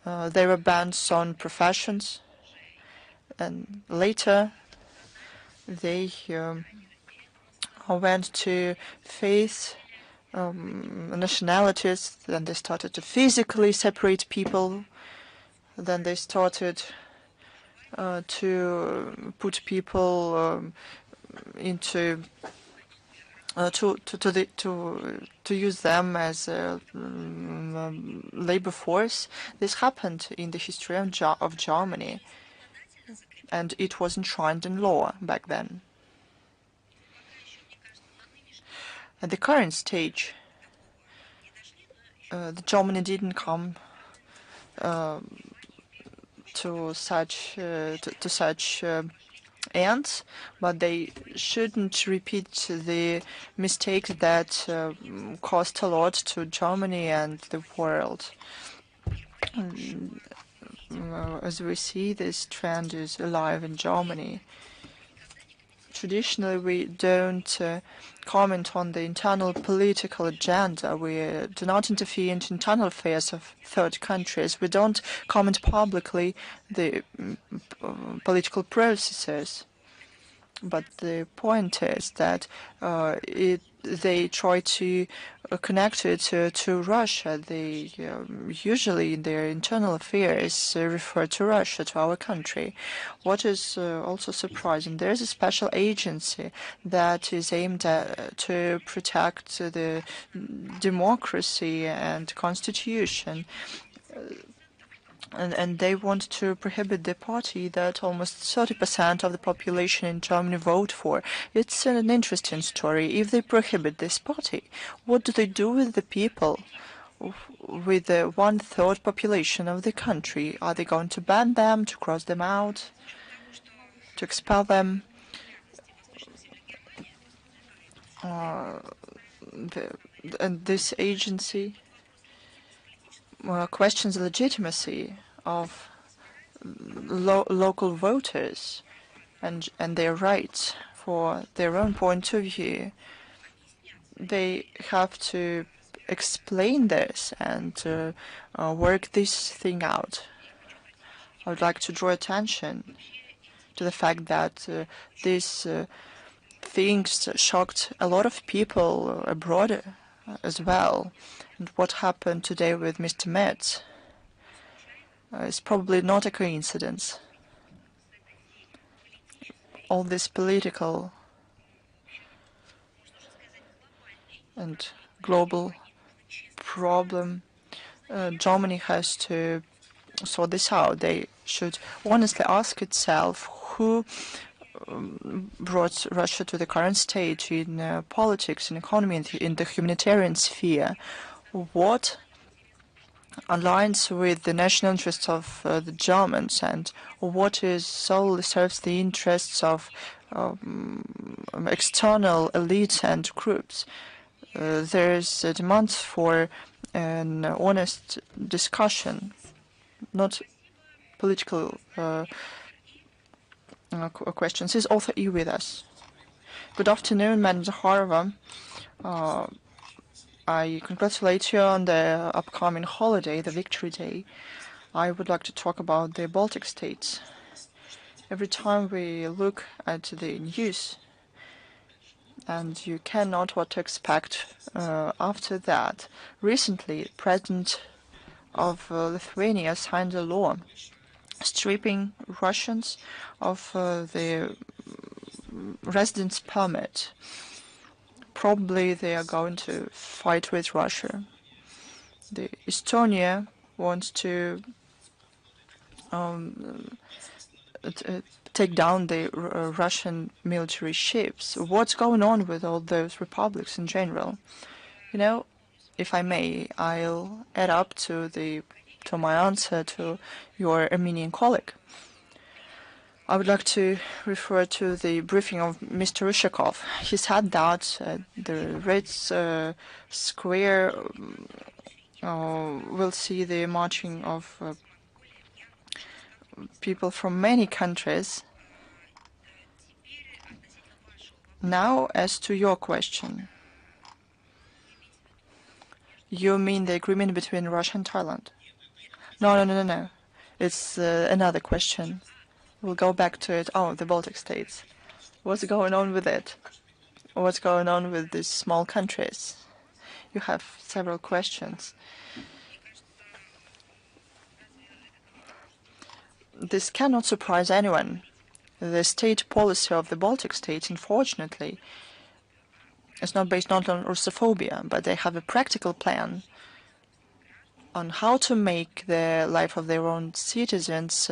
there were bans on professions, and later they went to faith, nationalities, then they started to physically separate people, then they started to put people into to use them as a labor force. This happened in the history of Germany, and it was enshrined in law back then. At the current stage, Germany didn't come to such ends, but they shouldn't repeat the mistakes that cost a lot to Germany and the world. As we see, this trend is alive in Germany. Traditionally, we don't comment on the internal political agenda. We do not interfere in internal affairs of third countries. We don't comment publicly the political processes. But the point is that they try to connect it to Russia. They usually in their internal affairs refer to Russia, to our country. What is also surprising, there is a special agency that is aimed at to protect the democracy and constitution. And they want to prohibit the party that almost 30% of the population in Germany vote for. It's an interesting story. If they prohibit this party, what do they do with the people, with the 1/3 population of the country? Are they going to ban them, to cross them out, to expel them? And this agency questions the legitimacy of local voters and their rights for their own point of view. They have to explain this and work this thing out. I would like to draw attention to the fact that these things shocked a lot of people abroad as well. And what happened today with Mr. Metz is probably not a coincidence. All this political and global problem, Germany has to sort this out. They should honestly ask itself who brought Russia to the current stage in politics, in economy, in the humanitarian sphere. What aligns with the national interests of the Germans, and what is solely serves the interests of external elites and groups. There is a demand for an honest discussion, not political questions. Is author E with us? Good afternoon, Madam Zakharova. I congratulate you on the upcoming holiday, the Victory Day. I would like to talk about the Baltic states. Every time we look at the news, and you cannot what to expect after that. Recently, President of Lithuania signed a law stripping Russians of the residence permit. Probably they are going to fight with Russia. The Estonia wants to take down the Russian military ships. What's going on with all those republics in general? You know, if I may, I'll add up to my answer to your Armenian colleague. I would like to refer to the briefing of Mr. Ushakov. He said that the Red Square will see the marching of people from many countries. Now, as to your question, you mean the agreement between Russia and Thailand? No. It's another question. We'll go back to it. Oh, the Baltic states. What's going on with it? What's going on with these small countries? You have several questions. This cannot surprise anyone. The state policy of the Baltic states, unfortunately, is not based not on Russophobia, but they have a practical plan on how to make the life of their own citizens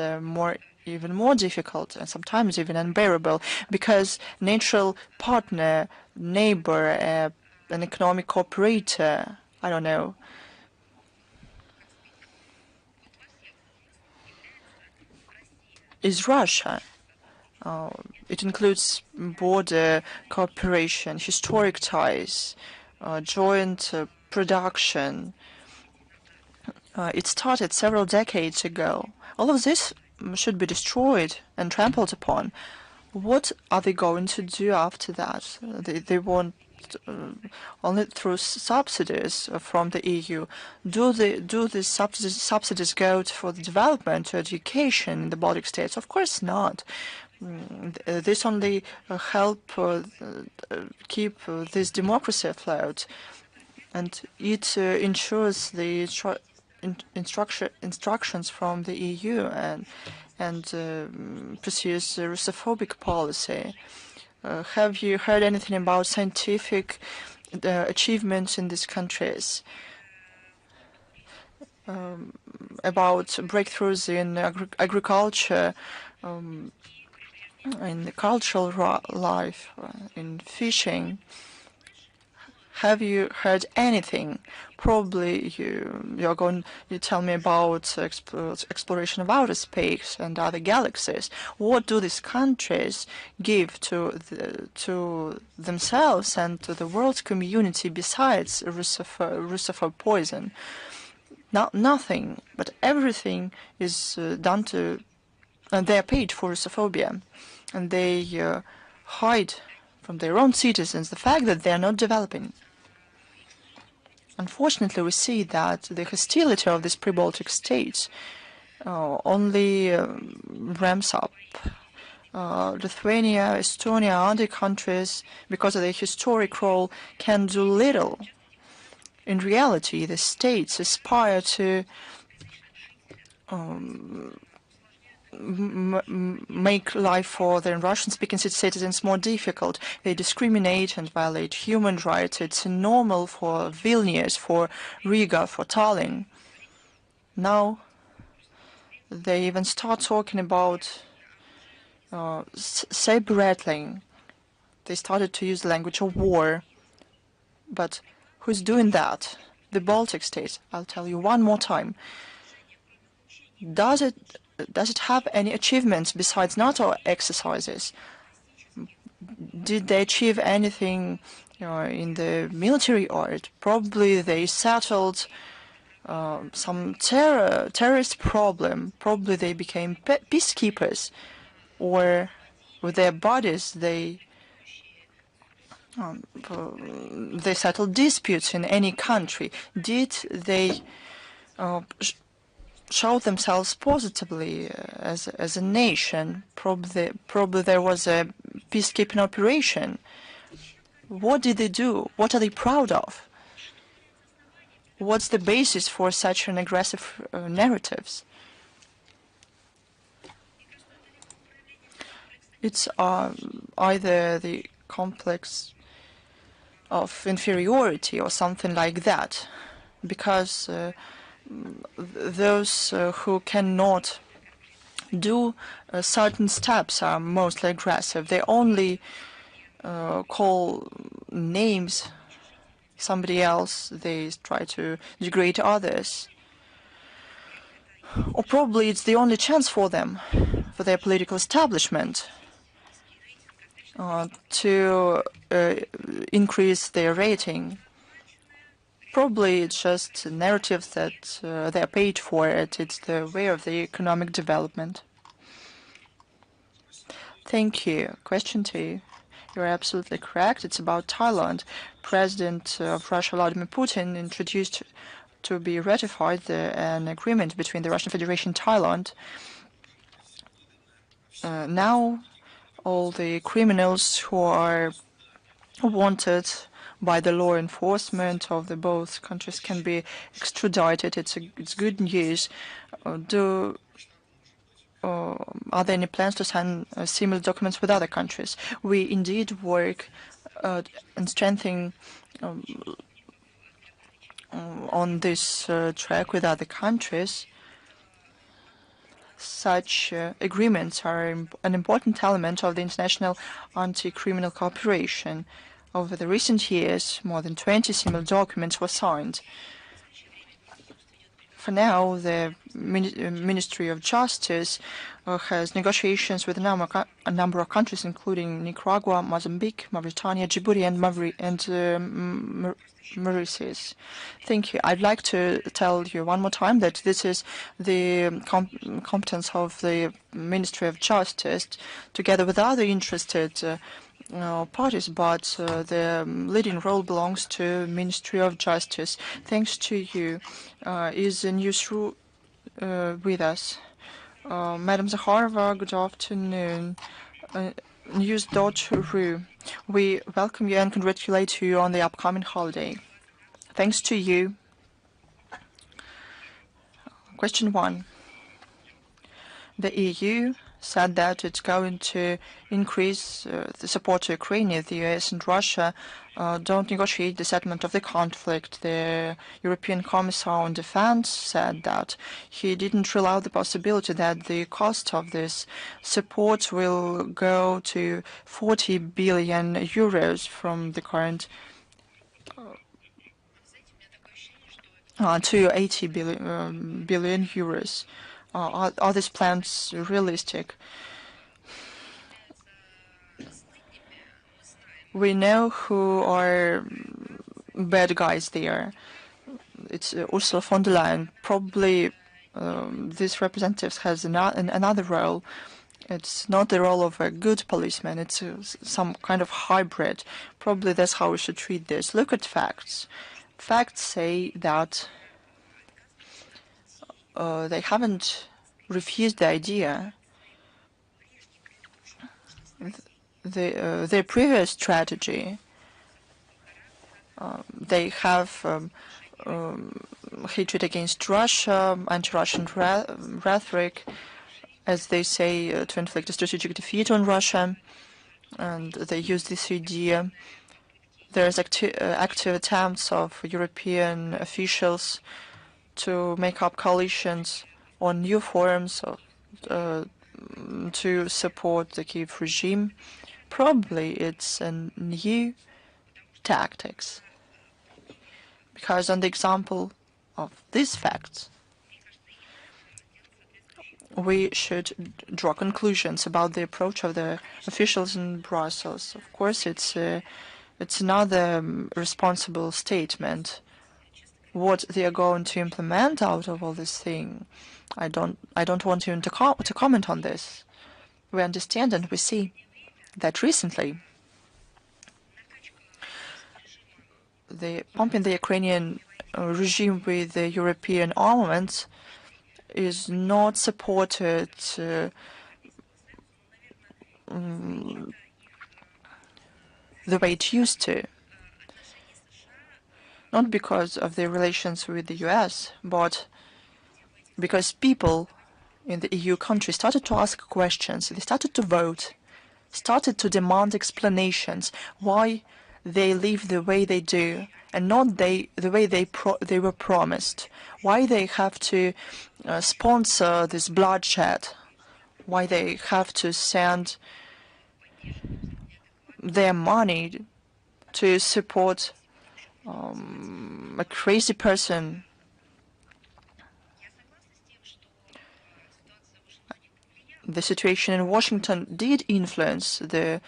even more difficult and sometimes even unbearable, because natural partner, neighbor, an economic cooperator. I don't know. Is Russia. It includes border cooperation, historic ties, joint production. It started several decades ago. All of this should be destroyed and trampled upon. What are they going to do after that? They want only through subsidies from the EU. Do the subsidies go for the development, to education in the Baltic states? Of course not. This only help keep this democracy afloat, and it ensures the instructions from the EU and pursues a Russophobic policy. Have you heard anything about scientific achievements in these countries? About breakthroughs in agriculture, in the cultural life, in fishing? Have you heard anything? Probably you're going to tell me about exploration of outer space and other galaxies. What do these countries give to themselves and to the world community besides Russophobe poison? Nothing, but everything is done to. They are paid for Russophobia, and they hide from their own citizens the fact that they are not developing. Unfortunately, we see that the hostility of these pre-Baltic states only ramps up. Lithuania, Estonia, other countries, because of their historic role, can do little. In reality, the states aspire to make life for the Russian-speaking citizens more difficult. They discriminate and violate human rights. It's normal for Vilnius, for Riga, for Tallinn. Now they even start talking about saber rattling. They started to use the language of war. But who's doing that? The Baltic states. I'll tell you one more time. Does it have any achievements besides NATO exercises? Did they achieve anything in the military art? Probably they settled some terrorist problem. Probably they became peacekeepers, or with their bodies they settled disputes in any country. Did they show themselves positively as a nation? Probably there was a peacekeeping operation. What did they do? What are they proud of? What's the basis for such an aggressive narratives? It's either the complex of inferiority or something like that, because those who cannot do certain steps are mostly aggressive. They only call names somebody else. They try to degrade others. Or probably it's the only chance for them, for their political establishment, to increase their rating. Probably it's just narratives that they're paid for it. It's the way of the economic development. Thank you. Question to you. You're absolutely correct. It's about Thailand. President of Russia, Vladimir Putin, introduced to be ratified an agreement between the Russian Federation and Thailand. Now, all the criminals who are wanted by the law enforcement of the both countries can be extradited. It's good news. Are there any plans to sign similar documents with other countries? We indeed work and strengthening on this track with other countries. Such agreements are an important element of the international anti-criminal cooperation. Over the recent years, more than 20 similar documents were signed. For now, the Ministry of Justice has negotiations with a number of countries, including Nicaragua, Mozambique, Mauritania, Djibouti, and Mauritius. Thank you. I'd like to tell you one more time that this is the competence of the Ministry of Justice, together with other interested parties, but the leading role belongs to Ministry of Justice. Thanks to you. Is a newsroom with us? Madam Zakharova, good afternoon. News.ru. We welcome you and congratulate you on the upcoming holiday. Thanks to you. Question 1. The EU said that it's going to increase the support to Ukraine if the US and Russia don't negotiate the settlement of the conflict. The European Commissar on Defense said that he didn't rule out the possibility that the cost of this support will go to 40 billion euros from the current to 80 billion euros. Are these plans realistic? We know who are bad guys there. It's Ursula von der Leyen. Probably this representative has another role. It's not the role of a good policeman. It's some kind of hybrid. Probably that's how we should treat this. Look at facts. Facts say that they haven't refused the idea. Their previous strategy, they have hatred against Russia, anti-Russian rhetoric, as they say, to inflict a strategic defeat on Russia, and they use this idea. There's active attempts of European officials to make up coalitions on new forms of, to support the Kiev regime. Probably it's a new tactics, because on the example of these facts, we should draw conclusions about the approach of the officials in Brussels. Of course, it's another responsible statement. What they are going to implement out of all this thing, I don't want you to comment on this. We understand and we see that recently the pumping the Ukrainian regime with the European armaments is not supported the way it used to. Not because of their relations with the US, but because people in the EU countries started to ask questions, they started to vote, started to demand explanations why they live the way they do and not the way they were promised, why they have to sponsor this bloodshed, why they have to send their money to support a crazy person. The situation in Washington did influence the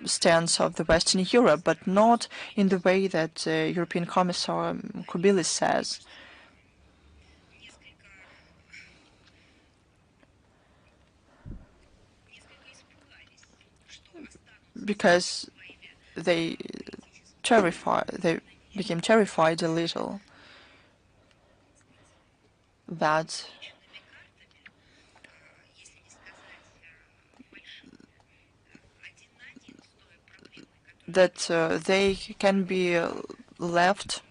stance of the Western Europe, but not in the way that European Commissar Kubilis says. Because they became terrified a little that they can be left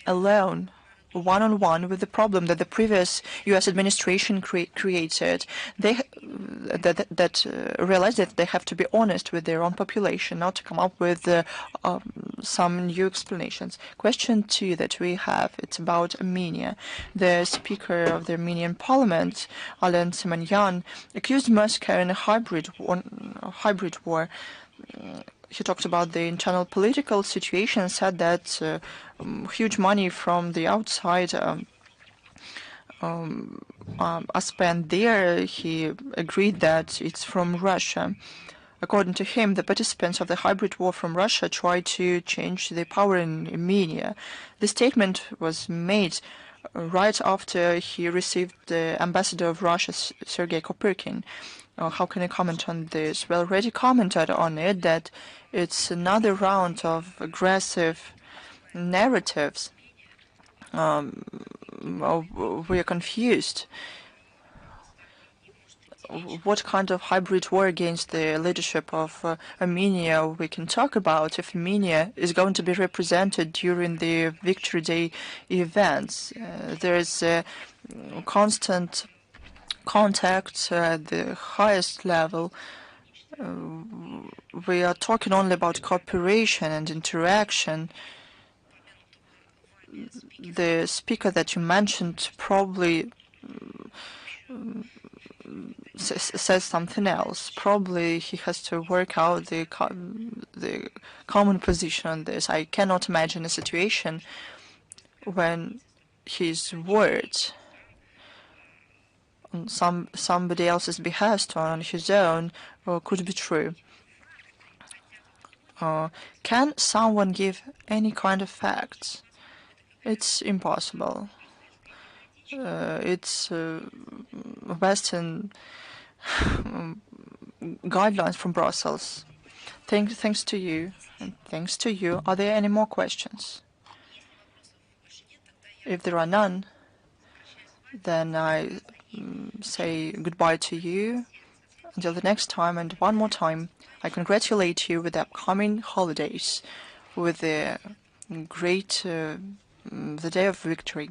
alone, one-on-one with the problem that the previous U.S. administration created. They realized that they have to be honest with their own population, not to come up with some new explanations. Question 2 that we have, it's about Armenia. The Speaker of the Armenian Parliament, Alen Semanyan, accused Moscow in a hybrid war. he talked about the internal political situation, said that huge money from the outside are spent there. He agreed that it's from Russia. According to him, the participants of the hybrid war from Russia tried to change the power in Armenia. The statement was made right after he received the ambassador of Russia, Sergei Kopyrkin. How can I comment on this? Well, already commented on it that it's another round of aggressive narratives. We are confused. What kind of hybrid war against the leadership of Armenia we can talk about if Armenia is going to be represented during the Victory Day events? There is constant contact at the highest level. We are talking only about cooperation and interaction. The speaker that you mentioned probably says something else. Probably he has to work out the common position on this. I cannot imagine a situation when his words on somebody else's behest or on his own could be true. Can someone give any kind of facts? It's impossible. It's Western guidelines from Brussels. Thanks to you, and thanks to you. Are there any more questions? If there are none, then I say goodbye to you until the next time. And one more time, I congratulate you with the upcoming holidays, with the great the Day of Victory.